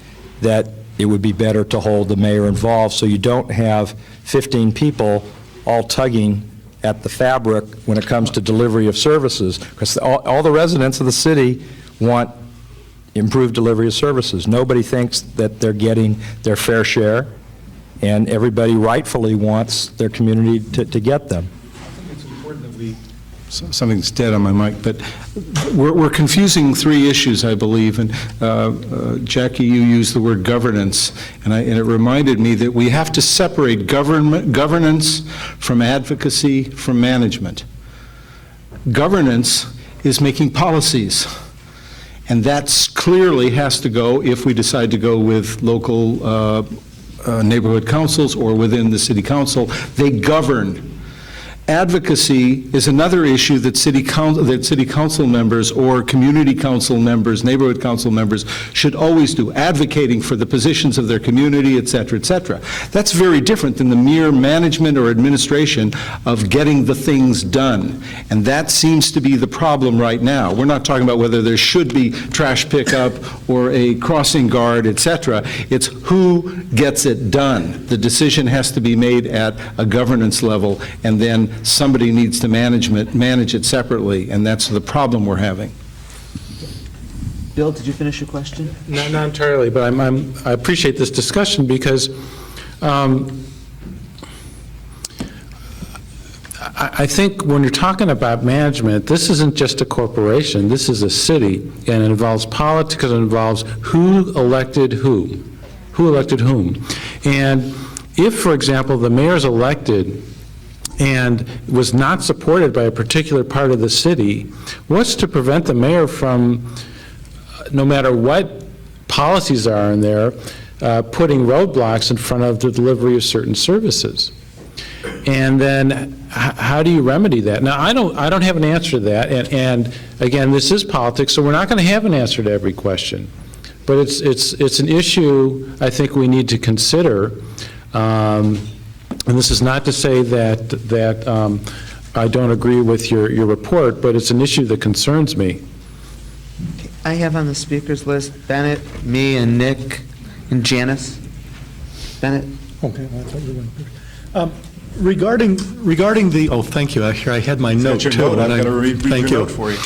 that it would be better to hold the mayor involved so you don't have 15 people all tugging at the fabric when it comes to delivery of services, because all the residents of the city want improved delivery of services. Nobody thinks that they're getting their fair share, and everybody rightfully wants their community to get them. I think it's important that we, something's dead on my mic, but we're confusing 3 issues, I believe, and Jackie, you used the word governance, and it reminded me that we have to separate governance from advocacy from management. Governance is making policies, and that clearly has to go, if we decide to go with local neighborhood councils or within the city council, they govern. Advocacy is another issue that city council members or community council members, neighborhood council members should always do, advocating for the positions of their community, et cetera, et cetera. That's very different than the mere management or administration of getting the things done. And that seems to be the problem right now. We're not talking about whether there should be trash pickup or a crossing guard, et cetera. It's who gets it done. The decision has to be made at a governance level, and then somebody needs to manage it separately, and that's the problem we're having. Bill, did you finish your question? Not entirely, but I appreciate this discussion because I I think when you're talking about management, this isn't just a corporation, this is a city, and it involves politics, it involves who elected who elected whom. And if, for example, the mayor's elected and was not supported by a particular part of the city, what's to prevent the mayor from, no matter what policies are in there, putting roadblocks in front of the delivery of certain services? And then how do you remedy that? Now, I don't have an answer to that, and again, this is politics, so we're not going to have an answer to every question. But it's an issue I think we need to consider, and this is not to say that I don't agree with your report, but it's an issue that concerns me. I have on the speakers list Bennett, me, and Nick, and Janice. Bennett? Okay, I thought you were going first. Regarding the, oh, thank you, I had my note too. I'm going to read your note for you.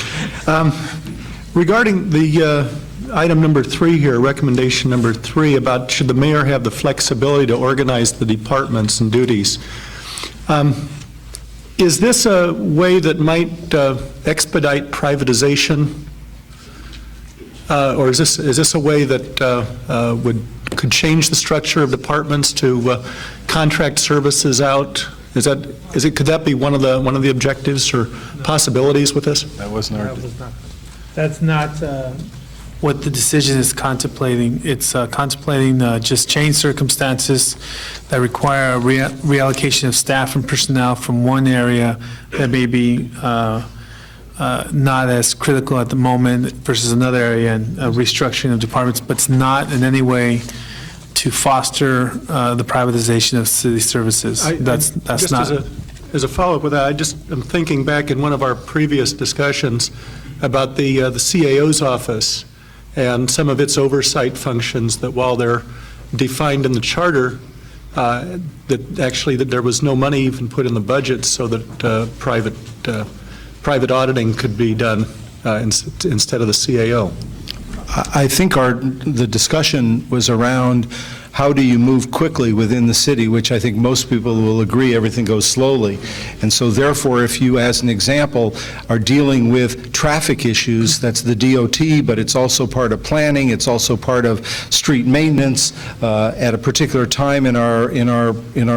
Regarding the item number 3 here, recommendation number 3, about should the mayor have the flexibility to organize the departments and duties. Is this a way that might expedite privatization? Or is this a way that could change the structure of departments to contract services out? Could that be one of the objectives or possibilities with this? That wasn't our. That's not what the decision is contemplating. It's contemplating just change circumstances that require a reallocation of staff and personnel from one area that may be not as critical at the moment versus another area, and restructuring of departments, but it's not in any way to foster the privatization of city services. That's just not. As a follow-up with that, I'm thinking back in one of our previous discussions about the CAO's office and some of its oversight functions, that while they're defined in the charter, that there was no money even put in the budget so that private auditing could be done instead of the CAO. I think the discussion was around how do you move quickly within the city, which I think most people will agree everything goes slowly. And so therefore, if you, as an example, are dealing with traffic issues, that's the DOT, but it's also part of planning, it's also part of street maintenance at a particular time in our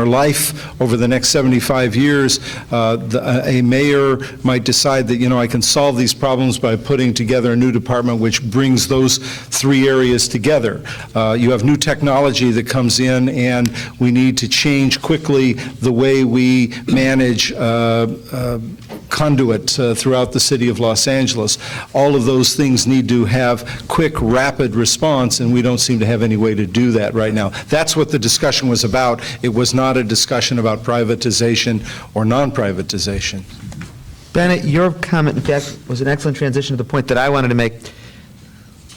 life over the next 75 years, a mayor might decide that, I can solve these problems by putting together a new department which brings those 3 areas together. You have new technology that comes in, and we need to change quickly the way we manage conduit throughout the city of Los Angeles. All of those things need to have quick, rapid response, and we don't seem to have any way to do that right now. That's what the discussion was about. It was not a discussion about privatization or non-privatization. Bennett, your comment, in fact, was an excellent transition to the point that I wanted to make.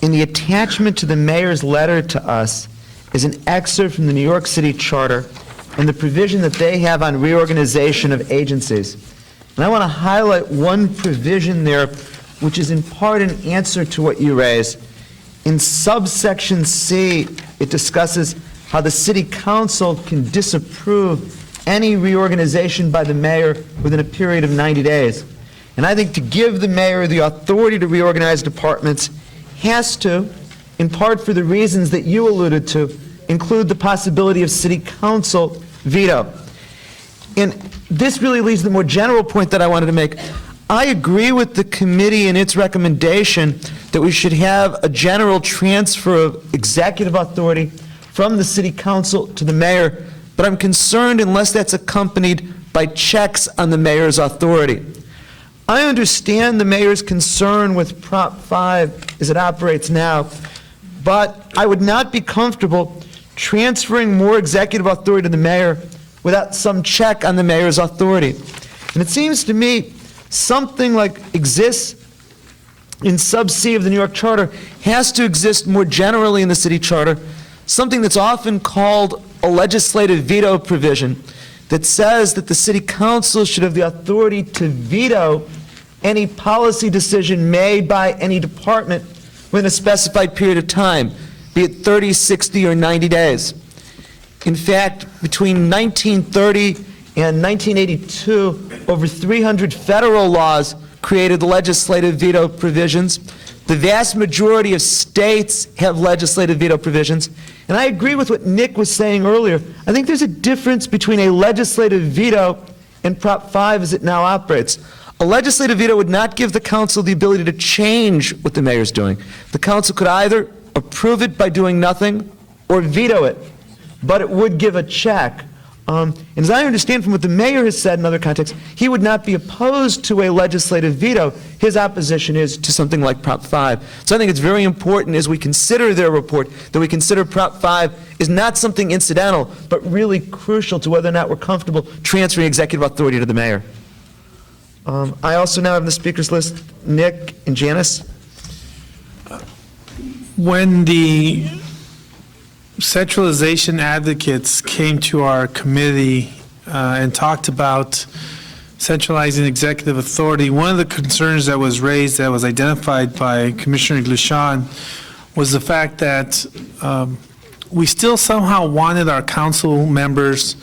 In the attachment to the mayor's letter to us is an excerpt from the New York City Charter and the provision that they have on reorganization of agencies. And I want to highlight one provision there, which is in part an answer to what you raised. In subsection C, it discusses how the city council can disapprove any reorganization by the mayor within a period of 90 days. And I think to give the mayor the authority to reorganize departments has to, in part for the reasons that you alluded to, include the possibility of city council veto. And this really leads to the more general point that I wanted to make. I agree with the committee in its recommendation that we should have a general transfer of executive authority from the city council to the mayor, but I'm concerned unless that's accompanied by checks on the mayor's authority. I understand the mayor's concern with Prop 5 as it operates now, but I would not be comfortable transferring more executive authority to the mayor without some check on the mayor's authority. And it seems to me something like exists in sub C of the New York Charter has to exist more generally in the city charter, something that's often called a legislative veto provision that says that the city council should have the authority to veto any policy decision made by any department within a specified period of time, be it 30, 60, or 90 days. In fact, between 1930 And 1982, over 300 federal laws created legislative veto provisions. The vast majority of states have legislative veto provisions. And I agree with what Nick was saying earlier. I think there's a difference between a legislative veto and Prop 5 as it now operates. A legislative veto would not give the council the ability to change what the mayor's doing. The council could either approve it by doing nothing or veto it, but it would give a check. And as I understand from what the mayor has said in other contexts, he would not be opposed to a legislative veto. His opposition is to something like Prop 5. So I think it's very important as we consider their report that we consider Prop 5 is not something incidental, but really crucial to whether or not we're comfortable transferring executive authority to the mayor. I also now have on the speakers list Nick and Janice. When the centralization advocates came to our committee and talked about centralizing executive authority, one of the concerns that was raised, that was identified by Commissioner Glushon, was the fact that we still somehow wanted our council members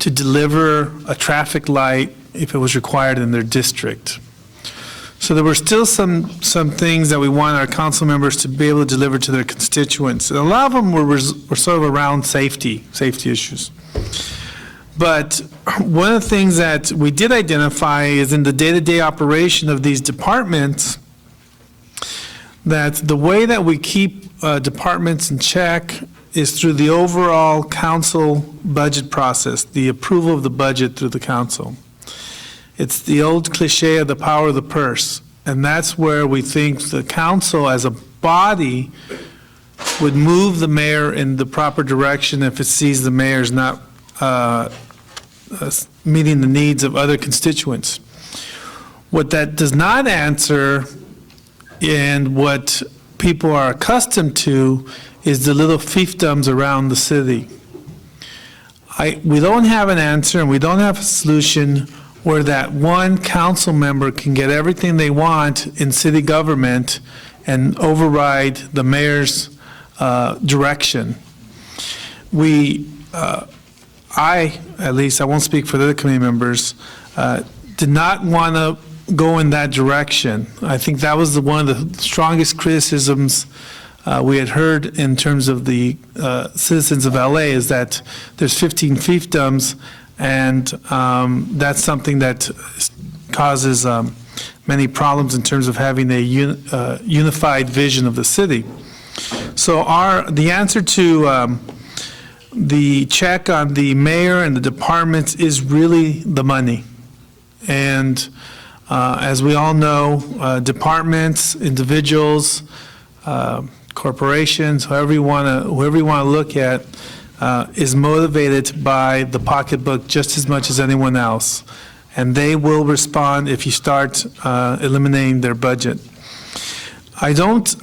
to deliver a traffic light if it was required in their district. So there were still some things that we want our council members to be able to deliver to their constituents. And a lot of them were sort of around safety issues. But one of the things that we did identify is in the day-to-day operation of these departments, that the way that we keep departments in check is through the overall council budget process, the approval of the budget through the council. It's the old cliche of the power of the purse, and that's where we think the council as a body would move the mayor in the proper direction if it sees the mayor's not meeting the needs of other constituents. What that does not answer, and what people are accustomed to, is the little fiefdoms around the city. We don't have an answer, and we don't have a solution where that one council member can get everything they want in city government and override the mayor's direction. I won't speak for the other committee members, did not want to go in that direction. I think that was one of the strongest criticisms we had heard in terms of the citizens of LA, is that there's 15 fiefdoms, and that's something that causes many problems in terms of having a unified vision of the city. So the answer to the check on the mayor and the departments is really the money. And as we all know, departments, individuals, corporations, whoever you want to look at, is motivated by the pocketbook just as much as anyone else. And they will respond if you start eliminating their budget. I don't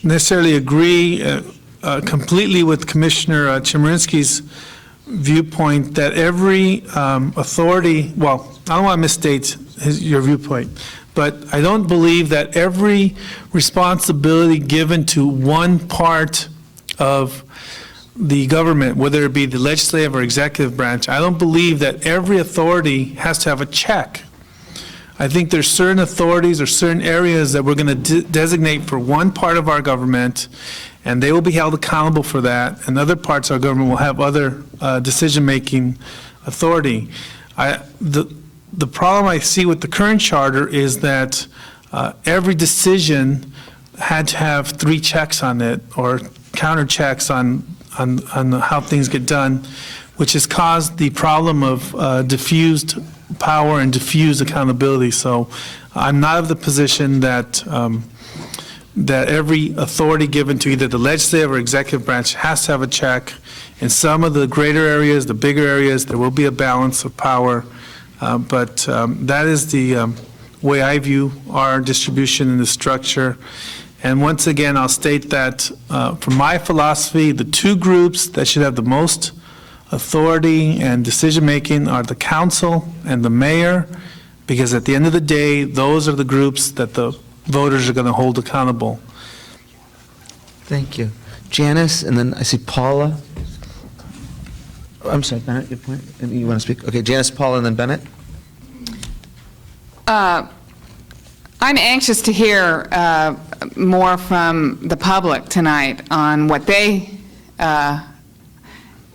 necessarily agree completely with Commissioner Chemerinsky's viewpoint that every authority, well, I don't want to misstate your viewpoint, but I don't believe that every responsibility given to one part of the government, whether it be the legislative or executive branch, I don't believe that every authority has to have a check. I think there's certain authorities or certain areas that we're going to designate for one part of our government, and they will be held accountable for that, and other parts of our government will have other decision-making authority. The problem I see with the current charter is that every decision had to have 3 checks on it, or counter checks on how things get done, which has caused the problem of diffused power and diffused accountability. So I'm not of the position that that every authority given to either the legislative or executive branch has to have a check. In some of the greater areas, the bigger areas, there will be a balance of power, but that is the way I view our distribution in the structure. And once again, I'll state that from my philosophy, the 2 groups that should have the most authority and decision-making are the council and the mayor, because at the end of the day, those are the groups that the voters are going to hold accountable. Thank you. Janice, and then I see Paula. I'm sorry, Bennett, your point? You want to speak? Okay, Janice, Paul, and then Bennett? I'm anxious to hear more from the public tonight on what they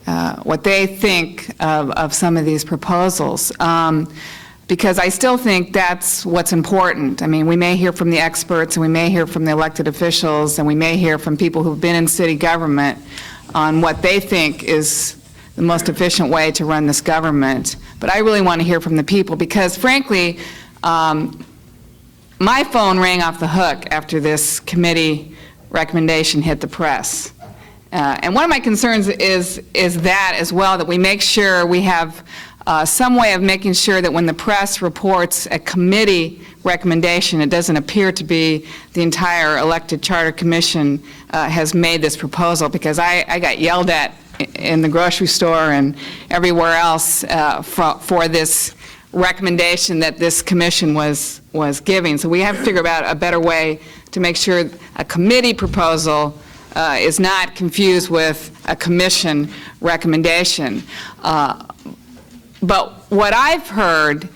think of some of these proposals, because I still think that's what's important. I mean, we may hear from the experts, and we may hear from the elected officials, and we may hear from people who've been in city government on what they think is the most efficient way to run this government. But I really want to hear from the people, because frankly, my phone rang off the hook after this committee recommendation hit the press. And one of my concerns is that as well, that we make sure we have some way of making sure that when the press reports a committee recommendation, it doesn't appear to be the entire elected charter commission has made this proposal, because I got yelled at in the grocery store and everywhere else for this recommendation that this commission was giving. So we have to figure out a better way to make sure a committee proposal is not confused with a commission recommendation. But what I've heard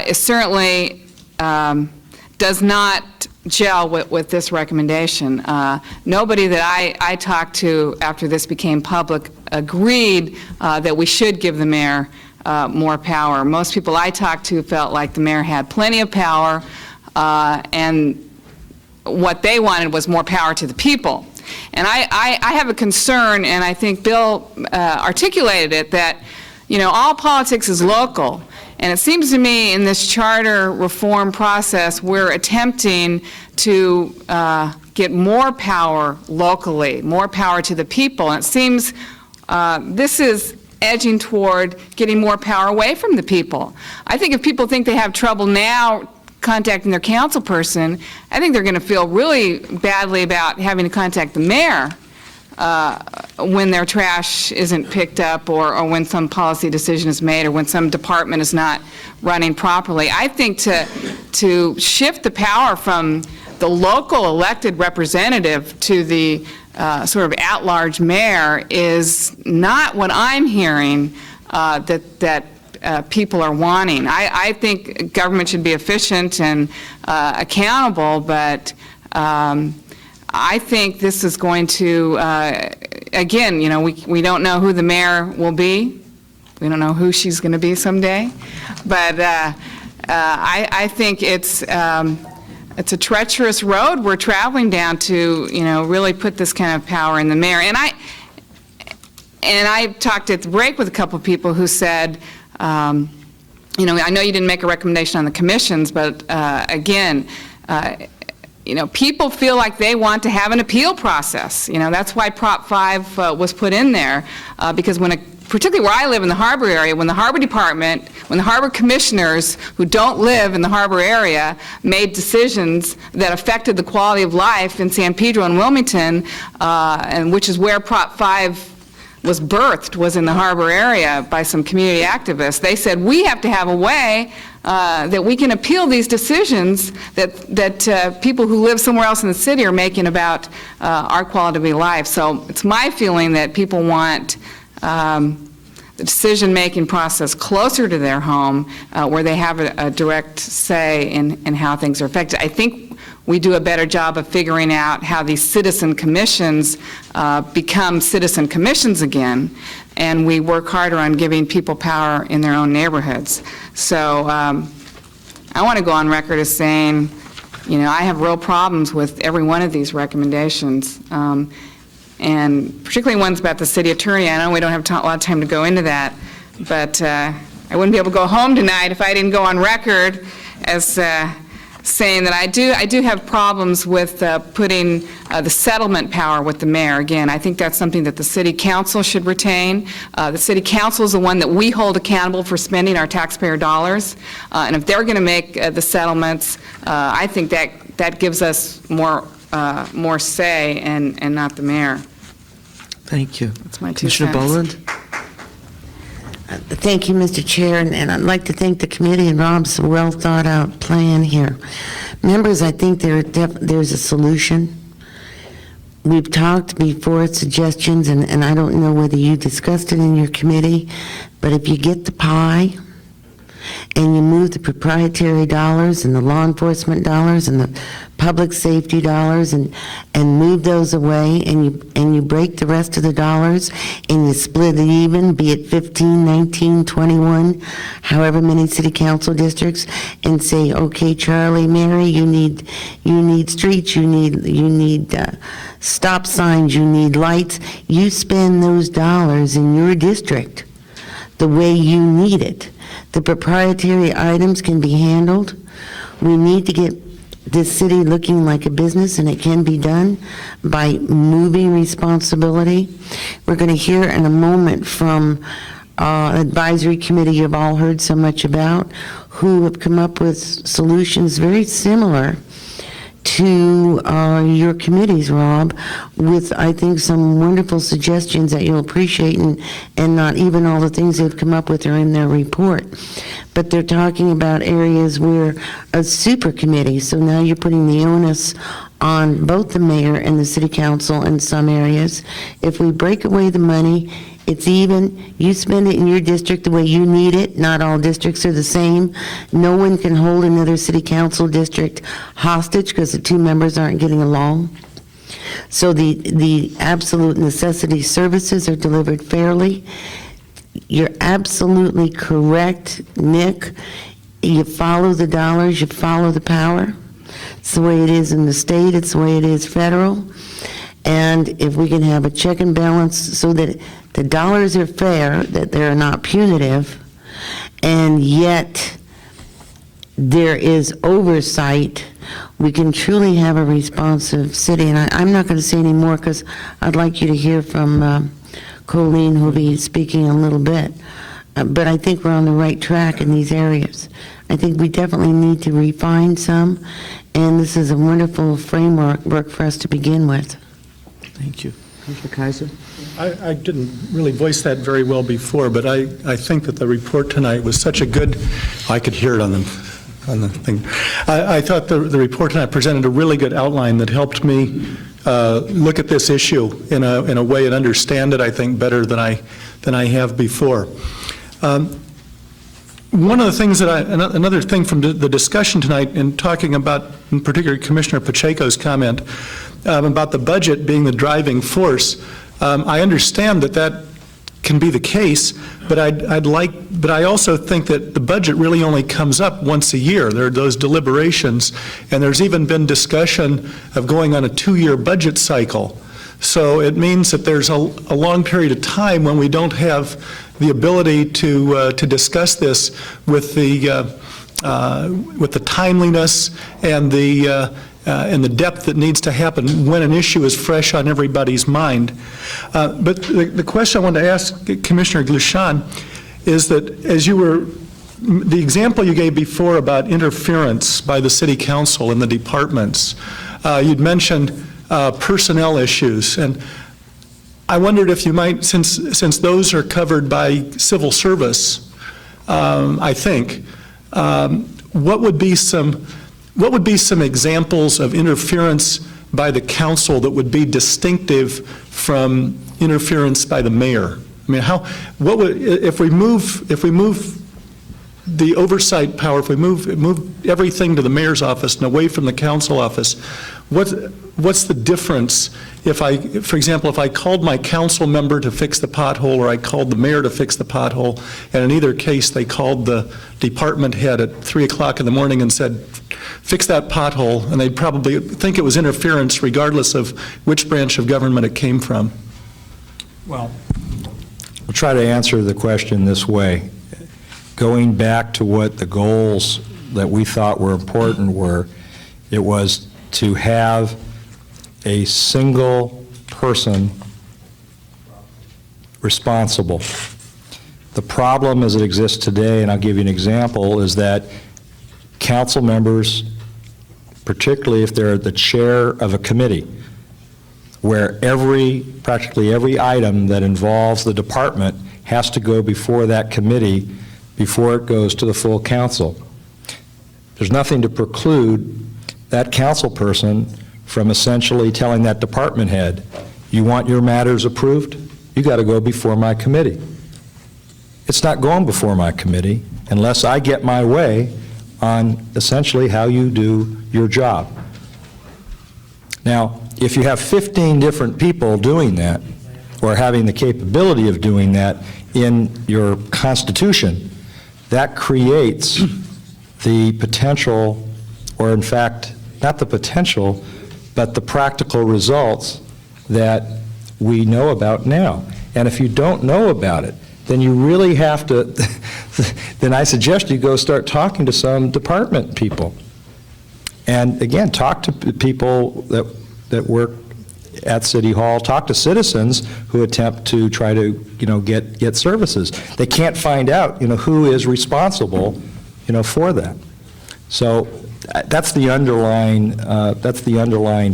is certainly does not gel with this recommendation. Nobody that I talked to after this became public agreed that we should give the mayor more power. Most people I talked to felt like the mayor had plenty of power, and what they wanted was more power to the people. And I have a concern, and I think Bill articulated it, that all politics is local. And it seems to me in this charter reform process, we're attempting to get more power locally, more power to the people. And it seems this is edging toward getting more power away from the people. I think if people think they have trouble now contacting their council person, I think they're going to feel really badly about having to contact the mayor when their trash isn't picked up, or when some policy decision is made, or when some department is not running properly. I think to shift the power from the local elected representative to the sort of at-large mayor is not what I'm hearing that people are wanting. I think government should be efficient and accountable, but I think this is going to, again, we don't know who the mayor will be. We don't know who she's going to be someday. But I think it's a treacherous road we're traveling down to, really put this kind of power in the mayor. And I talked at the break with a couple of people who said, I know you didn't make a recommendation on the commissions, but again, people feel like they want to have an appeal process. That's why Prop 5 was put in there, because particularly where I live in the harbor area, when the harbor department, when the harbor commissioners who don't live in the harbor area made decisions that affected the quality of life in San Pedro and Wilmington, and which is where Prop 5 was birthed, was in the harbor area by some community activists. They said, we have to have a way that we can appeal these decisions that people who live somewhere else in the city are making about our quality of life. So it's my feeling that people want the decision-making process closer to their home, where they have a direct say in how things are affected. I think we do a better job of figuring out how these citizen commissions become citizen commissions again, and we work harder on giving people power in their own neighborhoods. So I want to go on record as saying, I have real problems with every one of these recommendations, and particularly ones about the city attorney. I know we don't have a lot of time to go into that, but I wouldn't be able to go home tonight if I didn't go on record as saying that I do have problems with putting the settlement power with the mayor. Again, I think that's something that the city council should retain. The city council is the one that we hold accountable for spending our taxpayer dollars, and if they're going to make the settlements, I think that gives us more say, and not the mayor. Thank you. That's my 2 Commissioner cents. Boland? Thank you, Mr. Chair, and I'd like to thank the committee and Rob's well-thought-out plan here. Members, I think there's a solution. we've talked before, suggestions, and I don't know whether you discussed it in your committee, but if you get the pie and you move the proprietary dollars and the law enforcement dollars and the public safety dollars and move those away, and you break the rest of the dollars and you split it even, be it 15, 19, 21, however many city council districts, and say, okay, Charlie, Mary, you need streets, you need stop signs, you need lights. You spend those dollars in your district the way you need it. The proprietary items can be handled. We need to get this city looking like a business, and it can be done by moving responsibility. We're going to hear in a moment from advisory committee you've all heard so much about, who have come up with solutions very similar to your committees, Rob, with, I think, some wonderful suggestions that you'll appreciate, and not even all the things they've come up with are in their report. But they're talking about areas where a super committee, so now you're putting the onus on both the mayor and the city council in some areas. If we break away the money, it's even, you spend it in your district the way you need it. Not all districts are the same. No one can hold another city council district hostage because the two members aren't getting along. So the absolute necessity services are delivered fairly. You're absolutely correct, Nick. You follow the dollars, you follow the power. It's the way it is in the state, it's the way it is federal. And if we can have a check and balance so that the dollars are fair, that they're not punitive, and yet there is oversight, we can truly have a responsive city. And I'm not going to say any more because I'd like you to hear from Colleen, who'll be speaking in a little bit. But I think we're on the right track in these areas. I think we definitely need to refine some, and this is a wonderful framework for us to begin with. Thank you. Commissioner Kaiser? I didn't really voice that very well before, but I think that the report tonight was such a good, I could hear it on the thing. I thought the report tonight presented a really good outline that helped me look at this issue in a way and understand it, I think, better than I have before. One of the things another thing from the discussion tonight, in talking about, in particular, Commissioner Pacheco's comment about the budget being the driving force, I understand that can be the case, but but I also think that the budget really only comes up once a year. There are those deliberations, and there's even been discussion of going on a 2-year budget cycle. So it means that there's a long period of time when we don't have the ability to discuss this with the timeliness and the depth that needs to happen when an issue is fresh on everybody's mind. But the question I want to ask Commissioner Glushan is that, as the example you gave before about interference by the city council and the departments, you'd mentioned personnel issues, and I wondered if you might, since those are covered by civil service, I think, what would be some examples of interference by the council that would be distinctive from interference by the mayor? I mean, if we move the oversight power, if we move everything to the mayor's office and away from the council office, what's the difference for example, if I called my council member to fix the pothole, or I called the mayor to fix the pothole, and in either case they called the department head at 3 o'clock in the morning and said, fix that pothole, and they'd probably think it was interference regardless of which branch of government it came from. Well, I'll try to answer the question this way. Going back to what the goals that we thought were important were, it was to have a single person responsible. The problem as it exists today, and I'll give you an example, is that council members, particularly if they're the chair of a committee, where practically every item that involves the department has to go before that committee before it goes to the full council. There's nothing to preclude that council person from essentially telling that department head, you want your matters approved? You got to go before my committee. It's not going before my committee unless I get my way on essentially how you do your job. Now, if you have 15 different people doing that, or having the capability of doing that in your constitution, that creates the potential, or in fact, not the potential, but the practical results that we know about now. And if you don't know about it, then you really have to, then I suggest you go start talking to some department people. And again, talk to people that work at City Hall, talk to citizens who attempt to try to, get services. They can't find out, who is responsible, for that. So that's the underlying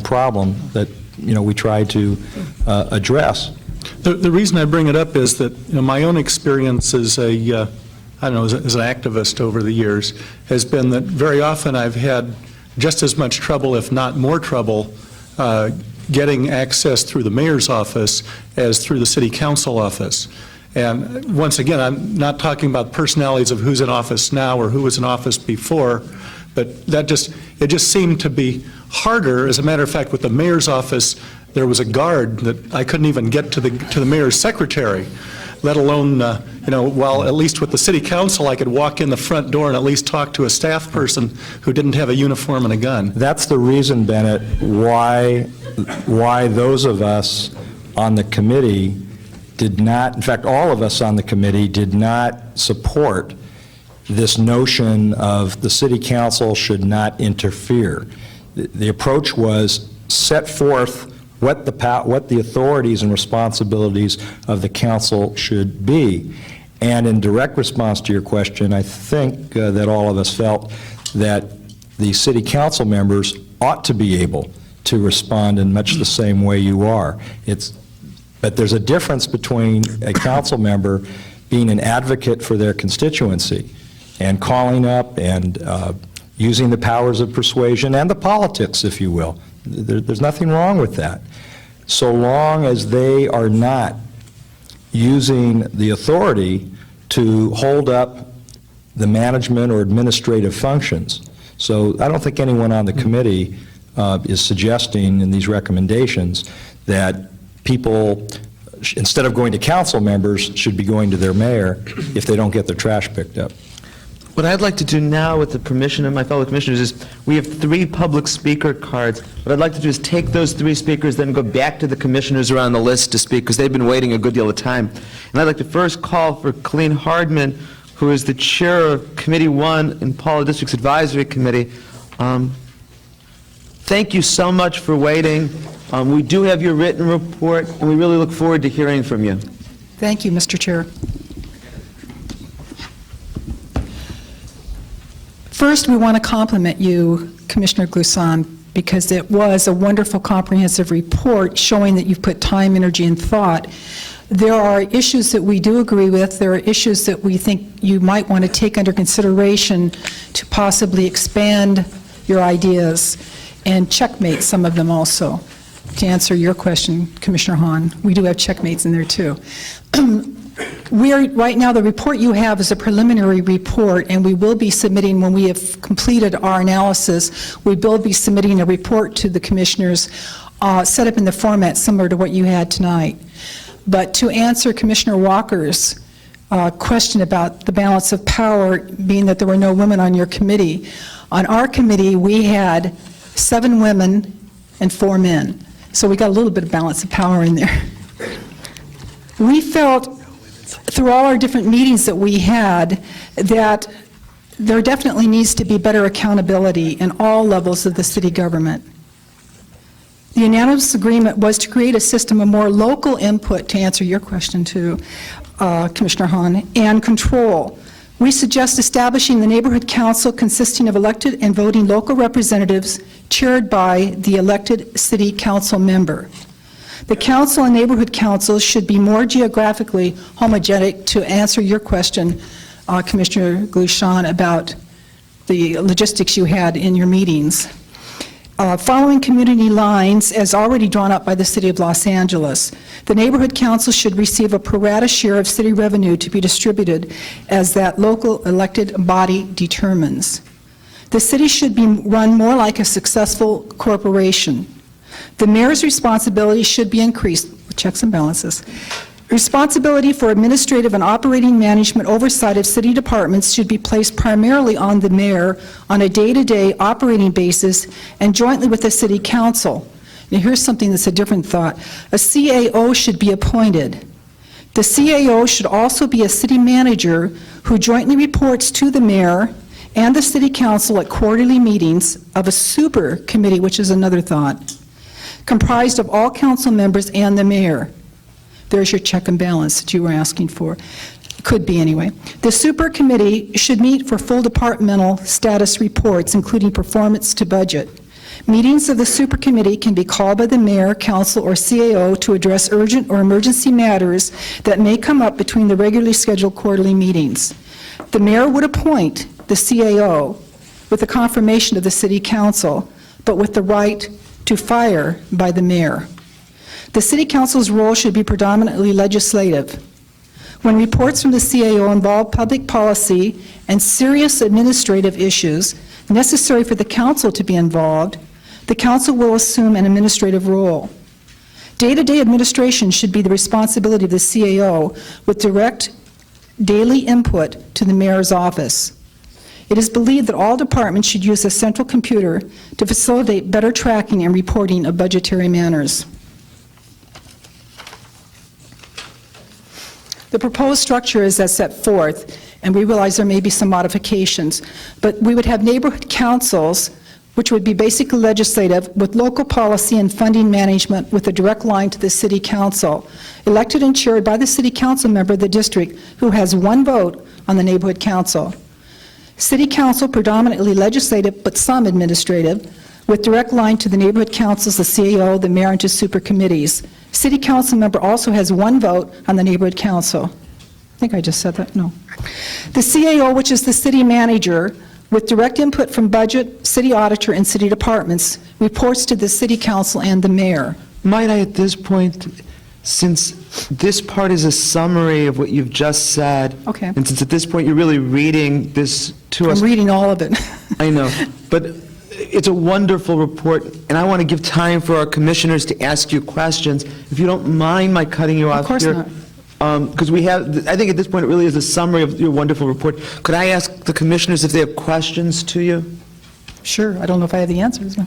problem that, we try to address. The reason I bring it up is that, my own experience as as an activist over the years has been that very often I've had just as much trouble, if not more trouble, getting access through the mayor's office as through the city council office. And once again, I'm not talking about personalities of who's in office now or who was in office before, but it just seemed to be harder. As a matter of fact, with the mayor's office, there was a guard that I couldn't even get to the mayor's secretary, let alone, while at least with the city council, I could walk in the front door and at least talk to a staff person who didn't have a uniform and a gun. That's the reason, Bennett, why those of us on the committee did not, in fact, all of us on the committee did not support this notion of the city council should not interfere. The approach was set forth what the authorities and responsibilities of the council should be. And in direct response to your question, I think that all of us felt that the city council members ought to be able to respond in much the same way you are. But there's a difference between a council member being an advocate for their constituency and calling up and using the powers of persuasion and the politics, if you will. There's nothing wrong with that, so long as they are not using the authority to hold up the management or administrative functions. So I don't think anyone on the committee is suggesting in these recommendations that people, instead of going to council members, should be going to their mayor if they don't get their trash picked up. What I'd like to do now, with the permission of my fellow commissioners, is we have 3 public speaker cards. What I'd like to do is take those 3 speakers, then go back to the commissioners who are on the list to speak, because they've been waiting a good deal of time. And I'd like to first call for Colleen Hardman, who is the chair of Committee 1 in Paula District's Advisory Committee. Thank you so much for waiting. We do have your written report, and we really look forward to hearing from you. Thank you, Mr. Chair. First, we want to compliment you, Commissioner Glusan, because it was a wonderful, comprehensive report showing that you've put time, energy, and thought. There are issues that we do agree with. There are issues that we think you might want to take under consideration to possibly expand your ideas and checkmate some of them also. To answer your question, Commissioner Hahn, we do have checkmates in there too. Right now, the report you have is a preliminary report, and we will be submitting, when we have completed our analysis, we will be submitting a report to the commissioners set up in the format similar to what you had tonight. But to answer Commissioner Walker's question about the balance of power, being that there were no women on your committee, on our committee we had 7 women and 4 men. So we got a little bit of balance of power in there. We felt through all our different meetings that we had that there definitely needs to be better accountability in all levels of the city government. The unanimous agreement was to create a system of more local input, to answer your question too, Commissioner Hahn, and control. We suggest establishing the neighborhood council consisting of elected and voting local representatives chaired by the elected city council member. The council and neighborhood councils should be more geographically homogenic, to answer your question, Commissioner Glusan, about the logistics you had in your meetings. Following community lines as already drawn up by the City of Los Angeles, the neighborhood council should receive a pro rata share of city revenue to be distributed as that local elected body determines. The city should be run more like a successful corporation. The mayor's responsibility should be increased with checks and balances. Responsibility for administrative and operating management oversight of city departments should be placed primarily on the mayor on a day-to-day operating basis and jointly with the city council. Now here's something that's a different thought. A CAO should be appointed. The CAO should also be a city manager who jointly reports to the mayor and the city council at quarterly meetings of a super committee, which is another thought, comprised of all council members and the mayor. There's your check and balance that you were asking for. Could be anyway. The super committee should meet for full departmental status reports, including performance to budget. Meetings of the super committee can be called by the mayor, council, or CAO to address urgent or emergency matters that may come up between the regularly scheduled quarterly meetings. The mayor would appoint the CAO with the confirmation of the city council, but with the right to fire by the mayor. The city council's role should be predominantly legislative. When reports from the CAO involve public policy and serious administrative issues necessary for the council to be involved, the council will assume an administrative role. Day-to-day administration should be the responsibility of the CAO with direct daily input to the mayor's office. It is believed that all departments should use a central computer to facilitate better tracking and reporting of budgetary matters. The proposed structure is as set forth, and we realize there may be some modifications, but we would have neighborhood councils, which would be basically legislative, with local policy and funding management with a direct line to the city council, elected and chaired by the city council member of the district who has one vote on the neighborhood council. City council predominantly legislative, but some administrative, with direct line to the neighborhood councils, the CAO, the mayor, and to super committees. City council member also has one vote on the neighborhood council. I think I just said that, no. The CAO, which is the city manager, with direct input from budget, city auditor, and city departments, reports to the city council and the mayor. Might I, at this point, since this part is a summary of what you've just said, Okay. and since at this point you're really reading this to us. I'm reading all of it. I know, but it's a wonderful report, and I want to give time for our commissioners to ask you questions. If you don't mind my cutting you off here. Of course not. Because we have, I think at this point it really is a summary of your wonderful report. Could I ask the commissioners if they have questions to you? Sure, I don't know if I have the answers. No.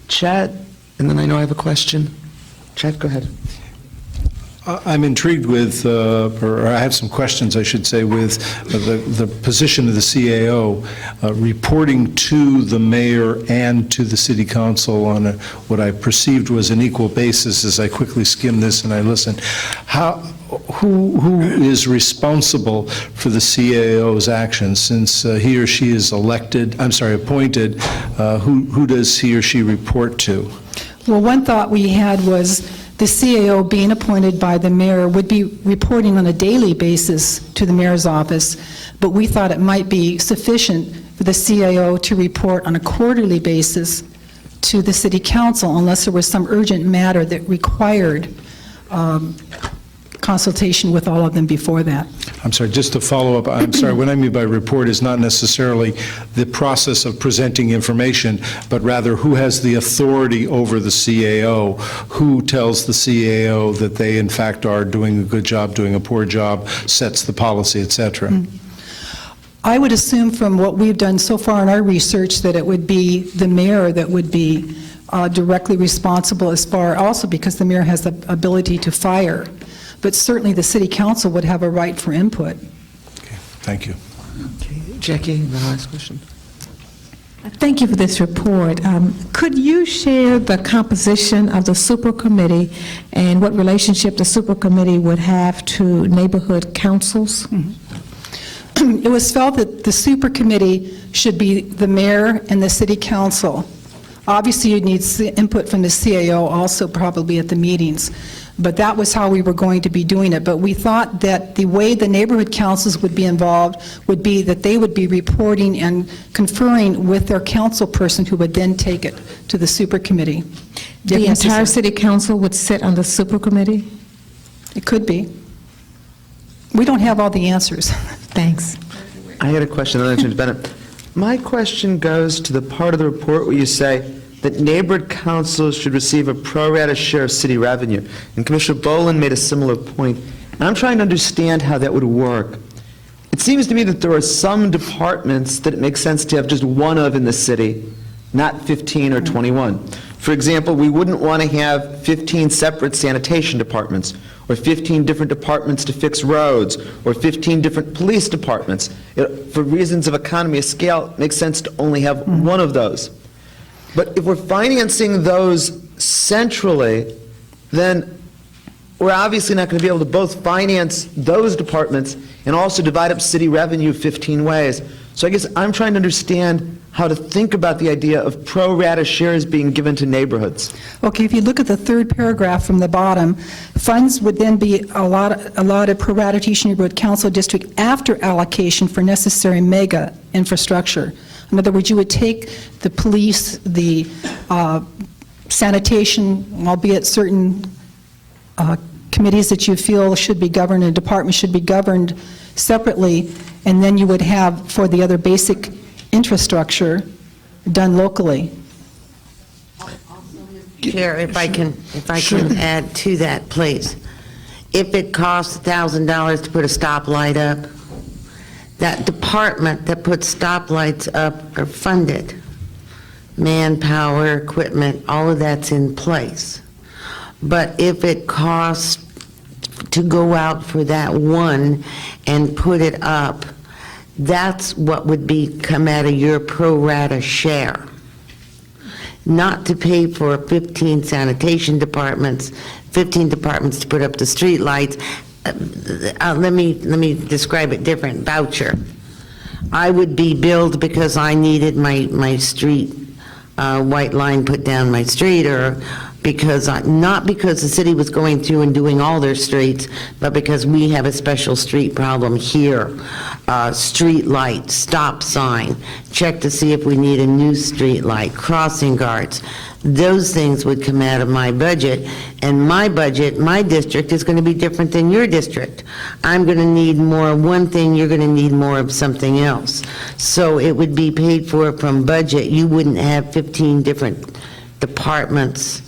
Chad, and then I know I have a question. Chad, go ahead. I'm intrigued with, or I have some questions, I should say, with the position of the CAO reporting to the mayor and to the city council on what I perceived was an equal basis as I quickly skimmed this and I listened. Who is responsible for the CAO's actions since he or she is appointed? Who does he or she report to? Well, one thought we had was the CAO, being appointed by the mayor, would be reporting on a daily basis to the mayor's office, but we thought it might be sufficient for the CAO to report on a quarterly basis to the city council unless there was some urgent matter that required consultation with all of them before that. I'm sorry, just to follow up, I'm sorry, what I mean by report is not necessarily the process of presenting information, but rather who has the authority over the CAO, who tells the CAO that they in fact are doing a good job, doing a poor job, sets the policy, et cetera. I would assume from what we've done so far in our research that it would be the mayor that would be directly responsible as far, also because the mayor has the ability to fire. But certainly the city council would have a right for input. Okay, thank you. Okay, Jackie, the last question. Thank you for this report. Could you share the composition of the super committee and what relationship the super committee would have to neighborhood councils? It was felt that the super committee should be the mayor and the city council. Obviously, you'd need input from the CAO also probably at the meetings. But that was how we were going to be doing it. But we thought that the way the neighborhood councils would be involved would be that they would be reporting and conferring with their council person, who would then take it to the super committee. The entire city council would sit on the super committee? It could be. We don't have all the answers. Thanks. I had a question, Judge Bennett. My question goes to the part of the report where you say that neighborhood councils should receive a pro rata share of city revenue. And Commissioner Boland made a similar point. And I'm trying to understand how that would work. It seems to me that there are some departments that it makes sense to have just one of in the city, not 15 or 21. For example, we wouldn't want to have 15 separate sanitation departments, or 15 different departments to fix roads, or 15 different police departments. For reasons of economy of scale, it makes sense to only have one of those. But if we're financing those centrally, then we're obviously not going to be able to both finance those departments and also divide up city revenue 15 ways. So I guess I'm trying to understand how to think about the idea of pro rata shares being given to neighborhoods. Okay, if you look at the third paragraph from the bottom, funds would then be allotted pro rata to each neighborhood council district after allocation for necessary mega infrastructure. In other words, you would take the police, the sanitation, albeit certain committees that you feel should be governed and departments should be governed separately, and then you would have for the other basic infrastructure done locally. Chair, if I can add to that, please. If it costs $1,000 to put a stoplight up, that department that puts stoplights up are funded. Manpower, equipment, all of that's in place. But if it costs to go out for that one and put it up, that's what would come out of your pro rata share. Not to pay for 15 sanitation departments, 15 departments to put up the street lights. Let me describe it different. Voucher. I would be billed because I needed my street white line put down my street, or because not because the city was going through and doing all their streets, but because we have a special street problem here. Street light, stop sign, check to see if we need a new street light, crossing guards. Those things would come out of my budget, and my budget, my district is going to be different than your district. I'm going to need more of one thing, you're going to need more of something else. So it would be paid for from budget. You wouldn't have 15 different departments.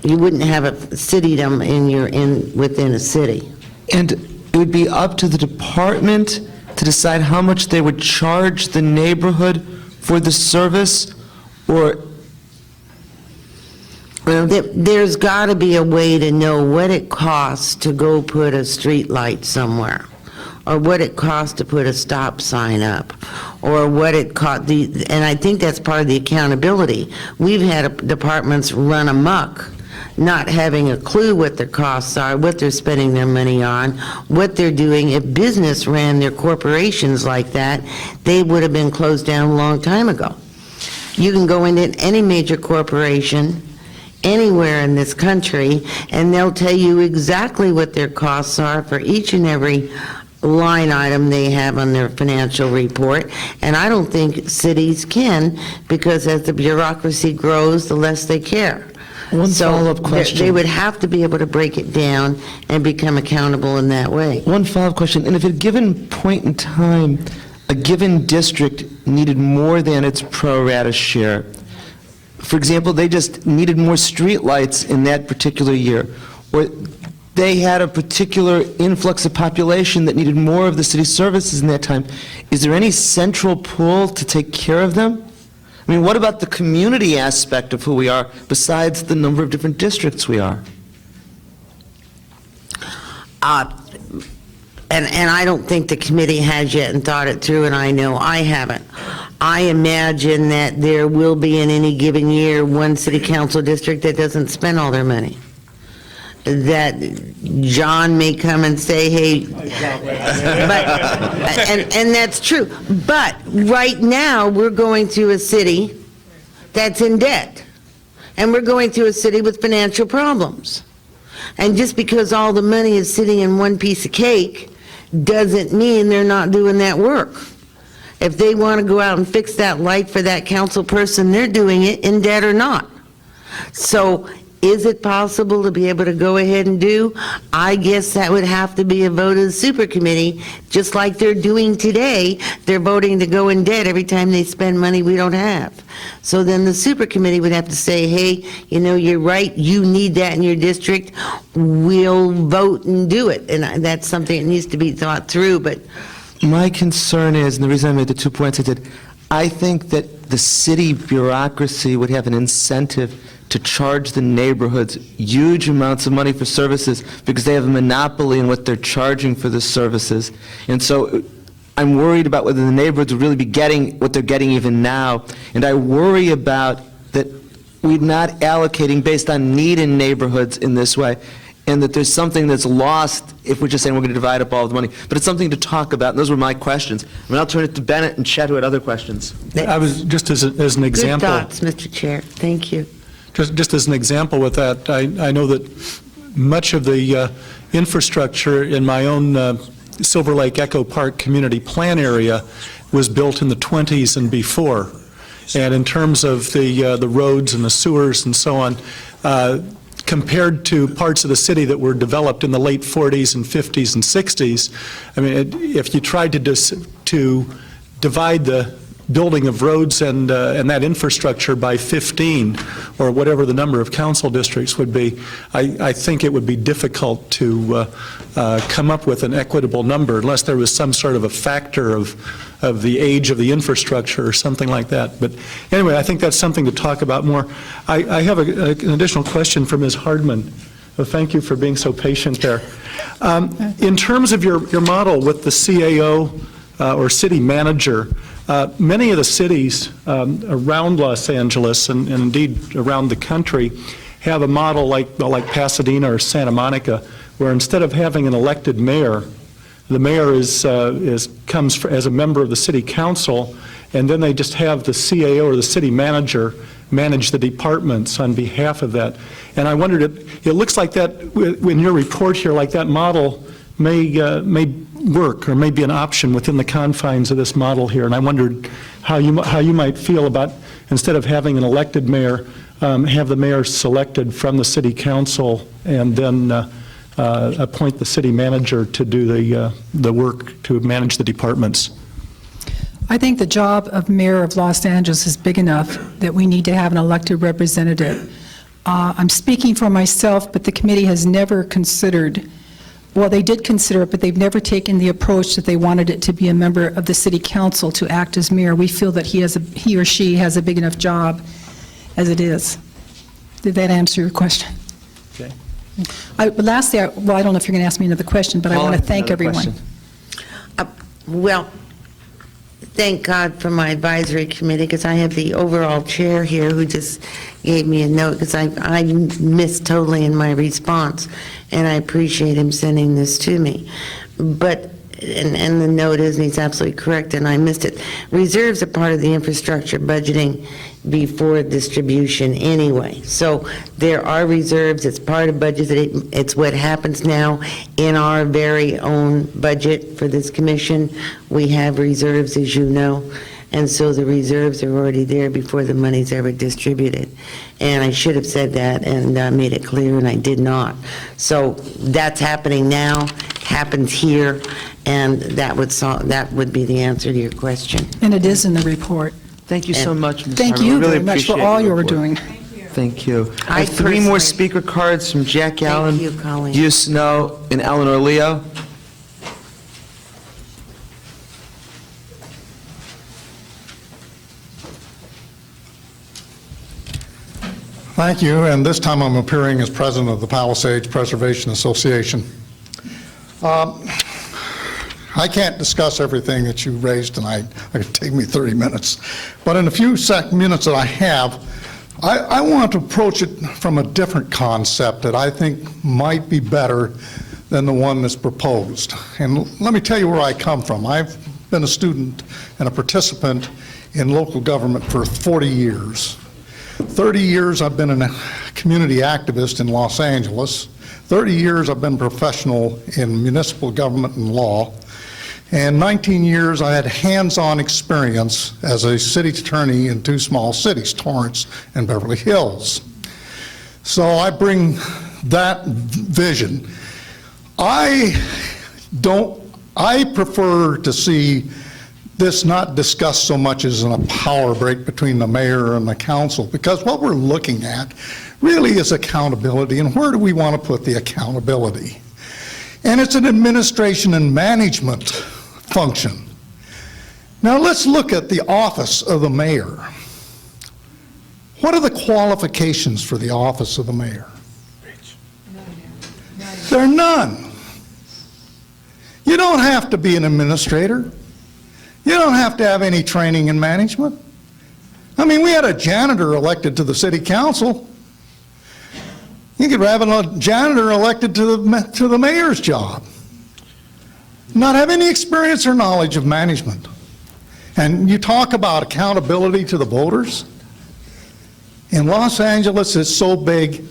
You wouldn't have a citydom within a city. And it would be up to the department to decide how much they would charge the neighborhood for the service, or there's got to be a way to know what it costs to go put a street light somewhere, or what it costs to put a stop sign up, or what it cost. And I think that's part of the accountability. We've had departments run amok, not having a clue what their costs are, what they're spending their money on, what they're doing. If business ran their corporations like that, they would have been closed down a long time ago. You can go into any major corporation anywhere in this country, and they'll tell you exactly what their costs are for each and every line item they have on their financial report. And I don't think cities can, because as the bureaucracy grows, the less they care. One follow-up question. They would have to be able to break it down and become accountable in that way. One follow-up question. And if at a given point in time, a given district needed more than its pro rata share, for example, they just needed more streetlights in that particular year, or they had a particular influx of population that needed more of the city services in that time, is there any central pool to take care of them? I mean, what about the community aspect of who we are besides the number of different districts we are? And I don't think the committee has yet and thought it through, and I know I haven't. I imagine that there will be in any given year one city council district that doesn't spend all their money. That John may come and say, hey, and that's true. But right now, we're going through a city that's in debt. And we're going through a city with financial problems. And just because all the money is sitting in one piece of cake doesn't mean they're not doing that work. If they want to go out and fix that light for that council person, they're doing it in debt or not. So is it possible to be able to go ahead and do? I guess that would have to be a vote of the super committee, just like they're doing today. They're voting to go in debt every time they spend money we don't have. So then the super committee would have to say, hey, you know, you're right, you need that in your district, we'll vote and do it. And that's something that needs to be thought through, but My concern is, and the reason I made the 2 points I did, I think that the city bureaucracy would have an incentive to charge the neighborhoods huge amounts of money for services because they have a monopoly in what they're charging for the services. And so I'm worried about whether the neighborhoods will really be getting what they're getting even now. And I worry about that we're not allocating based on need in neighborhoods in this way, and that there's something that's lost if we're just saying we're going to divide up all the money. But it's something to talk about, and those were my questions. I mean, I'll turn it to Bennett and Chet, who had other questions. I was, just as an example. Good thoughts, Mr. Chair. Thank you. Just as an example with that, I know that much of the infrastructure in my own Silver Lake Echo Park community plan area was built in the 20s and before. And in terms of the roads and the sewers and so on, compared to parts of the city that were developed in the late 40s and 50s and 60s, I mean, if you tried to divide the building of roads and that infrastructure by 15, or whatever the number of council districts would be, I think it would be difficult to come up with an equitable number unless there was some sort of a factor of the age of the infrastructure or something like that. But anyway, I think that's something to talk about more. I have an additional question for Ms. Hardman. Well, thank you for being so patient there. In terms of your model with the CAO or city manager, many of the cities around Los Angeles and indeed around the country have a model like Pasadena or Santa Monica, where instead of having an elected mayor, the mayor comes as a member of the city council, and then they just have the CAO or the city manager manage the departments on behalf of that. And I wondered, it looks like that in your report here, like that model may work or may be an option within the confines of this model here. And I wondered how you might feel about, instead of having an elected mayor, have the mayor selected from the city council and then appoint the city manager to do the work to manage the departments. I think the job of mayor of Los Angeles is big enough that we need to have an elected representative. I'm speaking for myself, but the committee has never considered, well, they did consider it, but they've never taken the approach that they wanted it to be a member of the city council to act as mayor. We feel that he or she has a big enough job as it is. Did that answer your question? Okay. Lastly, I don't know if you're going to ask me another question, but I want to thank everyone. Well, thank God for my advisory committee, because I have the overall chair here who just gave me a note, because I missed totally in my response, and I appreciate him sending this to me. But, and the note is, and he's absolutely correct, and I missed it, reserves are part of the infrastructure budgeting before distribution anyway. So there are reserves, it's part of budget, it's what happens now in our very own budget for this commission. We have reserves, as you know, and so the reserves are already there before the money's ever distributed. And I should have said that and made it clear, and I did not. So that's happening now, happens here, and that would be the answer to your question. And it is in the report. Thank you so much, Ms. Thank Harmon. you We really very much for appreciate all your you're report. doing. Thank you. I have three more speaker cards from Jack Allen, you, Colleen. Hugh Snow, and Eleanor Leo. Thank you, and this time I'm appearing as president of the Palisades Preservation Association. I can't discuss everything that you raised tonight. It could take me 30 minutes. But in the few minutes that I have, I want to approach it from a different concept that I think might be better than the one that's proposed. And let me tell you where I come from. I've been a student and a participant in local government for 40 years. 30 years I've been a community activist in Los Angeles. 30 years I've been professional in municipal government and law, and 19 years I had hands-on experience as a city attorney in two small cities, Torrance and Beverly Hills. So I bring that vision. I prefer to see this not discussed so much as in a power break between the mayor and the council, because what we're looking at really is accountability, and where do we want to put the accountability? And it's an administration and management function. Now let's look at the office of the mayor. What are the qualifications for the office of the mayor? There are none. You don't have to be an administrator. You don't have to have any training in management. I mean, we had a janitor elected to the city council. You could have a janitor elected to the mayor's job. Not have any experience or knowledge of management. And you talk about accountability to the voters. In Los Angeles, it's so big,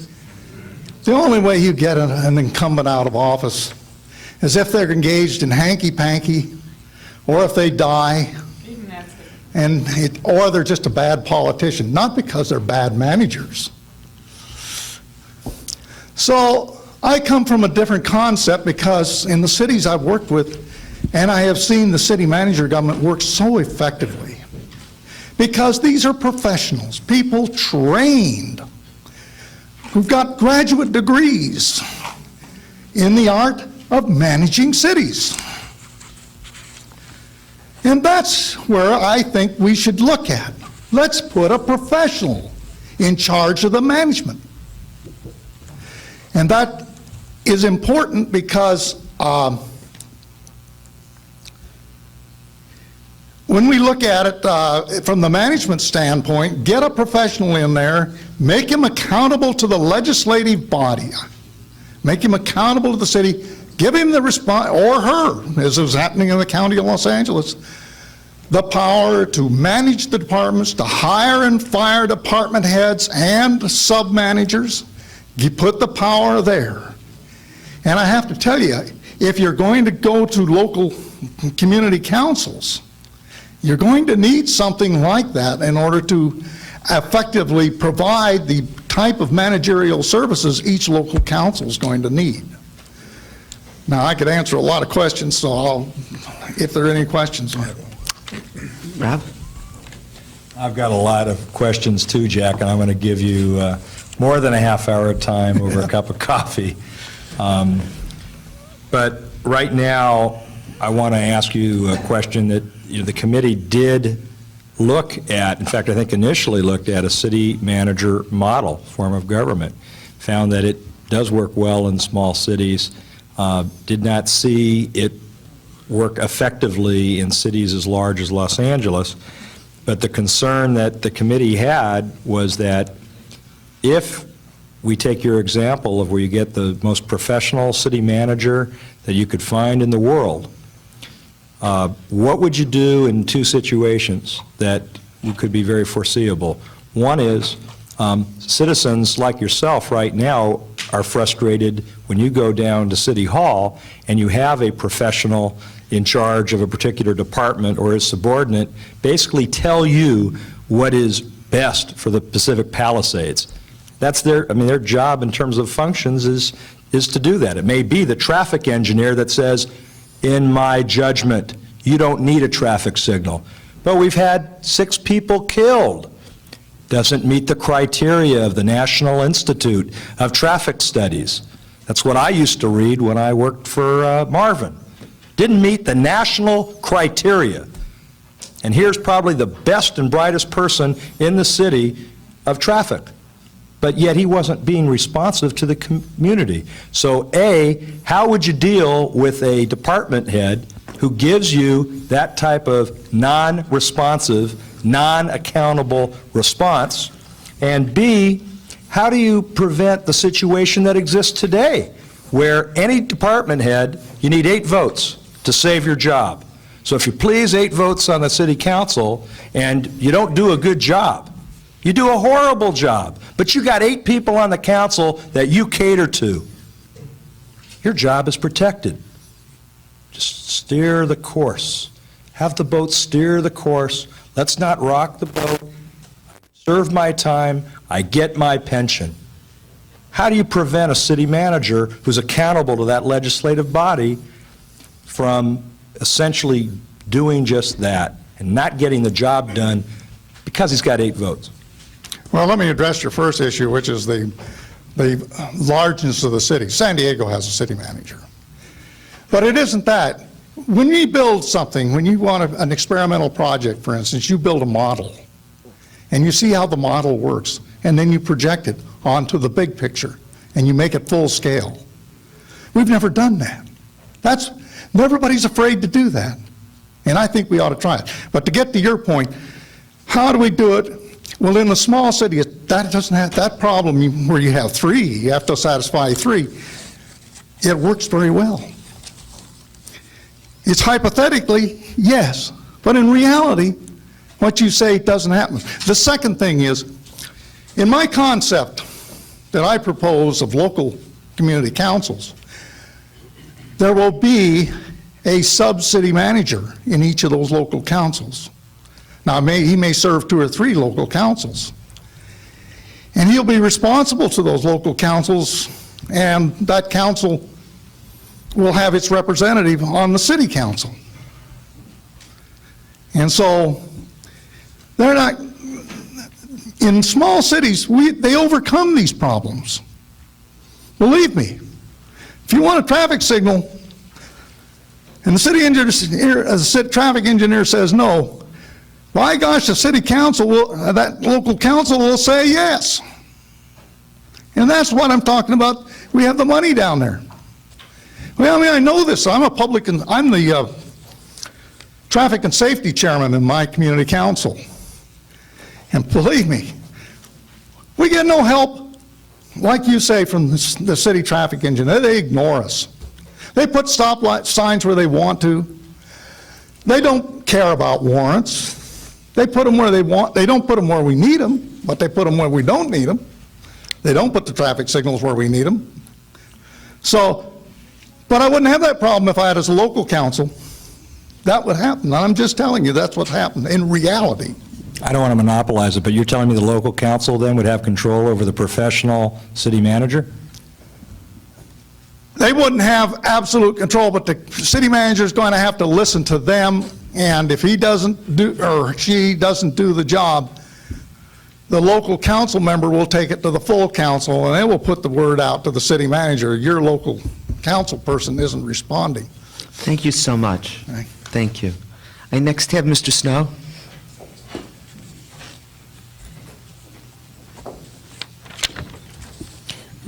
the only way you get an incumbent out of office is if they're engaged in hanky-panky, or if they die, or they're just a bad politician, not because they're bad managers. So I come from a different concept, because in the cities I've worked with, and I have seen the city manager government work so effectively, because these are professionals, people trained, who've got graduate degrees in the art of managing cities. And that's where I think we should look at. Let's put a professional in charge of the management. And that is important because when we look at it from the management standpoint, get a professional in there, make him accountable to the legislative body, make him accountable to the city, give him the response, or her, as was happening in the county of Los Angeles, the power to manage the departments, to hire and fire department heads and sub-managers. You put the power there. And I have to tell you, if you're going to go to local community councils, you're going to need something like that in order to effectively provide the type of managerial services each local council is going to need. Now, I could answer a lot of questions, so if there are any questions. Rob? I've got a lot of questions too, Jack, and I'm going to give you more than a half hour of time over a cup of coffee. But right now, I want to ask you a question that the committee did look at. In fact, I think initially looked at a city manager model form of government, found that it does work well in small cities, did not see it work effectively in cities as large as Los Angeles. But the concern that the committee had was that if we take your example of where you get the most professional city manager that you could find in the world, what would you do in two situations that could be very foreseeable? One is citizens like yourself right now are frustrated when you go down to City Hall and you have a professional in charge of a particular department or his subordinate basically tell you what is best for the Pacific Palisades. That's their job in terms of functions is to do that. It may be the traffic engineer that says, in my judgment, you don't need a traffic signal. But we've had 6 people killed. Doesn't meet the criteria of the National Institute of Traffic Studies. That's what I used to read when I worked for Marvin. Didn't meet the national criteria. And here's probably the best and brightest person in the city of traffic. But yet he wasn't being responsive to the community. So A, how would you deal with a department head who gives you that type of non-responsive, non-accountable response? And B, how do you prevent the situation that exists today, where any department head, you need 8 votes to save your job. So if you please, 8 votes on the city council, and you don't do a good job, you do a horrible job, but you got 8 people on the council that you cater to. your job is protected. Just steer the course. Have the boat steer the course. Let's not rock the boat. Serve my time. I get my pension. How do you prevent a city manager who's accountable to that legislative body from essentially doing just that and not getting the job done because he's got 8 votes? Well, let me address your first issue, which is the largeness of the city. San Diego has a city manager. But it isn't that. When you build something, when you want an experimental project, for instance, you build a model, and you see how the model works, and then you project it onto the big picture, and you make it full scale. We've never done that. Everybody's afraid to do that, and I think we ought to try it. But to get to your point, how do we do it? Well, in a small city, that doesn't have that problem where you have 3, you have to satisfy 3. It works very well. It's hypothetically, yes, but in reality, what you say doesn't happen. The second thing is, in my concept that I propose of local community councils, there will be a sub-city manager in each of those local councils. Now, he may serve 2 or 3 local councils, and he'll be responsible to those local councils, and that council will have its representative on the city council. And so, they're not, in small cities, they overcome these problems. Believe me, if you want a traffic signal, and the city engineer, the traffic engineer says no, by gosh, the city council that local council will say yes. And that's what I'm talking about. We have the money down there. Well, I mean, I know this. I'm the traffic and safety chairman in my community council. And believe me, we get no help, like you say, from the city traffic engineer. They ignore us. They put stoplight signs where they want to. They don't care about warrants. They put them where they want. They don't put them where we need them, but they put them where we don't need them. They don't put the traffic signals where we need them. So, but I wouldn't have that problem if I had as a local council. That would happen. I'm just telling you that's what's happened in reality. I don't want to monopolize it, but you're telling me the local council then would have control over the professional city manager? They wouldn't have absolute control, but the city manager is going to have to listen to them, and if he doesn't do, or she doesn't do the job, the local council member will take it to the full council, and they will put the word out to the city manager, your local council person isn't responding. Thank you so much. Thank you. I next have Mr. Snow.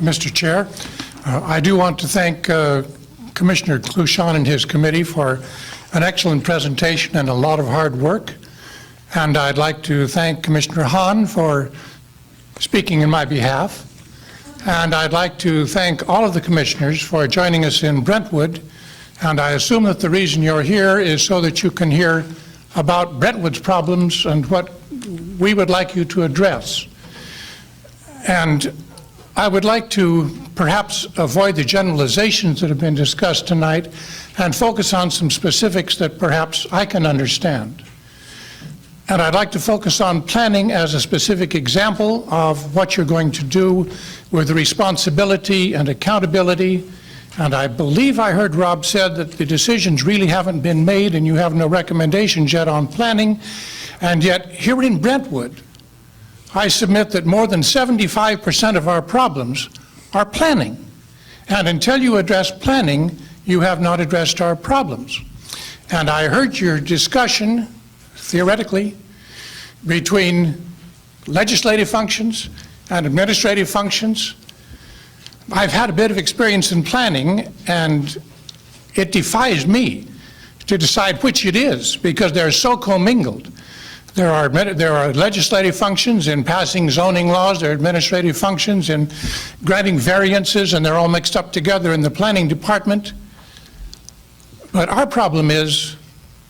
Mr. Chair, I do want to thank Commissioner Clouchon and his committee for an excellent presentation and a lot of hard work. And I'd like to thank Commissioner Hahn for speaking in my behalf. And I'd like to thank all of the commissioners for joining us in Brentwood. And I assume that the reason you're here is so that you can hear about Brentwood's problems and what we would like you to address. And I would like to perhaps avoid the generalizations that have been discussed tonight and focus on some specifics that perhaps I can understand. And I'd like to focus on planning as a specific example of what you're going to do with responsibility and accountability. And I believe I heard Rob said that the decisions really haven't been made and you have no recommendations yet on planning. And yet here in Brentwood, I submit that more than 75% of our problems are planning. And until you address planning, you have not addressed our problems. And I heard your discussion, theoretically, between legislative functions and administrative functions. I've had a bit of experience in planning, and it defies me to decide which it is, because they're so commingled. There are legislative functions in passing zoning laws, there are administrative functions in granting variances, and they're all mixed up together in the planning department. But our problem is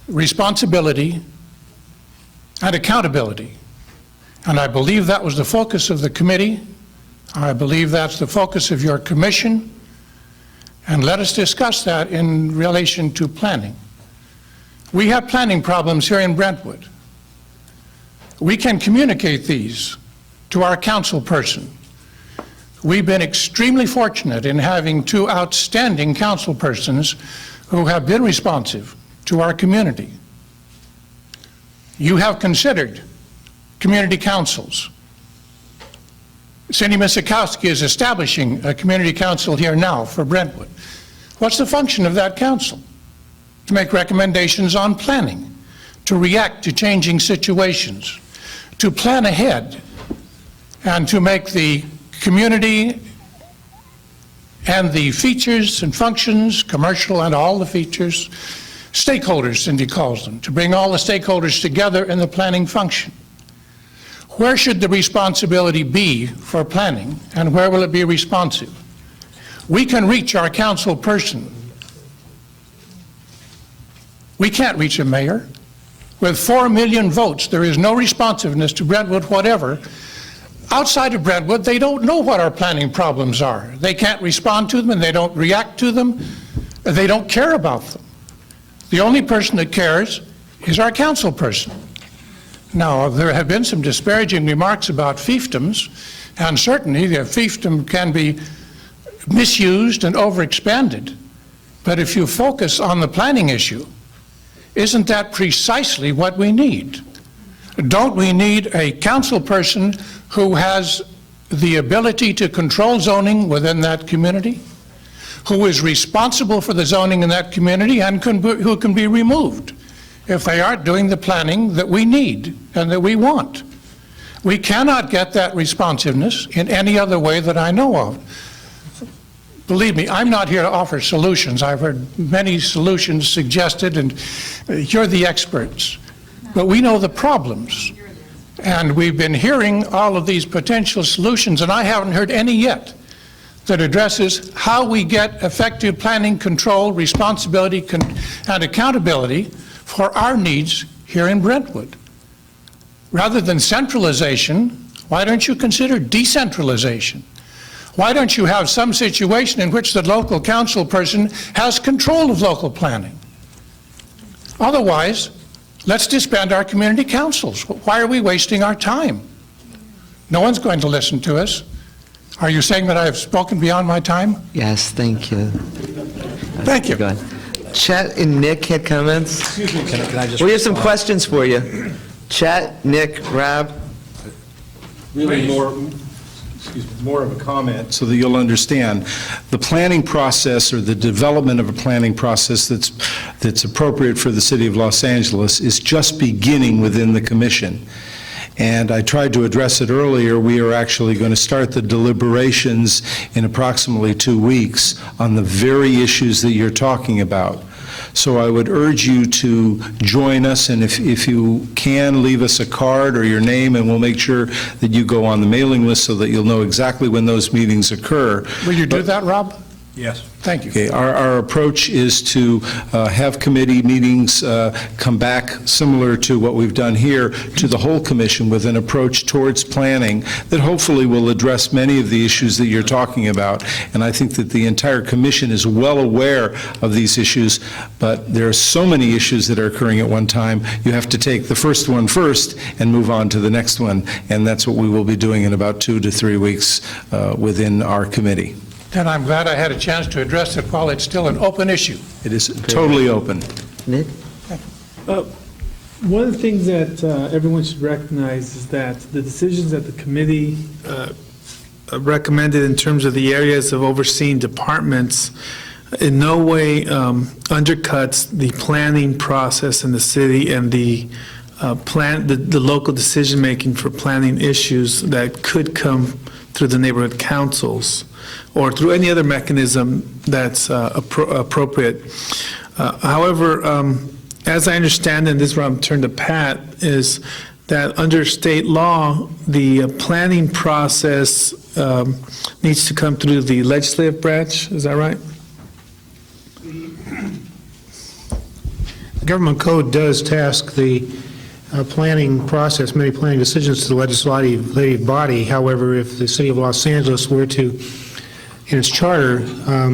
responsibility and accountability. And I believe that was the focus of the committee. I believe that's the focus of your commission. And let us discuss that in relation to planning. We have planning problems here in Brentwood. We can communicate these to our council person. We've been extremely fortunate in having two outstanding council persons who have been responsive to our community. You have considered community councils. Cindy Misikowski is establishing a community council here now for Brentwood. What's the function of that council? To make recommendations on planning, to react to changing situations, to plan ahead, and to make the community and the features and functions, commercial and all the features, stakeholders, Cindy calls them, to bring all the stakeholders together in the planning function. Where should the responsibility be for planning, and where will it be responsive? We can reach our council person. We can't reach a mayor. With 4 million votes, there is no responsiveness to Brentwood whatever. Outside of Brentwood, they don't know what our planning problems are. They can't respond to them, and they don't react to them. They don't care about them. The only person that cares is our council person. Now, there have been some disparaging remarks about fiefdoms, and certainly the fiefdom can be misused and overexpanded. But if you focus on the planning issue, isn't that precisely what we need? Don't we need a council person who has the ability to control zoning within that community, who is responsible for the zoning in that community, and who can be removed if they aren't doing the planning that we need and that we want? We cannot get that responsiveness in any other way that I know of. Believe me, I'm not here to offer solutions. I've heard many solutions suggested, and you're the experts. But we know the problems. And we've been hearing all of these potential solutions, and I haven't heard any yet that addresses how we get effective planning, control, responsibility, and accountability for our needs here in Brentwood. Rather than centralization, why don't you consider decentralization? Why don't you have some situation in which the local council person has control of local planning? Otherwise, let's disband our community councils. Why are we wasting our time? No one's going to listen to us. Are you saying that I have spoken beyond my time? Yes, thank you. Thank you. Chet and Nick had comments. Excuse me, can I just... We have some questions for you. Chet, Nick, Rob. Really more of a comment so that you'll understand. The planning process, or the development of a planning process that's appropriate for the city of Los Angeles, is just beginning within the commission. And I tried to address it earlier. We are actually going to start the deliberations in approximately 2 weeks on the very issues that you're talking about. So I would urge you to join us, and if you can, leave us a card or your name, and we'll make sure that you go on the mailing list so that you'll know exactly when those meetings occur. Will you do that, Rob? Yes. Thank you. Okay, our approach is to have committee meetings come back, similar to what we've done here, to the whole commission with an approach towards planning that hopefully will address many of the issues that you're talking about. And I think that the entire commission is well aware of these issues, but there are so many issues that are occurring at one time, you have to take the first one first and move on to the next one. And that's what we will be doing in about 2 to 3 weeks within our committee. Then I'm glad I had a chance to address it while it's still an open issue. It is totally open. Nick? One of the things that everyone should recognize is that the decisions that the committee recommended in terms of the areas of overseeing departments in no way undercuts the planning process in the city and the local decision-making for planning issues that could come through the neighborhood councils or through any other mechanism that's appropriate. However, as I understand, and this is where I'm turned to Pat, is that under state law, the planning process needs to come through the legislative branch. Is that right? The government code does task the planning process, many planning decisions, to the legislative body. However, if the city of Los Angeles were to in its charter,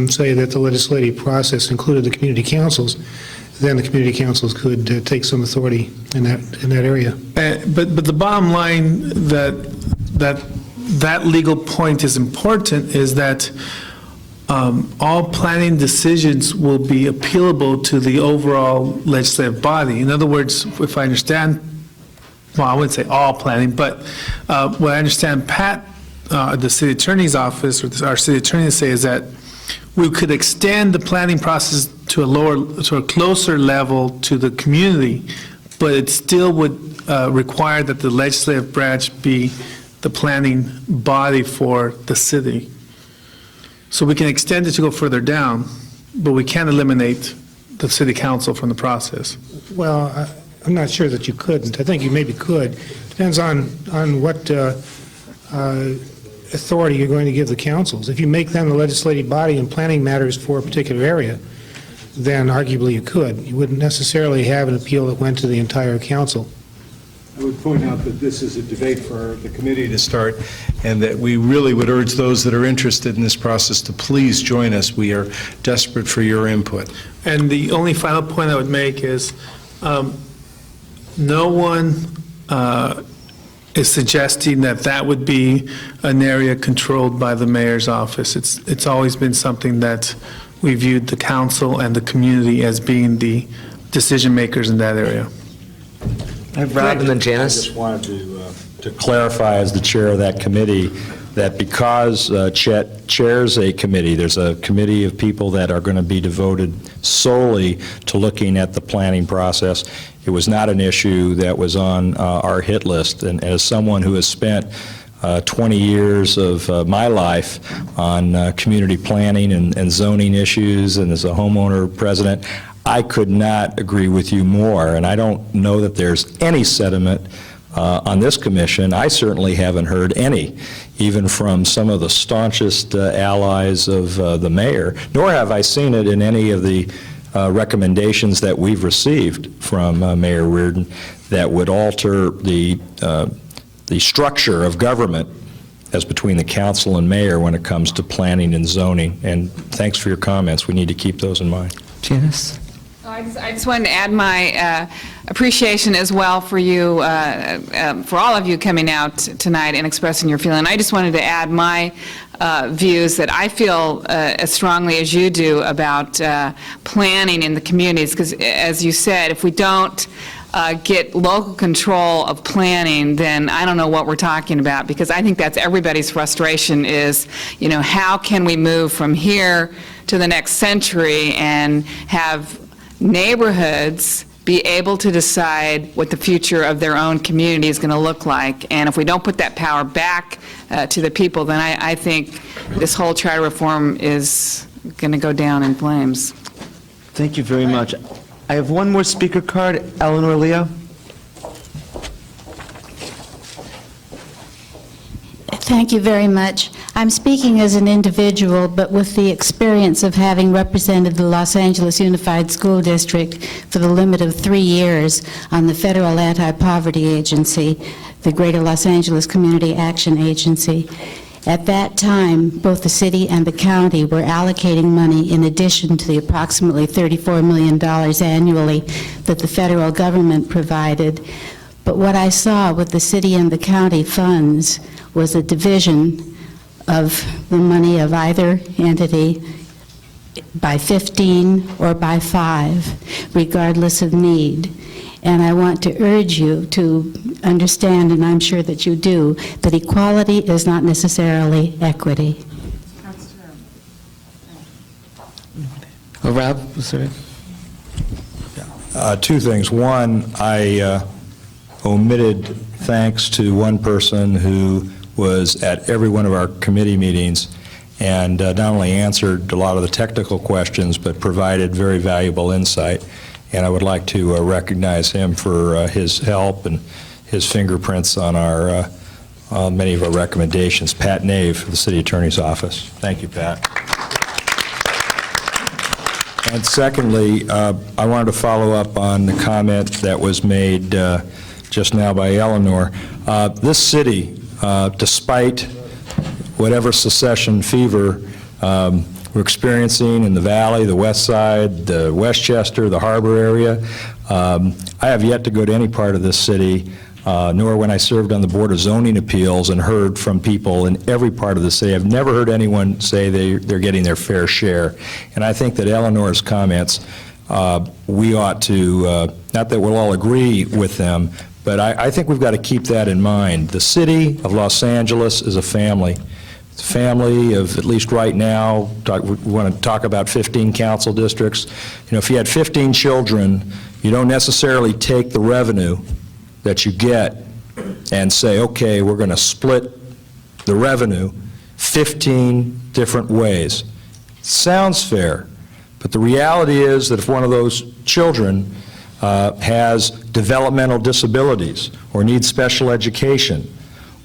say that the legislative process included the community councils, then the community councils could take some authority in that area. But the bottom line that legal point is important is that all planning decisions will be appealable to the overall legislative body. In other words, if I understand, well, I wouldn't say all planning, but what I understand Pat, the city attorney's office, or our city attorney to say is that we could extend the planning process to a closer level to the community, but it still would require that the legislative branch be the planning body for the city. So we can extend it to go further down, but we can't eliminate the city council from the process. Well, I'm not sure that you couldn't. I think you maybe could. Depends on what authority you're going to give the councils. If you make them the legislative body in planning matters for a particular area, then arguably you could. You wouldn't necessarily have an appeal that went to the entire council. I would point out that this is a debate for the committee to start, and that we really would urge those that are interested in this process to please join us. We are desperate for your input. And the only final point I would make is no one is suggesting that would be an area controlled by the mayor's office. It's always been something that we viewed the council and the community as being the decision makers in that area. I have Rob and then Janice. I just wanted to clarify as the chair of that committee that because Chet chairs a committee, there's a committee of people that are going to be devoted solely to looking at the planning process. It was not an issue that was on our hit list. And as someone who has spent 20 years of my life on community planning and zoning issues, and as a homeowner president, I could not agree with you more, and I don't know that there's any sentiment on this commission. I certainly haven't heard any, even from some of the staunchest allies of the mayor, nor have I seen it in any of the recommendations that we've received from Mayor Reardon that would alter the structure of government as between the council and mayor when it comes to planning and zoning. And thanks for your comments. We need to keep those in mind. Janice? I just wanted to add my appreciation as well for you, for all of you coming out tonight and expressing your feeling. I just wanted to add my views that I feel as strongly as you do about planning in the communities, because as you said, if we don't get local control of planning, then I don't know what we're talking about, because I think that's everybody's frustration is, how can we move from here to the next century and have neighborhoods be able to decide what the future of their own community is going to look like. And if we don't put that power back to the people, then I think this whole charter reform is going to go down in flames. Thank you very much. I have one more speaker card. Eleanor Leo. Thank you very much. I'm speaking as an individual, but with the experience of having represented the Los Angeles Unified School District for the limit of 3 years on the Federal Anti-Poverty Agency, the Greater Los Angeles Community Action Agency. At that time, both the city and the county were allocating money in addition to the approximately $34 million annually that the federal government provided. But what I saw with the city and the county funds was a division of the money of either entity by 15 or by 5, regardless of need. And I want to urge you to understand, and I'm sure that you do, that equality is not necessarily equity. Rob, was there? Two things. One, I omitted thanks to one person who was at every one of our committee meetings and not only answered a lot of the technical questions, but provided very valuable insight. And I would like to recognize him for his help and his fingerprints on our many of our recommendations. Pat Nave, of the City Attorney's Office. Thank you, Pat. And secondly, I wanted to follow up on the comment that was made just now by Eleanor. This city, despite whatever secession fever we're experiencing in the Valley, the West Side, the Westchester, the Harbor area. I have yet to go to any part of this city, nor when I served on the Board of Zoning Appeals and heard from people in every part of the city. I've never heard anyone say they're getting their fair share. And I think that Eleanor's comments, we ought to, not that we'll all agree with them, but I think we've got to keep that in mind. The city of Los Angeles is a family. It's a family of, at least right now, we want to talk about 15 council districts. You know, if you had 15 children, you don't necessarily take the revenue that you get and say, okay, we're going to split the revenue 15 different ways. Sounds fair, but the reality is that if one of those children has developmental disabilities or needs special education,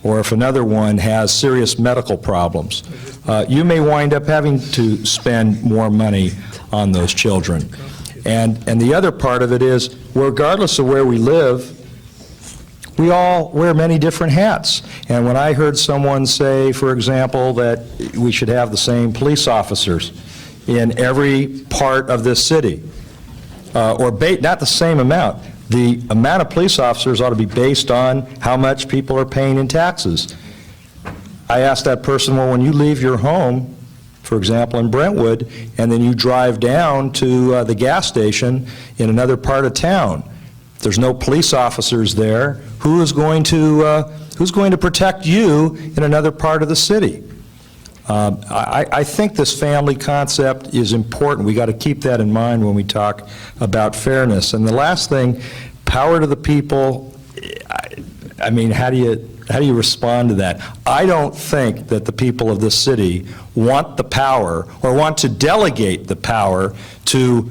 or if another one has serious medical problems, you may wind up having to spend more money on those children. And the other part of it is, regardless of where we live, we all wear many different hats. And when I heard someone say, for example, that we should have the same police officers in every part of this city, or not the same amount, the amount of police officers ought to be based on how much people are paying in taxes. I asked that person, well, when you leave your home, for example, in Brentwood, and then you drive down to the gas station in another part of town, there's no police officers there, who's going to protect you in another part of the city? I think this family concept is important. We got to keep that in mind when we talk about fairness. And the last thing, power to the people, I mean, how do you respond to that? I don't think that the people of this city want the power or want to delegate the power to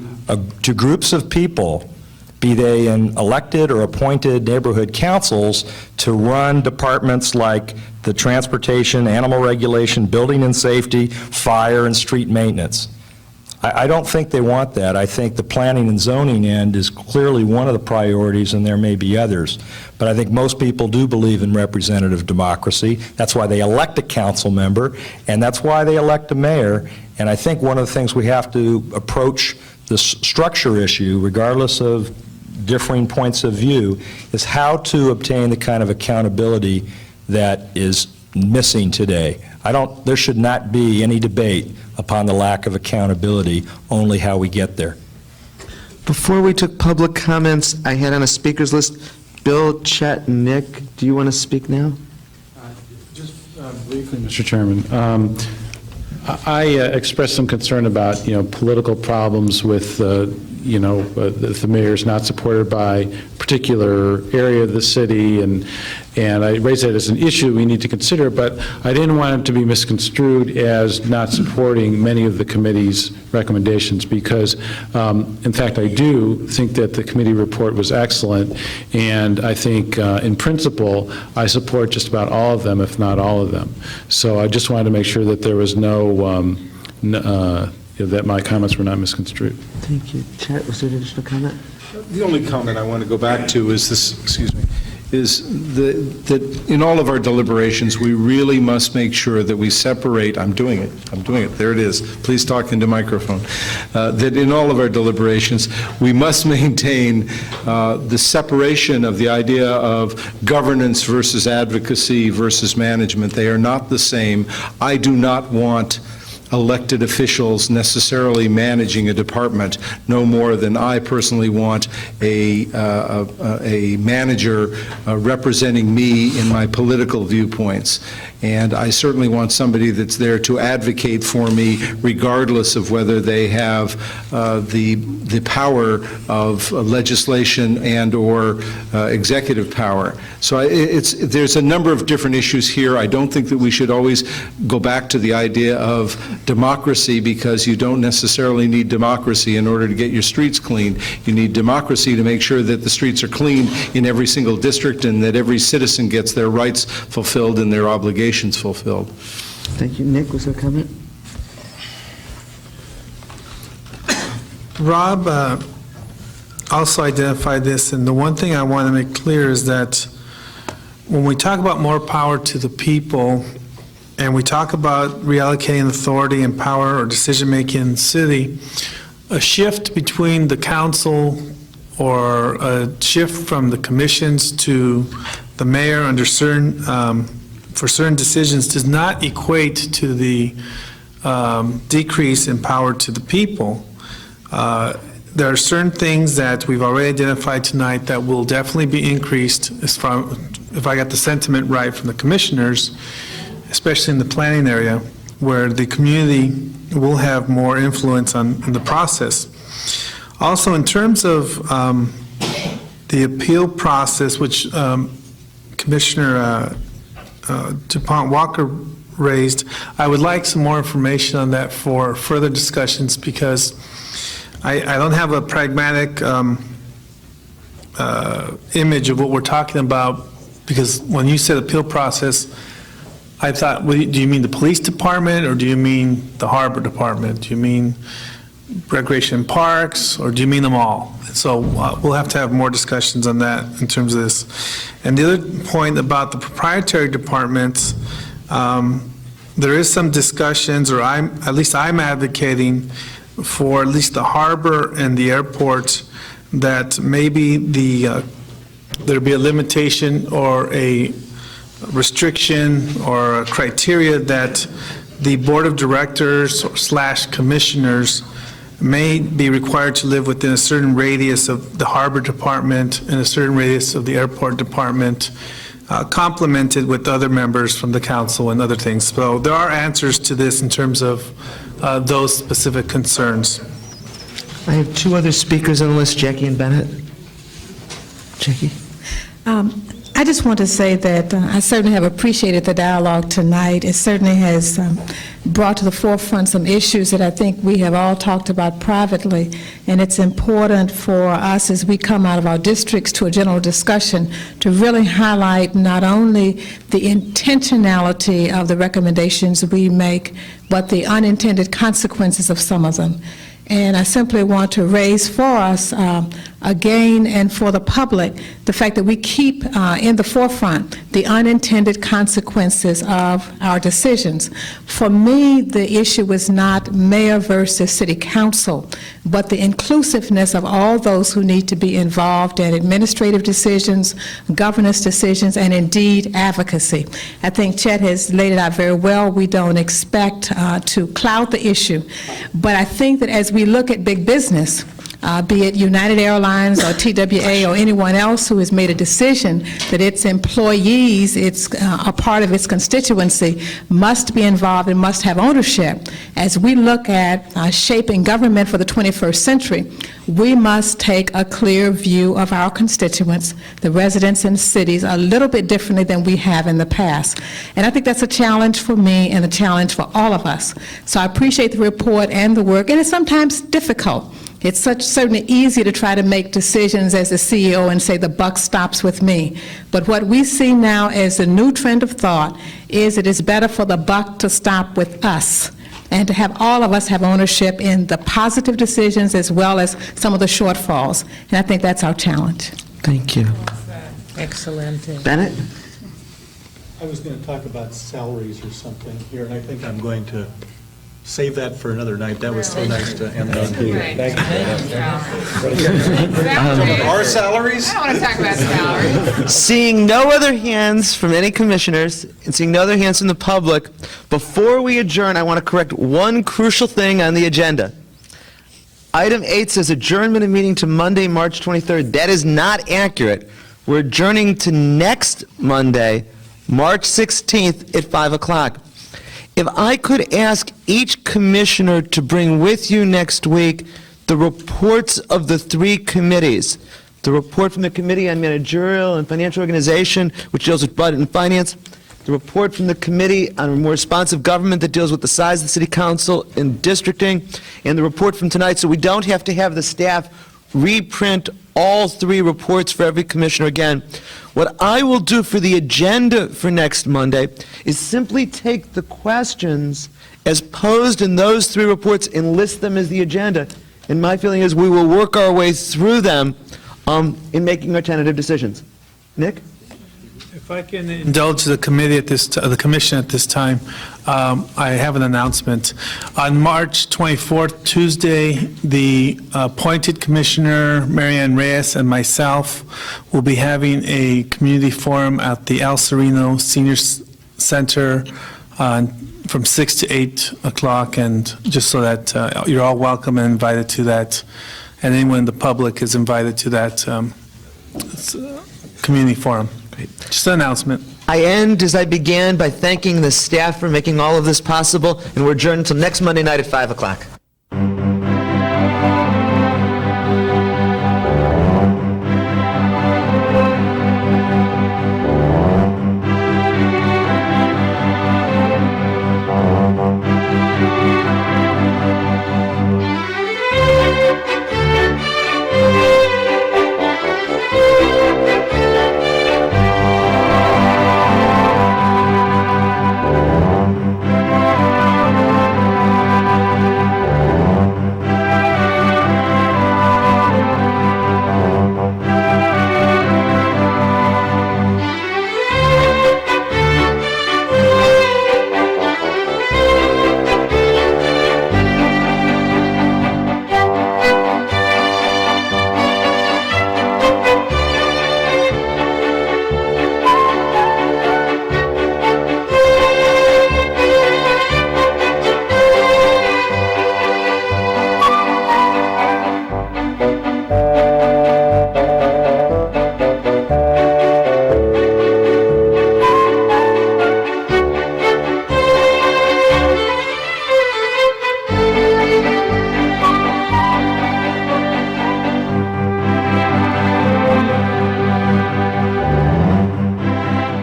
groups of people, be they in elected or appointed neighborhood councils, to run departments like the transportation, animal regulation, building and safety, fire, and street maintenance. I don't think they want that. I think the planning and zoning end is clearly one of the priorities, and there may be others. But I think most people do believe in representative democracy. That's why they elect a council member, and that's why they elect a mayor. And I think one of the things we have to approach this structure issue, regardless of differing points of view, is how to obtain the kind of accountability that is missing today. There should not be any debate upon the lack of accountability, only how we get there. Before we took public comments, I had on a speaker's list, Bill, Chet, and Nick. Do you want to speak now? Just briefly, Mr. Chairman. I expressed some concern about, political problems with, if the mayor is not supported by a particular area of the city, and I raised that as an issue we need to consider, but I didn't want it to be misconstrued as not supporting many of the committee's recommendations, because, in fact, I do think that the committee report was excellent, and I think, in principle, I support just about all of them, if not all of them. So I just wanted to make sure that there was that my comments were not misconstrued. Thank you. Chet, was there an additional comment? The only comment I want to go back to is this, is that in all of our deliberations, we really must make sure that we separate, I'm doing it, there it is, please talk into microphone, that in all of our deliberations, we must maintain the separation of the idea of governance versus advocacy versus management. They are not the same. I do not want elected officials necessarily managing a department no more than I personally want a manager representing me in my political viewpoints. And I certainly want somebody that's there to advocate for me regardless of whether they have the power of legislation and or executive power. So there's a number of different issues here. I don't think that we should always go back to the idea of democracy, because you don't necessarily need democracy in order to get your streets clean. You need democracy to make sure that the streets are clean in every single district and that every citizen gets their rights fulfilled and their obligations fulfilled. Thank you. Nick, was there a comment? Rob also identified this, and the one thing I want to make clear is that when we talk about more power to the people, and we talk about reallocating authority and power or decision-making in the city, a shift between the council or a shift from the commissions to the mayor under certain, for certain decisions does not equate to the decrease in power to the people. There are certain things that we've already identified tonight that will definitely be increased, as far, if I got the sentiment right from the commissioners, especially in the planning area, where the community will have more influence on in the process. Also, in terms of the appeal process, which Commissioner DuPont Walker raised, I would like some more information on that for further discussions, because I don't have a pragmatic image of what we're talking about, because when you said appeal process, I thought, do you mean the police department, or do you mean the harbor department? Do you mean recreation and parks, or do you mean them all? So we'll have to have more discussions on that in terms of this. And the other point about the proprietary departments, there is some discussions, or at least I'm advocating for at least the harbor and the airport, that maybe there be a limitation or a restriction or a criteria that the board of directors / commissioners may be required to live within a certain radius of the harbor department and a certain radius of the airport department, complemented with other members from the council and other things. So there are answers to this in terms of those specific concerns. I have two other speakers on the list, Jackie and Bennett. Jackie? I just want to say that I certainly have appreciated the dialogue tonight. It certainly has brought to the forefront some issues that I think we have all talked about privately, and it's important for us as we come out of our districts to a general discussion to really highlight not only the intentionality of the recommendations we make, but the unintended consequences of some of them. And I simply want to raise for us, again, and for the public, the fact that we keep in the forefront the unintended consequences of our decisions. For me, the issue is not mayor versus city council, but the inclusiveness of all those who need to be involved in administrative decisions, governance decisions, and indeed advocacy. I think Chet has laid it out very well. We don't expect to cloud the issue, but I think that as we look at big business, be it United Airlines or TWA or anyone else who has made a decision that its employees, a part of its constituency, must be involved and must have ownership. As we look at shaping government for the 21st century, we must take a clear view of our constituents, the residents in cities, a little bit differently than we have in the past. And I think that's a challenge for me and a challenge for all of us. So I appreciate the report and the work, and it's sometimes difficult. It's certainly easy to try to make decisions as a CEO and say the buck stops with me. But what we see now as a new trend of thought is it is better for the buck to stop with us and to have all of us have ownership in the positive decisions as well as some of the shortfalls. And I think that's our challenge. Thank you. Excellent. Bennett? I was going to talk about salaries or something here, and I think I'm going to save that for another night. That was so nice to end on. Thank you. Our salaries? I don't want to talk about salaries. Seeing no other hands from any commissioners and seeing no other hands from the public, before we adjourn, I want to correct one crucial thing on the agenda. Item 8 says adjournment of meeting to Monday, March 23rd. That is not accurate. We're adjourning to next Monday, March 16th at 5 o'clock. If I could ask each commissioner to bring with you next week the reports of the 3 committees, the report from the Committee on Managerial and Financial Organization, which deals with budget and finance, the report from the Committee on More Responsive Government that deals with the size of the City Council and districting, and the report from tonight, so we don't have to have the staff reprint all 3 reports for every commissioner again. What I will do for the agenda for next Monday is simply take the questions as posed in those 3 reports and list them as the agenda. And my feeling is we will work our way through them in making our tentative decisions. Nick? If I can indulge the committee at this, the commission at this time, I have an announcement. On March 24th, Tuesday, the appointed commissioner, Marianne Reyes, and myself will be having a community forum at the El Sereno Senior Center from 6 to 8 o'clock, and just so that you're all welcome and invited to that, and anyone in the public is invited to that community forum. Just an announcement. I end as I began by thanking the staff for making all of this possible, and we're adjourned until next Monday night at 5 o'clock.